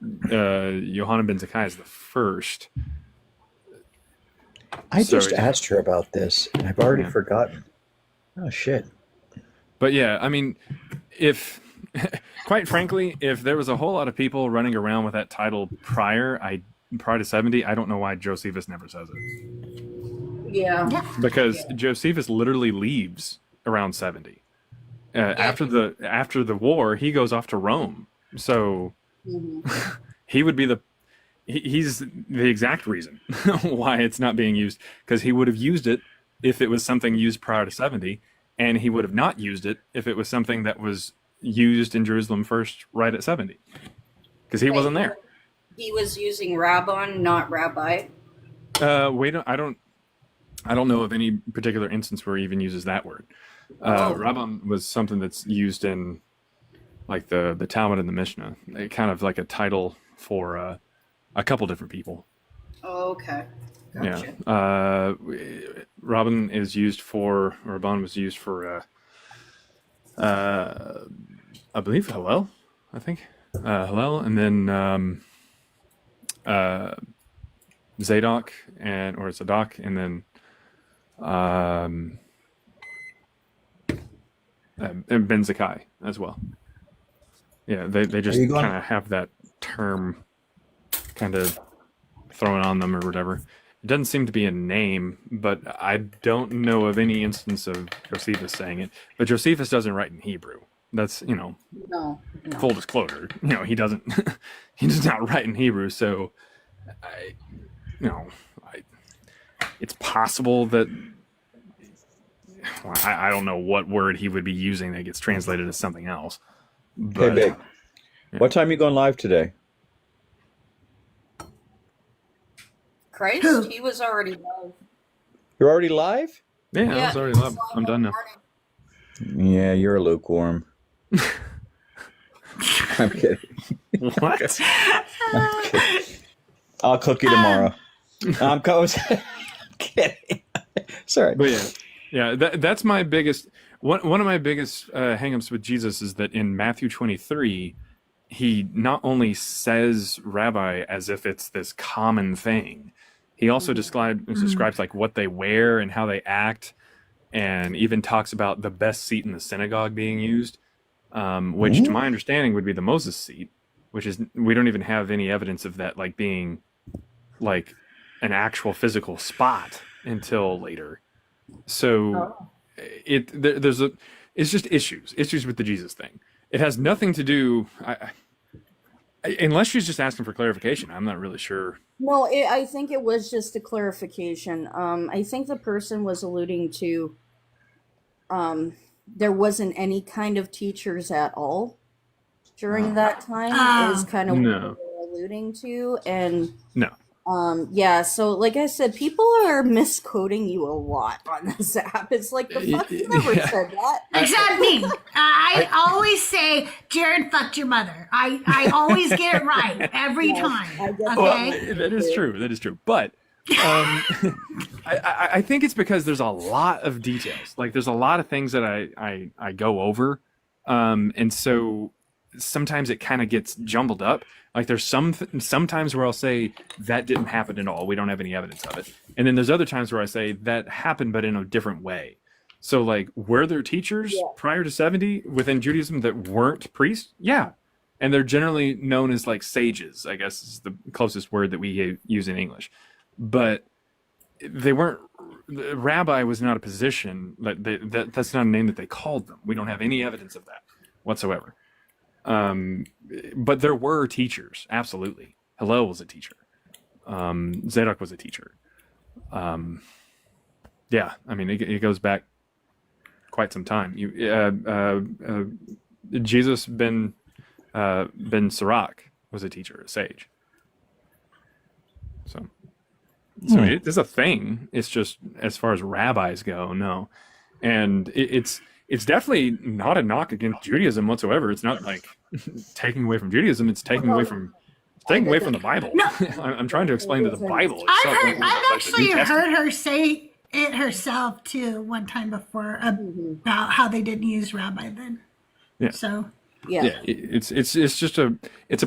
Yohanan ben Zakkai is the first. I just asked her about this, and I've already forgotten. Oh, shit. But yeah, I mean, if, quite frankly, if there was a whole lot of people running around with that title prior to 70, I don't know why Josephus never says it. Yeah. Because Josephus literally leaves around 70. After the war, he goes off to Rome. So he would be he's the exact reason why it's not being used, because he would have used it if it was something used prior to 70, and he would have not used it if it was something that was used in Jerusalem first right at 70, because he wasn't there. He was using Rabbon, not Rabbi. I don't know of any particular instance where he even uses that word. Rabbon was something that's used in like the Talmud and the Mishnah, kind of like a title for a couple different people. Oh, okay. Gotcha. Yeah. Rabban was used for I believe Hillel, I think. Hillel, and then Zadok or Zadok, and then and Ben Zakkai as well. Yeah, they just kind of have that term kind of thrown on them or whatever. It doesn't seem to be a name, but I don't know of any instance of Josephus saying it. But Josephus doesn't write in Hebrew. That's, No. full disclosure. He doesn't. He does not write in Hebrew. So, it's possible that I don't know what word he would be using that gets translated as something else. But, Hey, Big. What time are you going live today? Christ, he was already live. You're already live? Yeah, I was already live. I'm done now. Yeah, you're lukewarm. I'm kidding. What? I'm kidding. I'll cook you tomorrow. I'm kidding. Sorry. But yeah, that's my biggest one of my biggest hangups with Jesus is that in Matthew 23, he not only says rabbi as if it's this common thing, he also describes like what they wear and how they act, and even talks about the best seat in the synagogue being used, which to my understanding would be the Moses seat, which is, we don't even have any evidence of that like being like an actual physical spot until later. So it's just issues with the Jesus thing. It has nothing to do, unless she's just asking for clarification. I'm not really sure. No, I think it was just a clarification. I think the person was alluding to there wasn't any kind of teachers at all during that time. Is kind of what they were alluding to. And no. Yeah, so like I said, people are misquoting you a lot on this app. It's like, the fuck, you never said that. Except me. I always say, Jared fucked your mother. I always get it right every time. Okay? Well, that is true. But I think it's because there's a lot of details. Like there's a lot of things that I go over. And so sometimes it kind of gets jumbled up. Like there's sometimes where I'll say that didn't happen at all. We don't have any evidence of it. And then there's other times where I say that happened, but in a different way. So like, were there teachers prior to 70 within Judaism that weren't priests? Yeah. And they're generally known as like sages, I guess is the closest word that we use in English. But they weren't, rabbi was not a position, that's not a name that they called them. We don't have any evidence of that whatsoever. But there were teachers, absolutely. Hillel was a teacher. Zadok was a teacher. Yeah, I mean, it goes back quite some time. Jesus ben Sirach was a teacher, a sage. So it is a thing. It's just, as far as rabbis go, no. And it's definitely not a knock against Judaism whatsoever. It's not like taking away from Judaism. It's taking away from the Bible. No. I'm trying to explain to the Bible. I've actually heard her say it herself too one time before about how they didn't use rabbi then. Yeah. So yeah, it's just a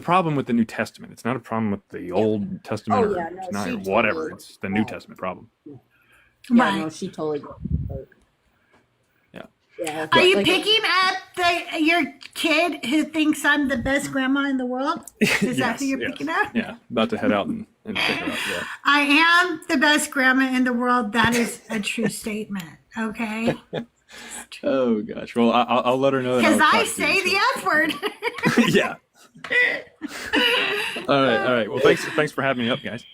problem with the New Testament. It's not a problem with the Old Testament or whatever. It's the New Testament problem. Yeah, no, she totally. Yeah. Are you picking up your kid who thinks I'm the best grandma in the world? Is that who you're picking up? Yeah, about to head out and pick her up. Yeah. I am the best grandma in the world. That is a true statement. Okay. Oh gosh. Well, I'll let her know that. Because I say the F word. Yeah. All right. Well, thanks for having me up, guys.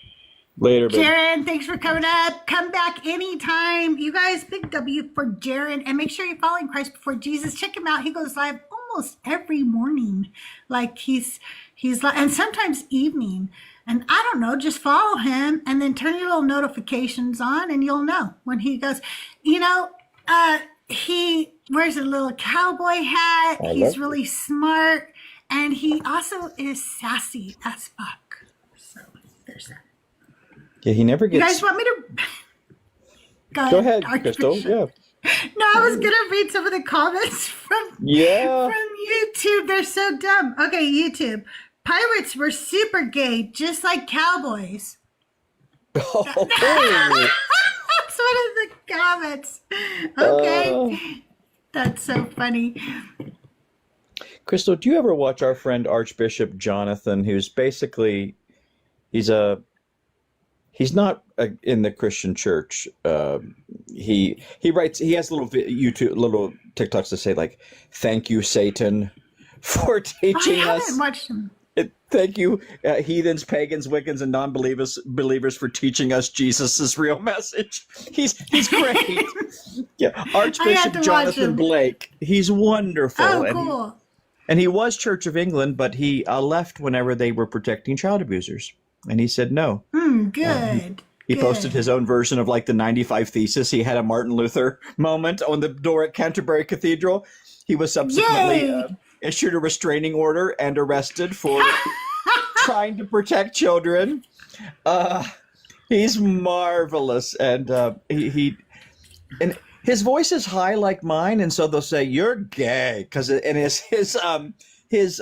Later, babe. Jared, thanks for coming up. Come back anytime. You guys, big W for Jared. And make sure you're following Christ Before Jesus. Check him out. He goes live almost every morning. Like he's like, and sometimes evening. And I don't know, just follow him and then turn your little notifications on and you'll know when he goes. He wears a little cowboy hat. He's really smart. And he also is sassy as fuck. So there's that. Yeah, he never gets. You guys want me to Go ahead, Crystal. Yeah. No, I was gonna read some of the comments from YouTube. They're so dumb. Okay, YouTube. Pirates were super gay, just like cowboys. Oh. That's one of the comments. Okay. That's so funny. Crystal, do you ever watch our friend Archbishop Jonathan, who's basically, he's He's not in the Christian church. He writes. He has little little TikToks to say like, "Thank you, Satan, for teaching I us." haven't watched him. Thank you, heathens, pagans, Wiccans, and non-believers for teaching us Jesus' real message. He's great. Yeah, Archbishop Jonathan Blake. He's wonderful. Oh, cool. And he was Church of England, but he left whenever they were protecting child abusers. And he said no. Good. He posted his own version of like the 95 Thesis. He had a Martin Luther moment on the door at Canterbury Cathedral. He was subsequently issued a restraining order and arrested for trying to protect children. He's marvelous. And and his voice is high like mine, and so they'll say you're gay because his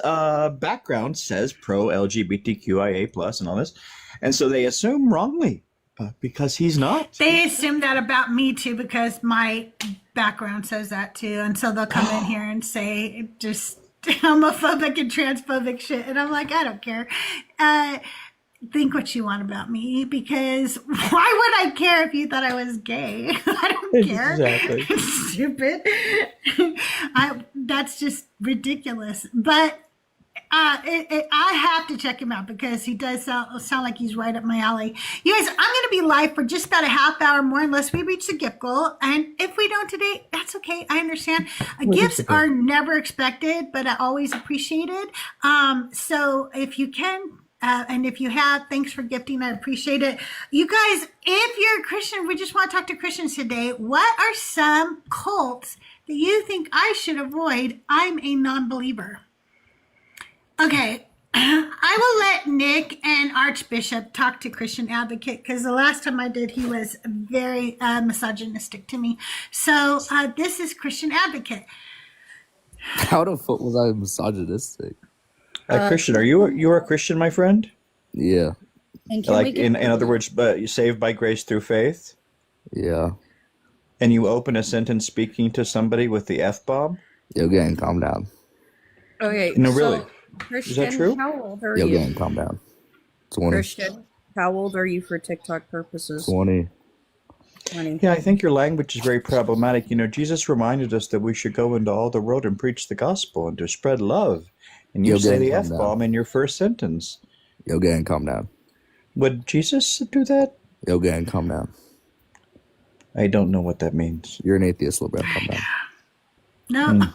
background says pro LGBTQIA plus and all this, and so they assume wrongly because he's not. They assume that about me too because my background says that too, and so they'll come in here and say just homophobic and transphobic shit, and I'm like, I don't care. Think what you want about me, because why would I care if you thought I was gay? I don't care. Exactly. It's stupid. That's just ridiculous. But I have to check him out because he does sound like he's right up my alley. You guys, I'm going to be live for just about a half hour more unless we reach the gift goal. And if we don't today, that's okay. I understand. Gifts are never expected, but always appreciated. So if you can, and if you have, thanks for gifting. I appreciate it. You guys, if you're a Christian, we just want to talk to Christians today. What are some cults that you think I should avoid? I'm a non-believer. Okay, I will let Nick and Archbishop talk to Christian Advocate because the last time I did, he was very misogynistic to me. So this is Christian Advocate. How the fuck was I misogynistic? Christian, are you a Christian, my friend? Yeah. And Like in other words, but you saved by grace through faith? Yeah. And you open a sentence speaking to somebody with the F-bomb? Yo, gang, calm down. Okay. No, really. Christian, Is that true? how old are Yo, you? gang, calm down. 20. Christian, how old are you for TikTok purposes? 20. 20. Yeah, I think your language is very problematic. You know, Jesus reminded us that we should go into all the world and preach the gospel and to spread love. And you Yo, say gang, the calm F-bomb down. in your first sentence. Yo, gang, calm down. Would Jesus do that? Yo, gang, calm down. I don't know what that means. You're an atheist, little bro. Calm down. No.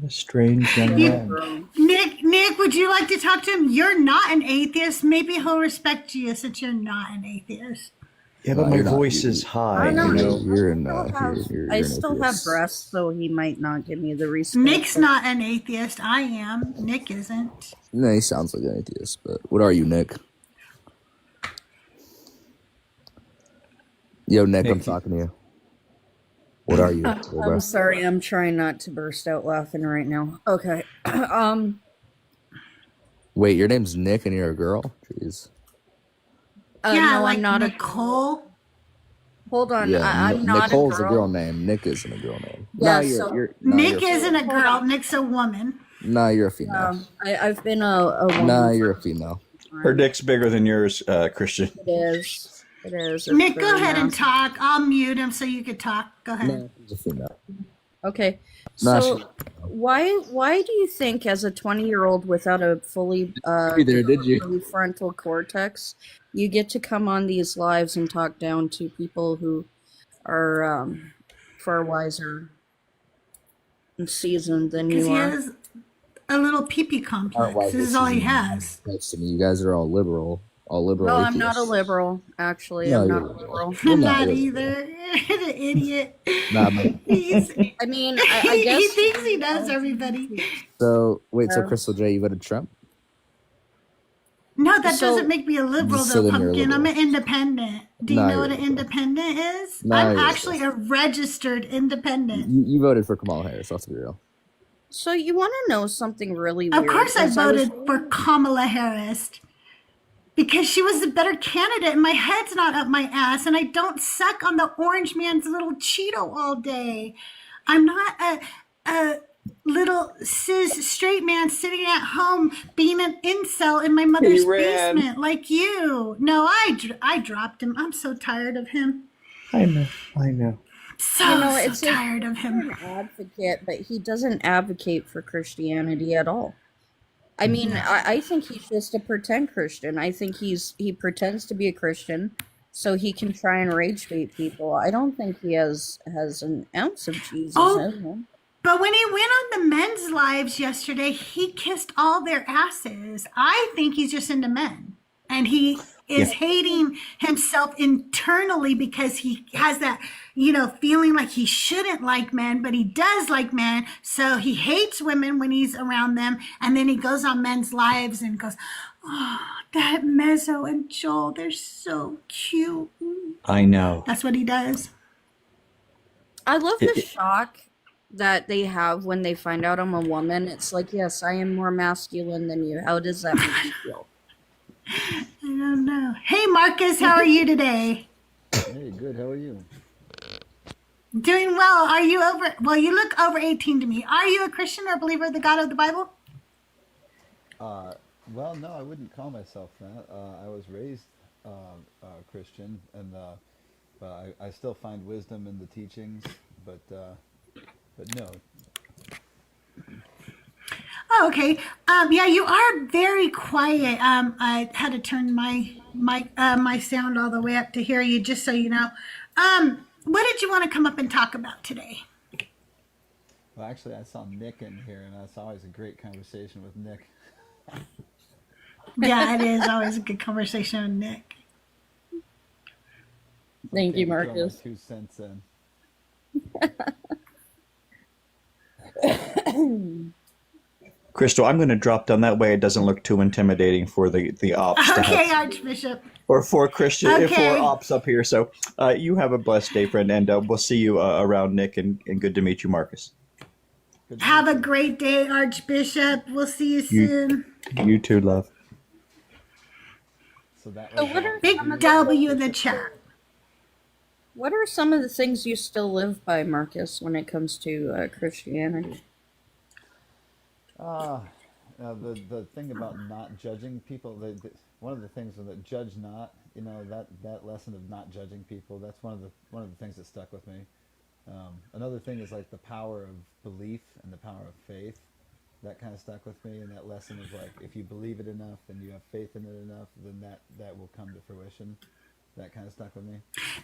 A strange young man. Nick, would you like to talk to him? You're not an atheist. Maybe he'll respect you since you're not an atheist. Yeah, but my you're not. voice is high. I don't know. You're an I still have breasts, so he might not give me the respect. Nick's not an atheist. I am. Nick isn't. No, he sounds like an atheist, but what are you, Nick? Yo, Nick, I'm talking to you. What are you? I'm sorry, I'm trying not to burst out laughing right now. Okay. Wait, your name's Nick and you're a girl? Jeez. Yeah, no, like I'm not Nicole. Hold on, Yeah, I'm not Nicole's a a girl. girl name. Nick isn't a girl name. Yeah, Nah, so Nick you're isn't a girl. Nick's a woman. Nah, you're a female. I've been a woman. Nah, you're a female. Her dick's bigger than yours, Christian. It is. It is. It's Nick, go very ahead and massive. talk. I'll mute him so you could talk. Go ahead. No, she's a female. Okay. Nah, So why do you think as a 20-year-old without a fully Either did you? prefrontal cortex, you get to come on these lives and talk down to people who are far wiser and seasoned than Because you he are? has a little pee-pee complex. This is all he has. Next to me, you guys are all liberal. All liberal. No, I'm not a atheists. liberal. Actually, No, I'm you're not a liberal. You're Not really either. An idiot. Nah, man. I mean, I guess he thinks he knows everybody. So wait, so Yeah. CrystalJae, you voted Trump? No, that So- doesn't make me a liberal, So though, then you're a Pumpkin. I'm liberal. an independent. Do you Nah, know what you're an a liberal. independent is? Nah, I'm you're a actually a registered independent. You voted for Kamala Harris. Let's be real. So you want to know something really weird? Of course I is was- voted for Kamala Harris. Because she was the better candidate and my head's not up my ass and I don't suck on the orange man's little Cheeto all day. I'm not a little cis straight man sitting at home being an incel in my mother's ran. basement like you. No, I dropped him. I'm so tired of him. I know. So tired of him. He's an advocate, but he doesn't advocate for Christianity at all. I mean, I think he's just a pretend Christian. I think he pretends to be a Christian so he can try and rage bait people. I don't think he has an ounce of Jesus in him. But when he went on the men's lives yesterday, he kissed all their asses. I think he's just into men. And he is hating himself internally because he has that, feeling like he shouldn't like men, but he does like men. So he hates women when he's around them. And then he goes on men's lives and goes, oh, that Mezzo and Joel, they're so cute. I know. That's what he does. I love the shock that they have when they find out I'm a woman. It's like, yes, I am more masculine than you. How does that make you feel? I don't know. Hey, Marcus, how are you today? Hey, good. How are you? Doing well. Are you you look over 18 to me. Are you a Christian or a believer of the God of the Bible? Well, no, I wouldn't call myself that. I was raised Christian, and but I still find wisdom in the teachings, but no. Oh, okay. Yeah, you are very quiet. I had to turn my sound all the way up to hear you, just so you know. What did you want to come up and talk about today? Well, actually, I saw Nick in here, and that's always a great conversation with Nick. Yeah, it is always a good conversation with Nick. Thank you, Throw my Marcus. 2 cents in. Crystal, I'm going to drop down that way. It doesn't look too intimidating for the ops. Okay, Archbishop. Or for Christian, Okay. for ops up here. So you have a blessed day, friend, and we'll see you around, Nick, and good to meet you, Marcus. Have a great day, Archbishop. We'll see you soon. You too, love. So that So what are Big W in the chat. What are some of the things you still live by, Marcus, when it comes to Christianity? The thing about not judging people, one of the things with it, judge not, that lesson of not judging people, that's one of the things that stuck with me. Another thing is like the power of belief and the power of faith. That kind of stuck with me, and that lesson of like, if you believe it enough and you have faith in it enough, then that will come to fruition. That kind of stuck with me.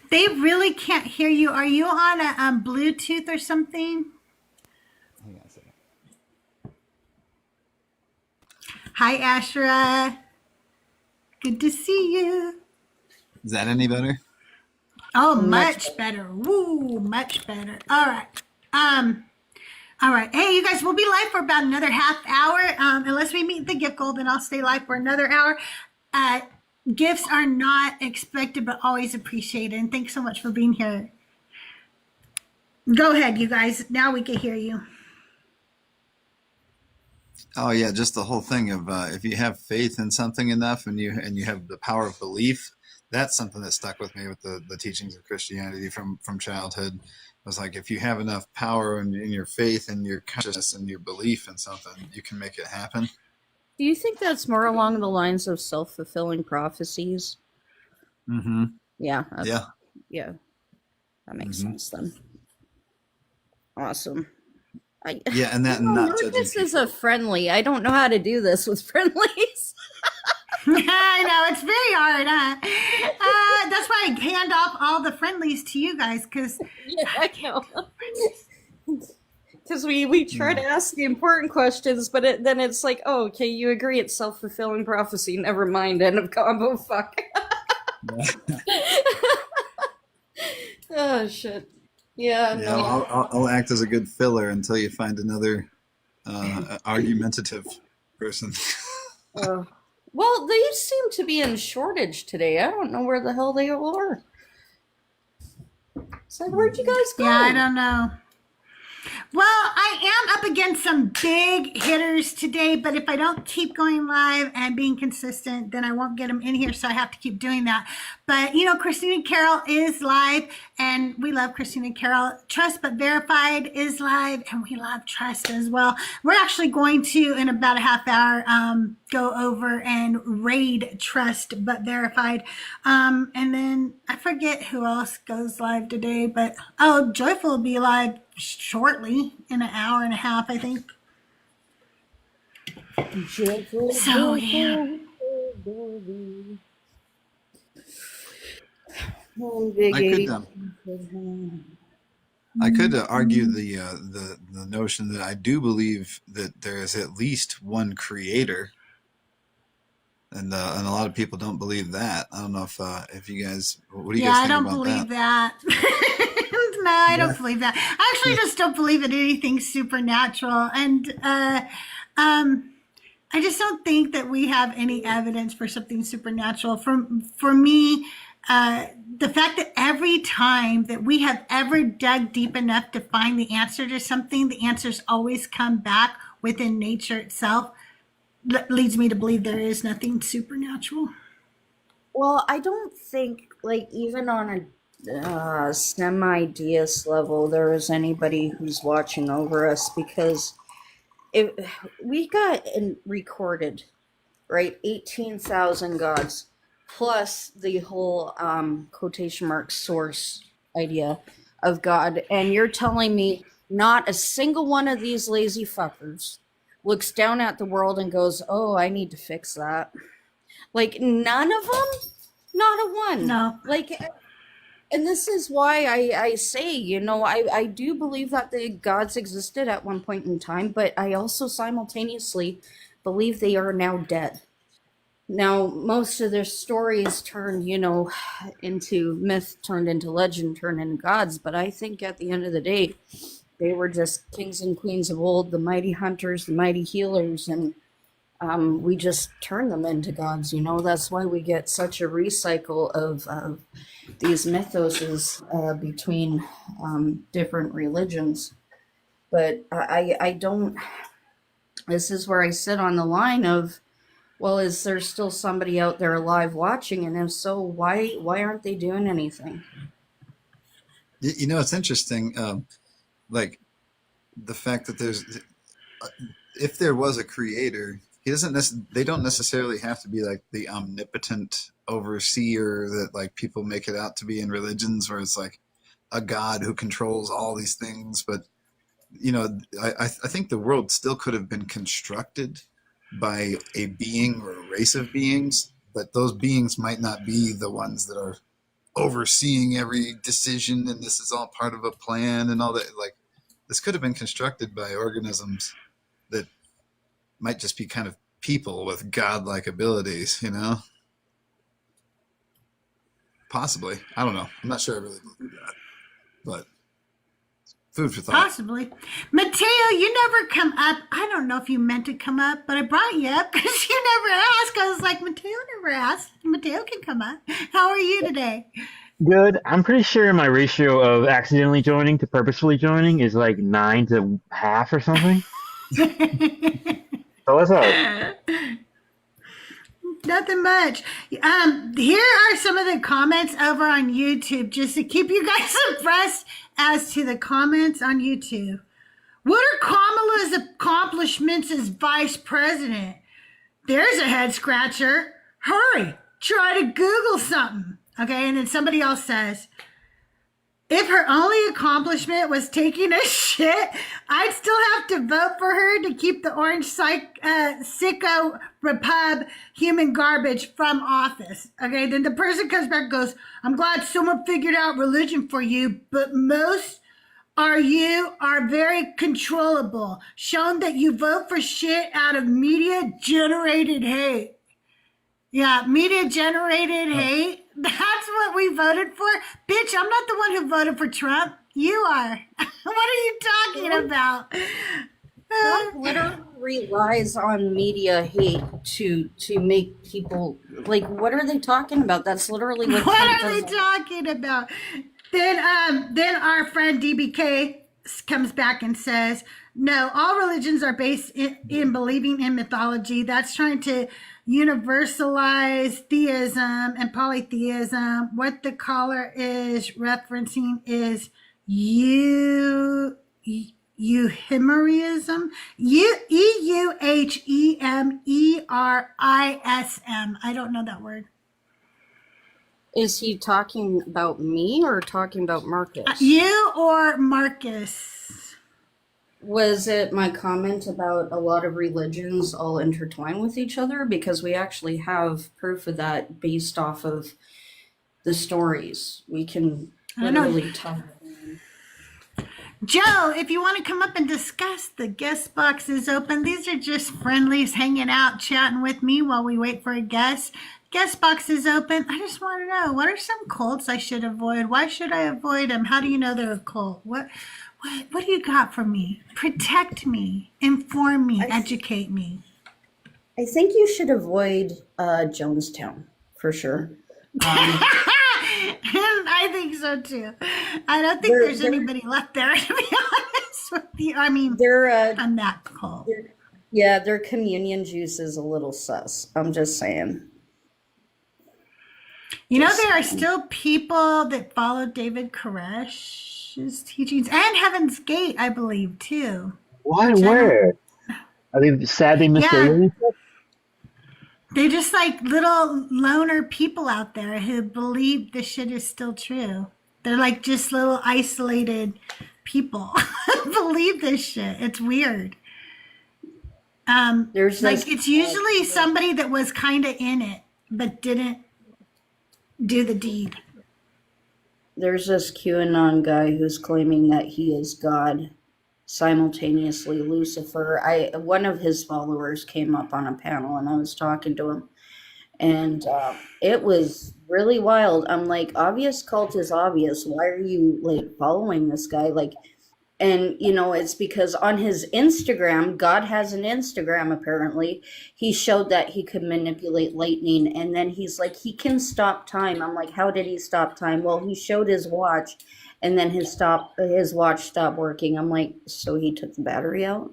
They really can't hear you. Are you on a Bluetooth or something? Hang on a second. Hi, Ashra. Good to see you. Is that any better? Oh, much better. Woo, much better. All right. All right. Hey, you guys, we'll be live for about another half hour. Unless we meet the gift goal, then I'll stay live for another hour. Gifts are not expected, but always appreciated. And thanks so much for being here. Go ahead, you guys. Now we can hear you. Oh yeah, just the whole thing of if you have faith in something enough and you have the power of belief, that's something that stuck with me with the teachings of Christianity from childhood. It was like, if you have enough power in your faith and your consciousness and your belief in something, you can make it happen. Do you think that's more along the lines of self-fulfilling prophecies? Mm-hmm. Yeah. Yeah. That makes sense then. Awesome. Yeah, and that not judging This is a friendly. I don't know how to do this with friendlies. I know, it's very hard, huh? That's why I hand off all the friendlies to you guys, because yeah, I know. Because we try to ask the important questions, but then it's like, oh, okay, you agree it's self-fulfilling prophecy. Never mind, end of combo. Fuck. Oh shit. Yeah. Yeah, No. I'll act as a good filler until you find another argumentative person. Well, they seem to be in shortage today. I don't know where the hell they all are. It's like, where'd you guys go? Yeah, I don't know. Well, I am up against some big hitters today, but if I don't keep going live and being consistent, then I won't get them in here, so I have to keep doing that. But, you know, Christina Carroll is live, and we love Christina Carroll. Trust But Verified is live, and we love Trust as well. We're actually going to, in about a half hour, go over and raid Trust But Verified. And then I forget who else goes live today, but, Joyful will be live shortly in an hour and a half, I think. So yeah. I could argue the notion that I do believe that there is at least one creator, and a lot of people don't believe that. I don't know if you guys, what do you guys think about that? I don't believe that. No, I don't believe that. I actually just don't believe in anything supernatural, and I just don't think that we have any evidence for something supernatural. For me, the fact that every time that we have ever dug deep enough to find the answer to something, the answers always come back within nature itself, leads me to believe there is nothing supernatural. Well, I don't think, like, even on a semi-deist level, there is anybody who's watching over us, because if we got recorded, right, 18,000 gods, plus the whole quotation mark source idea of God, and you're telling me not a single one of these lazy fuckers looks down at the world and goes, oh, I need to fix that. Like, none of them? Not a one. No. Like, and this is why I say, you know, I do believe that the gods existed at one point in time, but I also simultaneously believe they are now dead. Now, most of their stories turned, you know, into myth, turned into legend, turned into gods, but I think at the end of the day, they were just kings and queens of old, the mighty hunters, the mighty healers, and we just turn them into gods, you know. That's why we get such a recycle of these mythoses between different religions. But I don't, this is where I sit on the line of, well, is there still somebody out there alive watching? And if so, why aren't they doing anything? You know, it's interesting, like the fact that there's, if there was a creator, they don't necessarily have to be like the omnipotent overseer that like people make it out to be in religions, where it's like a god who controls all these things. But you know, I think the world still could have been constructed by a being or a race of beings, but those beings might not be the ones that are overseeing every decision, and this is all part of a plan and all that. Like, this could have been constructed by organisms that might just be kind of people with godlike abilities, you know? Possibly. I don't know. I'm not sure I really believe that, but food for thought. Possibly. Mateo, you never come up. I don't know if you meant to come up, but I brought you up because you never asked. I was like, Mateo never asked. Mateo can come up. How are you today? Good. I'm pretty sure my ratio of accidentally joining to purposefully joining is like 9 to half or something. So what's up? Nothing much. Here are some of the comments over on YouTube, just to keep you guys abreast as to the comments on YouTube. What are Kamala's accomplishments as vice president? There's a head scratcher. Hurry, try to Google something. Okay, and then somebody else says, if her only accomplishment was taking a shit, I'd still have to vote for her to keep the orange sicko repub human garbage from office. Okay, then the person comes back and goes, I'm glad someone figured out religion for you, but most you are very controllable, shown that you vote for shit out of media-generated hate. Yeah, media-generated hate. That's what we voted for. Bitch, I'm not the one who voted for Trump. You are. What are you talking about? Trump literally relies on media hate to make people, like, what are they talking about? That's literally what What Trump are they does. talking about? Then our friend DBK comes back and says, no, all religions are based in believing in mythology. That's trying to universalize theism and polytheism. What the caller is referencing is euhemerism. euhemerism. I don't know that word. Is he talking about me or talking about Marcus? You or Marcus? Was it my comment about a lot of religions all intertwine with each other? Because we actually have proof of that based off of the stories. We can literally tell. Joe, if you want to come up and discuss, the guest box is open. These are just friendlies hanging out, chatting with me while we wait for a guest. Guest box is open. I just want to know, what are some cults I should avoid? Why should I avoid them? How do you know they're a cult? What do you got for me? Protect me, inform me, educate me. I think you should avoid Jonestown for sure. I think so too. I don't think there's anybody left there, to be honest with you. I mean, I'm that cult. Yeah, their communion juice is a little sus. I'm just saying. You know, there are still people that follow David Koresh's teachings and Heaven's Gate, I believe, too. What? Where? Are they sad they missed the alien stuff? They're just like little loner people out there who believe this shit is still true. They're like just little isolated people who believe this shit. It's weird. There's like it's usually somebody that was kind of in it but didn't do the deed. There's this QAnon guy who's claiming that he is God, simultaneously Lucifer. One of his followers came up on a panel and I was talking to him, and it was really wild. I'm like, obvious cult is obvious. Why are you like following this guy? Like, and you know, it's because on his Instagram, God has an Instagram apparently. He showed that he could manipulate lightning, and then he's like, he can stop time. I'm like, how did he stop time? Well, he showed his watch, and then his watch stopped working. I'm like, so he took the battery out?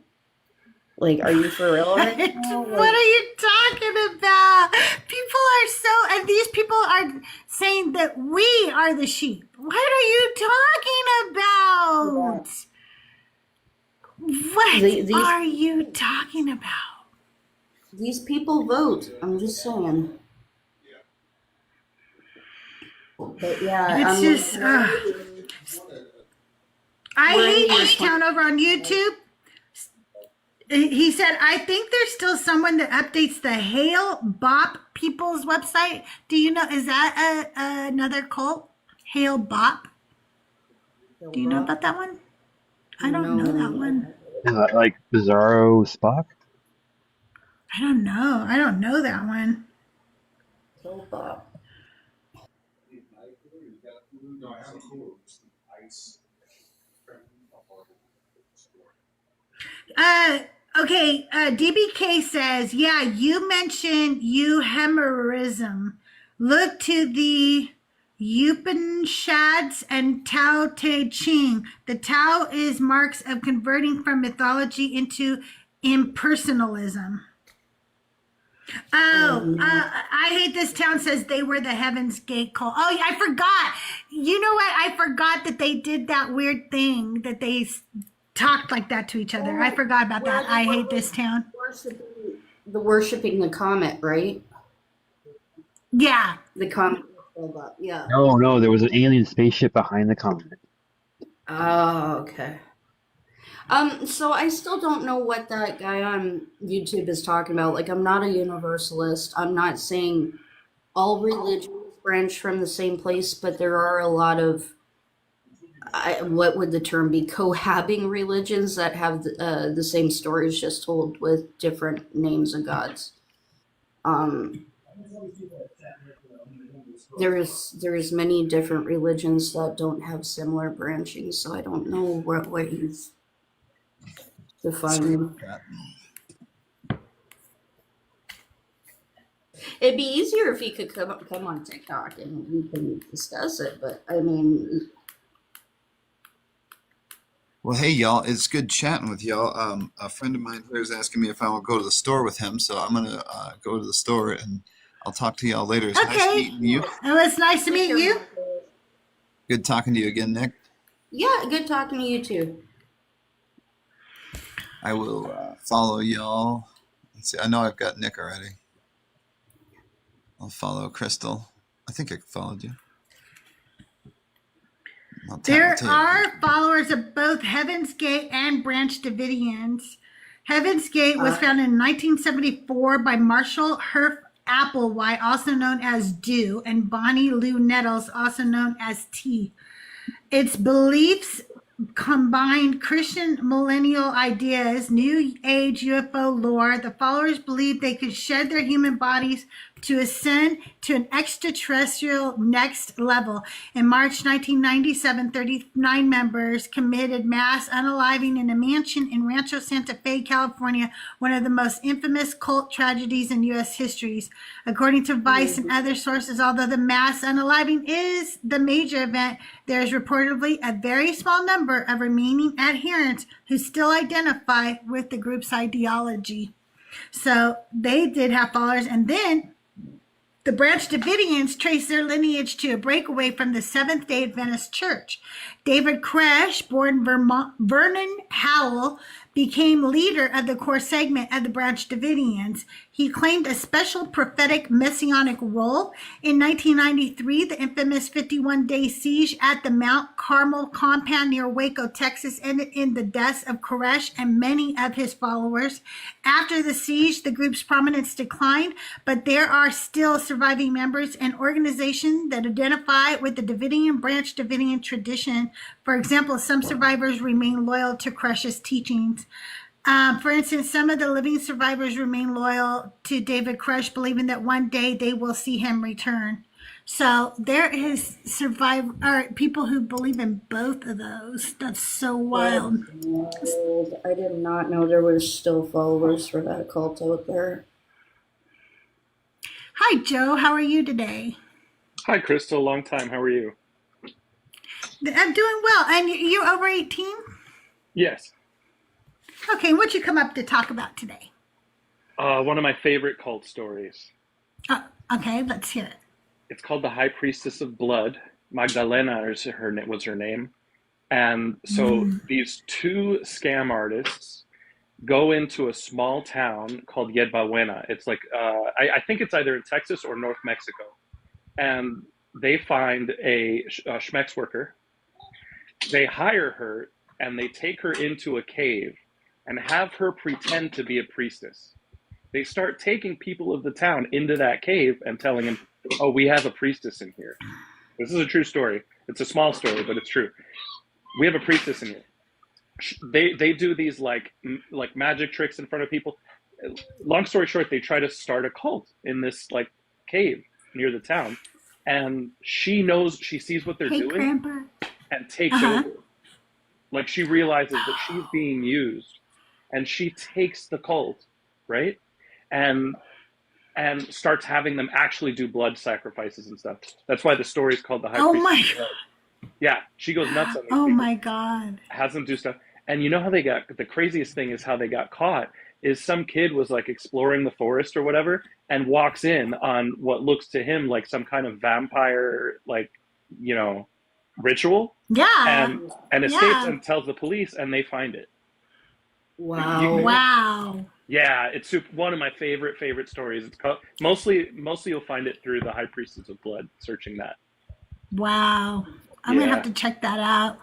Like, are you for real right now? What are you talking about? People are and these people are saying that we are the sheep. What are you talking about? What are you talking about? These people vote. I'm just saying. But yeah, it's just. I hate this town over on YouTube. He said, I think there's still someone that updates the Hail Bop people's website. Do you know, is that another cult? Hail Bop? Do you know about that one? I don't know that one. Is that like Bizarro Spock? I don't know. I don't know that one. Hail Bop. Okay, DBK says, yeah, you mentioned euhemerism. Look to the Upanishads and Tao Te Ching. The Tao is marks of converting from mythology into impersonalism. I hate this town says they were the Heaven's Gate cult. Oh, yeah, I forgot. You know what? I forgot that they did that weird thing that they talked like that to each other. I forgot about that. I hate this town. Worshipping the comet, right? Yeah. The comet. Yeah. No, there was an alien spaceship behind the comet. Oh, okay. So I still don't know what that guy on YouTube is talking about. Like, I'm not a universalist. I'm not saying all religions branch from the same place, but there are a lot of what would the term be? Cohabiting religions that have the same stories just told with different names of gods. There's many different religions that don't have similar branching, so I don't know what he's defining. It'd be easier if he could come on TikTok and we can discuss it, but I mean. Well, hey y'all, it's good chatting with y'all. A friend of mine here is asking me if I will go to the store with him, so I'm gonna go to the store and I'll talk to y'all later. It's nice Okay. meeting you. It was nice to meet you. Good talking to you again, Nick. Yeah, good talking to you too. I will follow y'all. Let's see. I know I've got Nick already. I'll follow Crystal. I think I followed you. There are followers of both Heaven's Gate and Branch Davidians. Heaven's Gate was founded in 1974 by Marshall Herf Applewhite, also known as Dew, and Bonnie Lou Nettles, also known as T. Its beliefs combined Christian millennial ideas, New Age UFO lore. The followers believed they could shed their human bodies to ascend to an extraterrestrial next level. In March 1997, 39 members committed mass unaliving in a mansion in Rancho Santa Fe, California, one of the most infamous cult tragedies in U.S. histories. According to Vice and other sources, although the mass unaliving is the major event, there is reportedly a very small number of remaining adherents who still identify with the group's ideology. So they did have followers, and then the Branch Davidians trace their lineage to a breakaway from the Seventh-day Adventist Church. David Koresh, born Vernon Howell, became leader of the core segment of the Branch Davidians. He claimed a special prophetic messianic role. In 1993, the infamous 51-day siege at the Mount Carmel compound near Waco, Texas, ended in the deaths of Koresh and many of his followers. After the siege, the group's prominence declined, but there are still surviving members and organizations that identify with the Davidian Branch Davidian tradition. For example, some survivors remain loyal to Koresh's teachings. For instance, some of the living survivors remain loyal to David Koresh, believing that one day they will see him return. So there is people who believe in both of those. That's so wild. I did not know there were still followers for that cult out there. Hi, Joe. How are you today? Hi, Crystal. Long time. How are you? I'm doing well. And you over 18? Yes. Okay, what'd you come up to talk about today? One of my favorite cult stories. Okay, let's hear it. It's called the High Priestess of Blood. Magdalena was her name. And so these two scam artists go into a small town called Yerba Buena. It's like, I think it's either in Texas or North Mexico. And they find a Schmex worker. They hire her and they take her into a cave and have her pretend to be a priestess. They start taking people of the town into that cave and telling them, oh, we have a priestess in here. This is a true story. It's a small story, but it's true. We have a priestess in here. They do these like magic tricks in front of people. Long story short, they try to start a cult in this like cave near the town. And she sees what they're doing Grandpa. And takes over. Like she realizes that she's being used and she takes the cult, right? And starts having them actually do blood sacrifices and stuff. That's why the story is called the High Priestess. My of Blood. Yeah, she goes nuts on these Oh people. my God. Has them do stuff. And you know how the craziest thing is how they got caught is some kid was like exploring the forest or whatever and walks in on what looks to him like some kind of vampire, like, ritual. Yeah. And escapes and tells the police and they find it. Wow. Wow. Yeah, it's one of my favorite stories. It's called, mostly you'll find it through the High Priestess of Blood, searching that. Wow. I'm gonna have to check that out.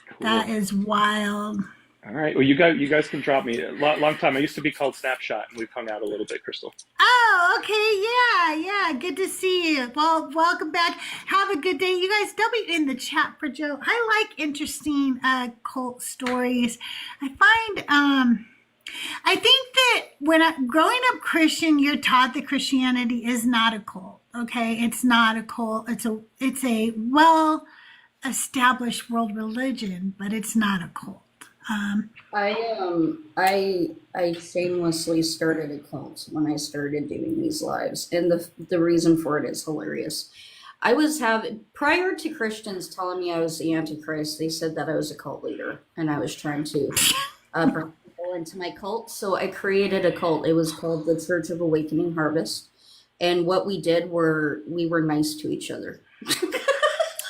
Cool. That is wild. All right. Well, you guys can drop me. A long time. I used to be called Snapshot, and we've hung out a little bit, Crystal. Oh, okay. Yeah. Good to see you. Well, welcome back. Have a good day. You guys, don't be in the chat for Joe. I like interesting cult stories. I find I think that when growing up Christian, you're taught that Christianity is not a cult. Okay, it's not a cult. It's a well established world religion, but it's not a cult. I shamelessly started a cult when I started doing these lives, and the reason for it is hilarious. I was having, prior to Christians telling me I was the Antichrist, they said that I was a cult leader and I was trying to bring people into my cult. So I created a cult. It was called the Church of Awakening Harvest. And what we did were we were nice to each other.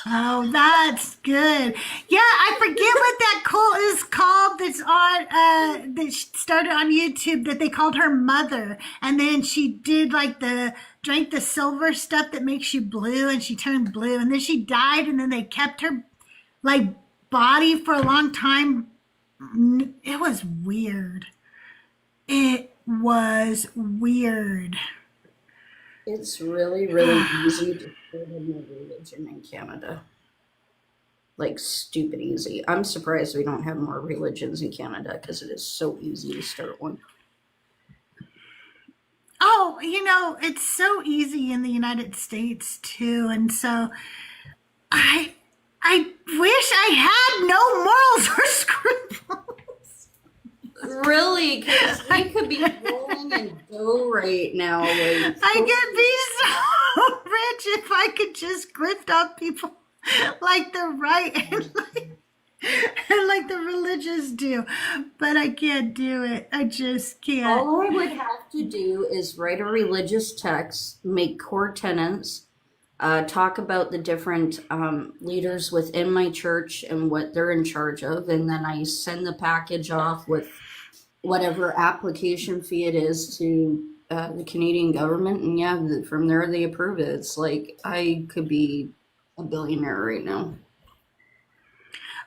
Oh, that's good. Yeah, I forget what that cult is called that's on that started on YouTube that they called her mother. And then she did like drank the silver stuff that makes you blue and she turned blue. And then she died and then they kept her like body for a long time. It was weird. It was weird. It's really, really easy to start a new religion in Canada. Like, stupid easy. I'm surprised we don't have more religions in Canada because it is so easy to start one. Oh, it's so easy in the United States too. And so I wish I had no morals or scruples. Really, because we could be rolling in dough right now. Like, I could be so rich if I could just grift off people like the right and like the religious do. But I can't do it. I just can't. All I would have to do is write a religious text, make core tenets, talk about the different leaders within my church and what they're in charge of, and then I send the package off with whatever application fee it is to the Canadian government, and yeah, from there they approve it. It's like I could be a billionaire right now.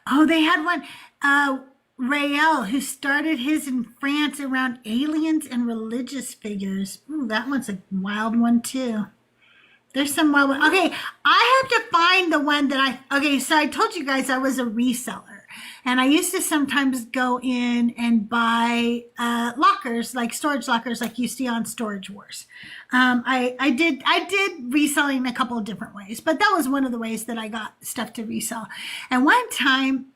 Oh, they had one, Rael, who started his in France around aliens and religious figures. Ooh, that one's a wild one too. There's some wild one. Okay, I have to find the one that so I told you guys I was a reseller. And I used to sometimes go in and buy lockers, like storage lockers, like you see on Storage Wars. I did reselling a couple of different ways, but that was one of the ways that I got stuff to resell. And one time,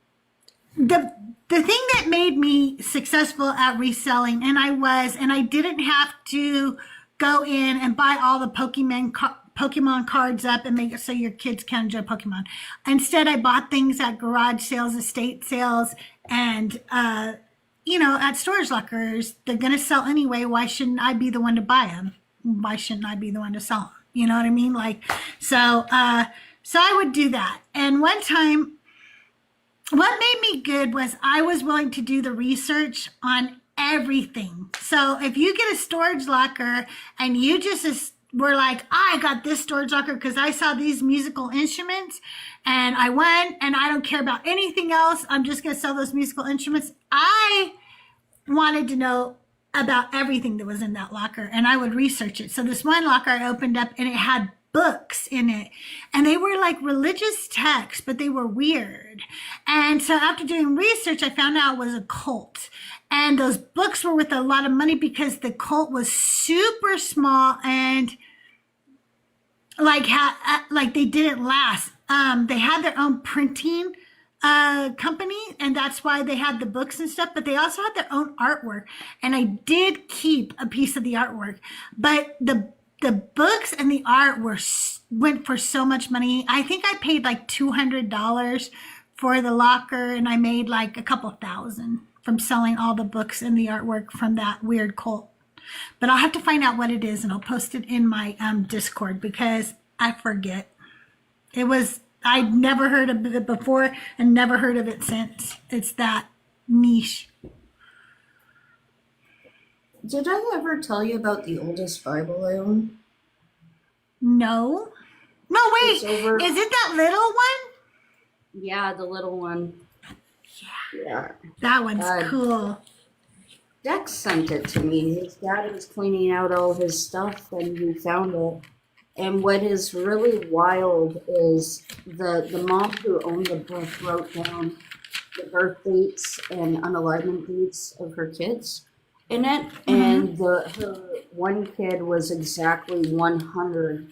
the thing that made me successful at reselling, and I didn't have to go in and buy all the Pokemon cards up and make it so your kids can enjoy Pokemon. Instead, I bought things at garage sales, estate sales, and at storage lockers. They're going to sell anyway. Why shouldn't I be the one to buy them? Why shouldn't I be the one to sell them? You know what I mean? So I would do that. And one time, what made me good was I was willing to do the research on everything. So if you get a storage locker and you just were like, I got this storage locker because I saw these musical instruments and I went and I don't care about anything else. I'm just going to sell those musical instruments. I wanted to know about everything that was in that locker and I would research it. So this one locker I opened up and it had books in it and they were like religious texts, but they were weird. And so after doing research, I found out it was a cult. And those books were worth a lot of money because the cult was super small and like they didn't last. They had their own printing company, and that's why they had the books and stuff. But they also had their own artwork, and I did keep a piece of the artwork. But the books and the art went for so much money. I think I paid like $200 for the locker, and I made like a couple thousand from selling all the books and the artwork from that weird cult. But I'll have to find out what it is and I'll post it in my Discord because I forget. I'd never heard of it before and never heard of it since. It's that niche. Did I ever tell you about the oldest Bible I own? No. No, wait. Is it that little one? Yeah, the little one. Yeah. That one's cool. Dex sent it to me. His dad was cleaning out all his stuff and he found it. And what is really wild is the mom who owned the book wrote down the birth dates and unalignment dates of her kids in it. Mm-hmm. And her one kid was exactly 100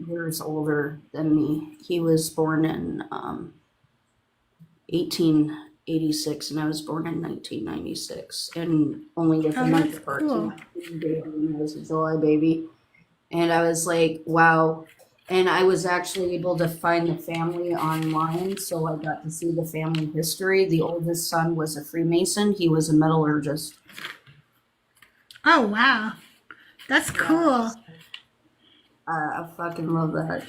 years older than me. He was born in 1886 and I was born in 1996, and only with a month apart. Cool. Baby, I was a July baby, and I was like, wow, And I was actually able to find the family online, so I got to see the family history. The oldest son was a Freemason. He was a metallurgist. Oh, wow. That's cool. I fucking love that.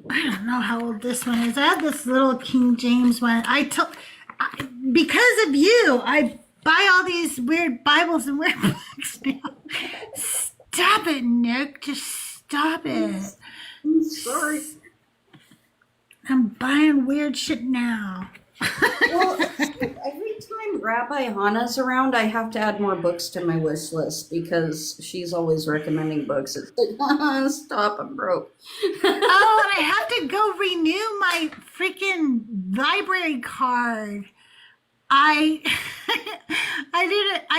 I don't know how old this one is. I have this little King James one. Because of you, I buy all these weird Bibles and weird books now. Stop it, Nick. Just stop it. I'm sorry. I'm buying weird shit now. Well, every time Rabbi Hannah's around, I have to add more books to my wish list because she's always recommending books. It's like, stop, I'm broke. Oh, and I have to go renew my freaking library card. I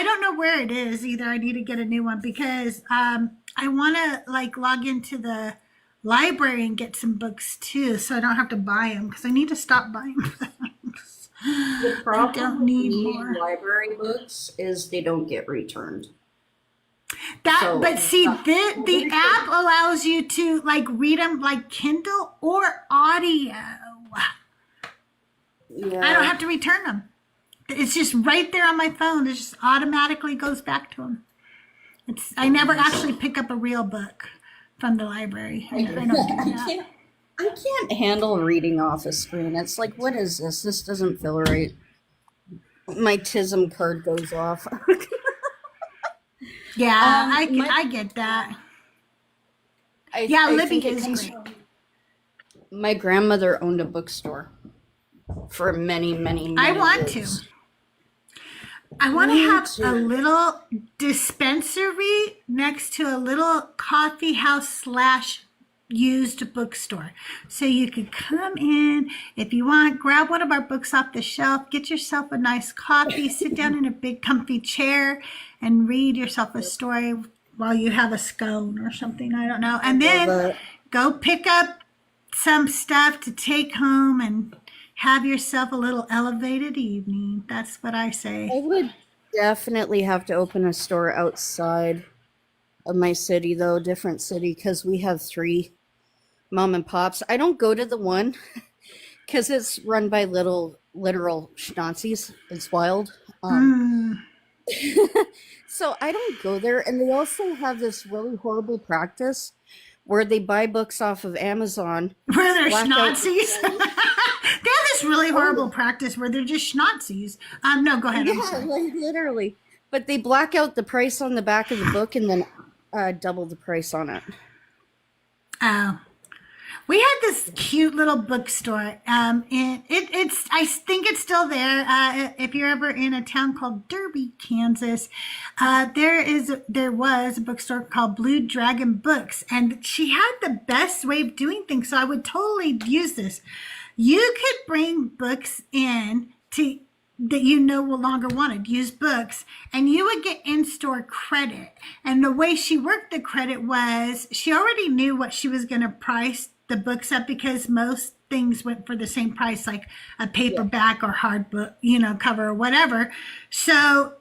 don't know where it is either. I need to get a new one because I want to like log into the library and get some books too, so I don't have to buy them because I need to stop buying books. The problem I don't with need needing more. library books is they don't get returned. But see, the app allows you to like read them like Kindle or audio. Yeah. I don't have to return them. It's just right there on my phone. It just automatically goes back to them. I never actually pick up a real book from the library. I don't do that. I can't handle reading off a screen. It's like, what is this? This doesn't feel right. My TISM card goes off. Yeah, I get that. Libby is great. My grandmother owned a bookstore for many, many, many I want years. to. I want to have a little dispensary next to a little coffee house / used bookstore. So you could come in, if you want, grab one of our books off the shelf, get yourself a nice coffee, sit down in a big comfy chair and read yourself a story while you have a scone or something, I don't know. And then go pick up some stuff to take home and have yourself a little elevated evening. That's what I say. I would definitely have to open a store outside of my city, though, different city, because we have 3 mom and pops. I don't go to the one because it's run by literal schnazzies. It's wild. So I don't go there. And they also have this really horrible practice where they buy books off of Amazon. Where they're schnazzies? They have this really horrible practice where they're just schnazzies. No, go ahead. I'm sorry. Like literally. But they black out the price on the back of the book and then double the price on it. Oh. We had this cute little bookstore, and it's I think it's still there. If you're ever in a town called Derby, Kansas, there was a bookstore called Blue Dragon Books, and she had the best way of doing things. So I would totally use this. You could bring books in that you no longer wanted, used books, and you would get in-store credit. And the way she worked the credit was she already knew what she was going to price the books up because most things went for the same price, like a paperback or hard book, cover or whatever. So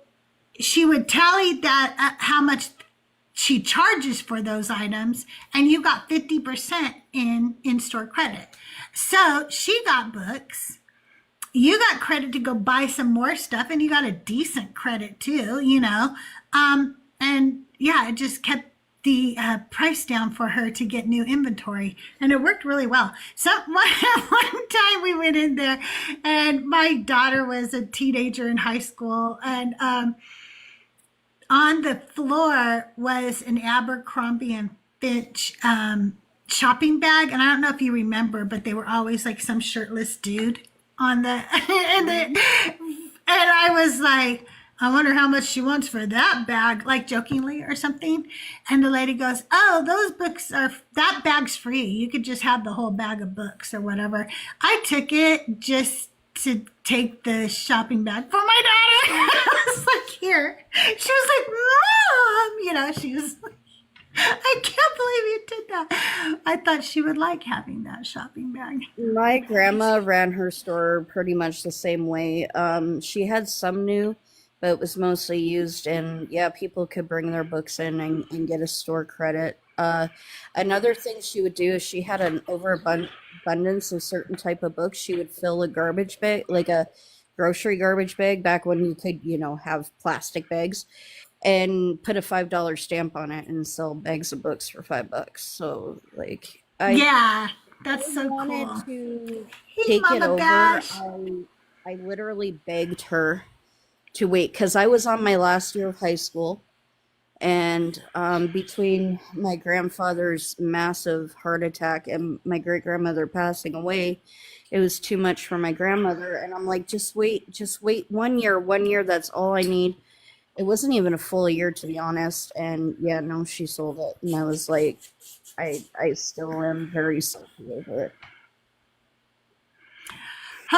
she would tally that how much she charges for those items, and you got 50% in-store credit. So she got books. You got credit to go buy some more stuff, and you got a decent credit too, and yeah, it just kept the price down for her to get new inventory, and it worked really well. So one time we went in there, and my daughter was a teenager in high school, and on the floor was an Abercrombie and Fitch shopping bag, and I don't know if you remember, but they were always like some shirtless dude on the and I was like, I wonder how much she wants for that bag, like jokingly or something. And the lady goes, oh, that bag's free. You could just have the whole bag of books or whatever. I took it just to take the shopping bag for my daughter. I was like, here. She was like, Mom, she was like, I can't believe you did that. I thought she would like having that shopping bag. My grandma ran her store pretty much the same way. She had some new, but it was mostly used in, yeah, people could bring their books in and get a store credit. Another thing she would do is she had an overabundance of certain type of books. She would fill a garbage bag, like a grocery garbage bag, back when you could, have plastic bags, and put a $5 stamp on it and sell bags of books for $5. So, like, Yeah, that's so wanted cool. to Hey, take it Mama over. Bash. I literally begged her to wait, because I was on my last year of high school, and between my grandfather's massive heart attack and my great grandmother passing away, it was too much for my grandmother. And I'm like, just wait 1 year. That's all I need. It wasn't even a full year, to be honest. And yeah, no, she sold it, and I was like, I still am very salty over it.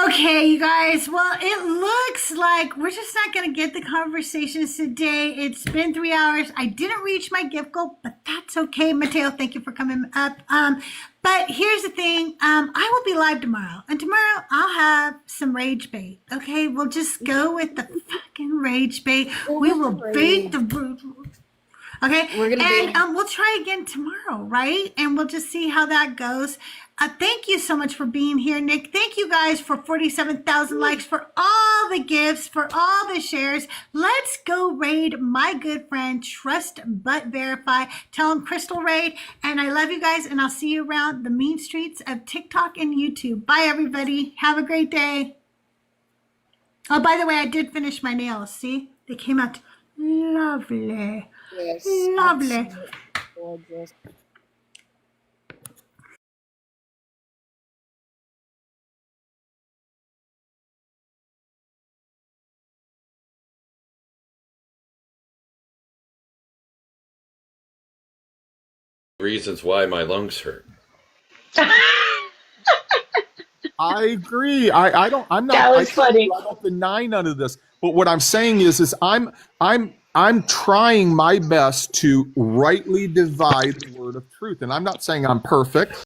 Okay, you guys. Well, it looks like we're just not going to get the conversations today. It's been 3 hours. I didn't reach my gift goal, but that's okay. Mateo, thank you for coming up. But here's the thing. I will be live tomorrow. And tomorrow I'll have some rage bait. Okay, we'll just go with the fucking rage bait. We will bait the brute. Okay, and we'll try again tomorrow, right? And we'll just see how that goes. Thank you so much for being here, Nick. Thank you guys for 47,000 likes, for all the gifts, for all the shares. Let's go raid my good friend, Trust But Verify. Tell him Crystal Raid. And I love you guys, and I'll see you around the mean streets of TikTok and YouTube. Bye, everybody. Have a great day. Oh, by the way, I did finish my nails. See? They came out lovely. Yes, Lovely. gorgeous. Reasons why my lungs hurt. I agree. I'm not. That was funny. I don't deny none of this. But what I'm saying is I'm trying my best to rightly divide the word of truth, and I'm not saying I'm perfect.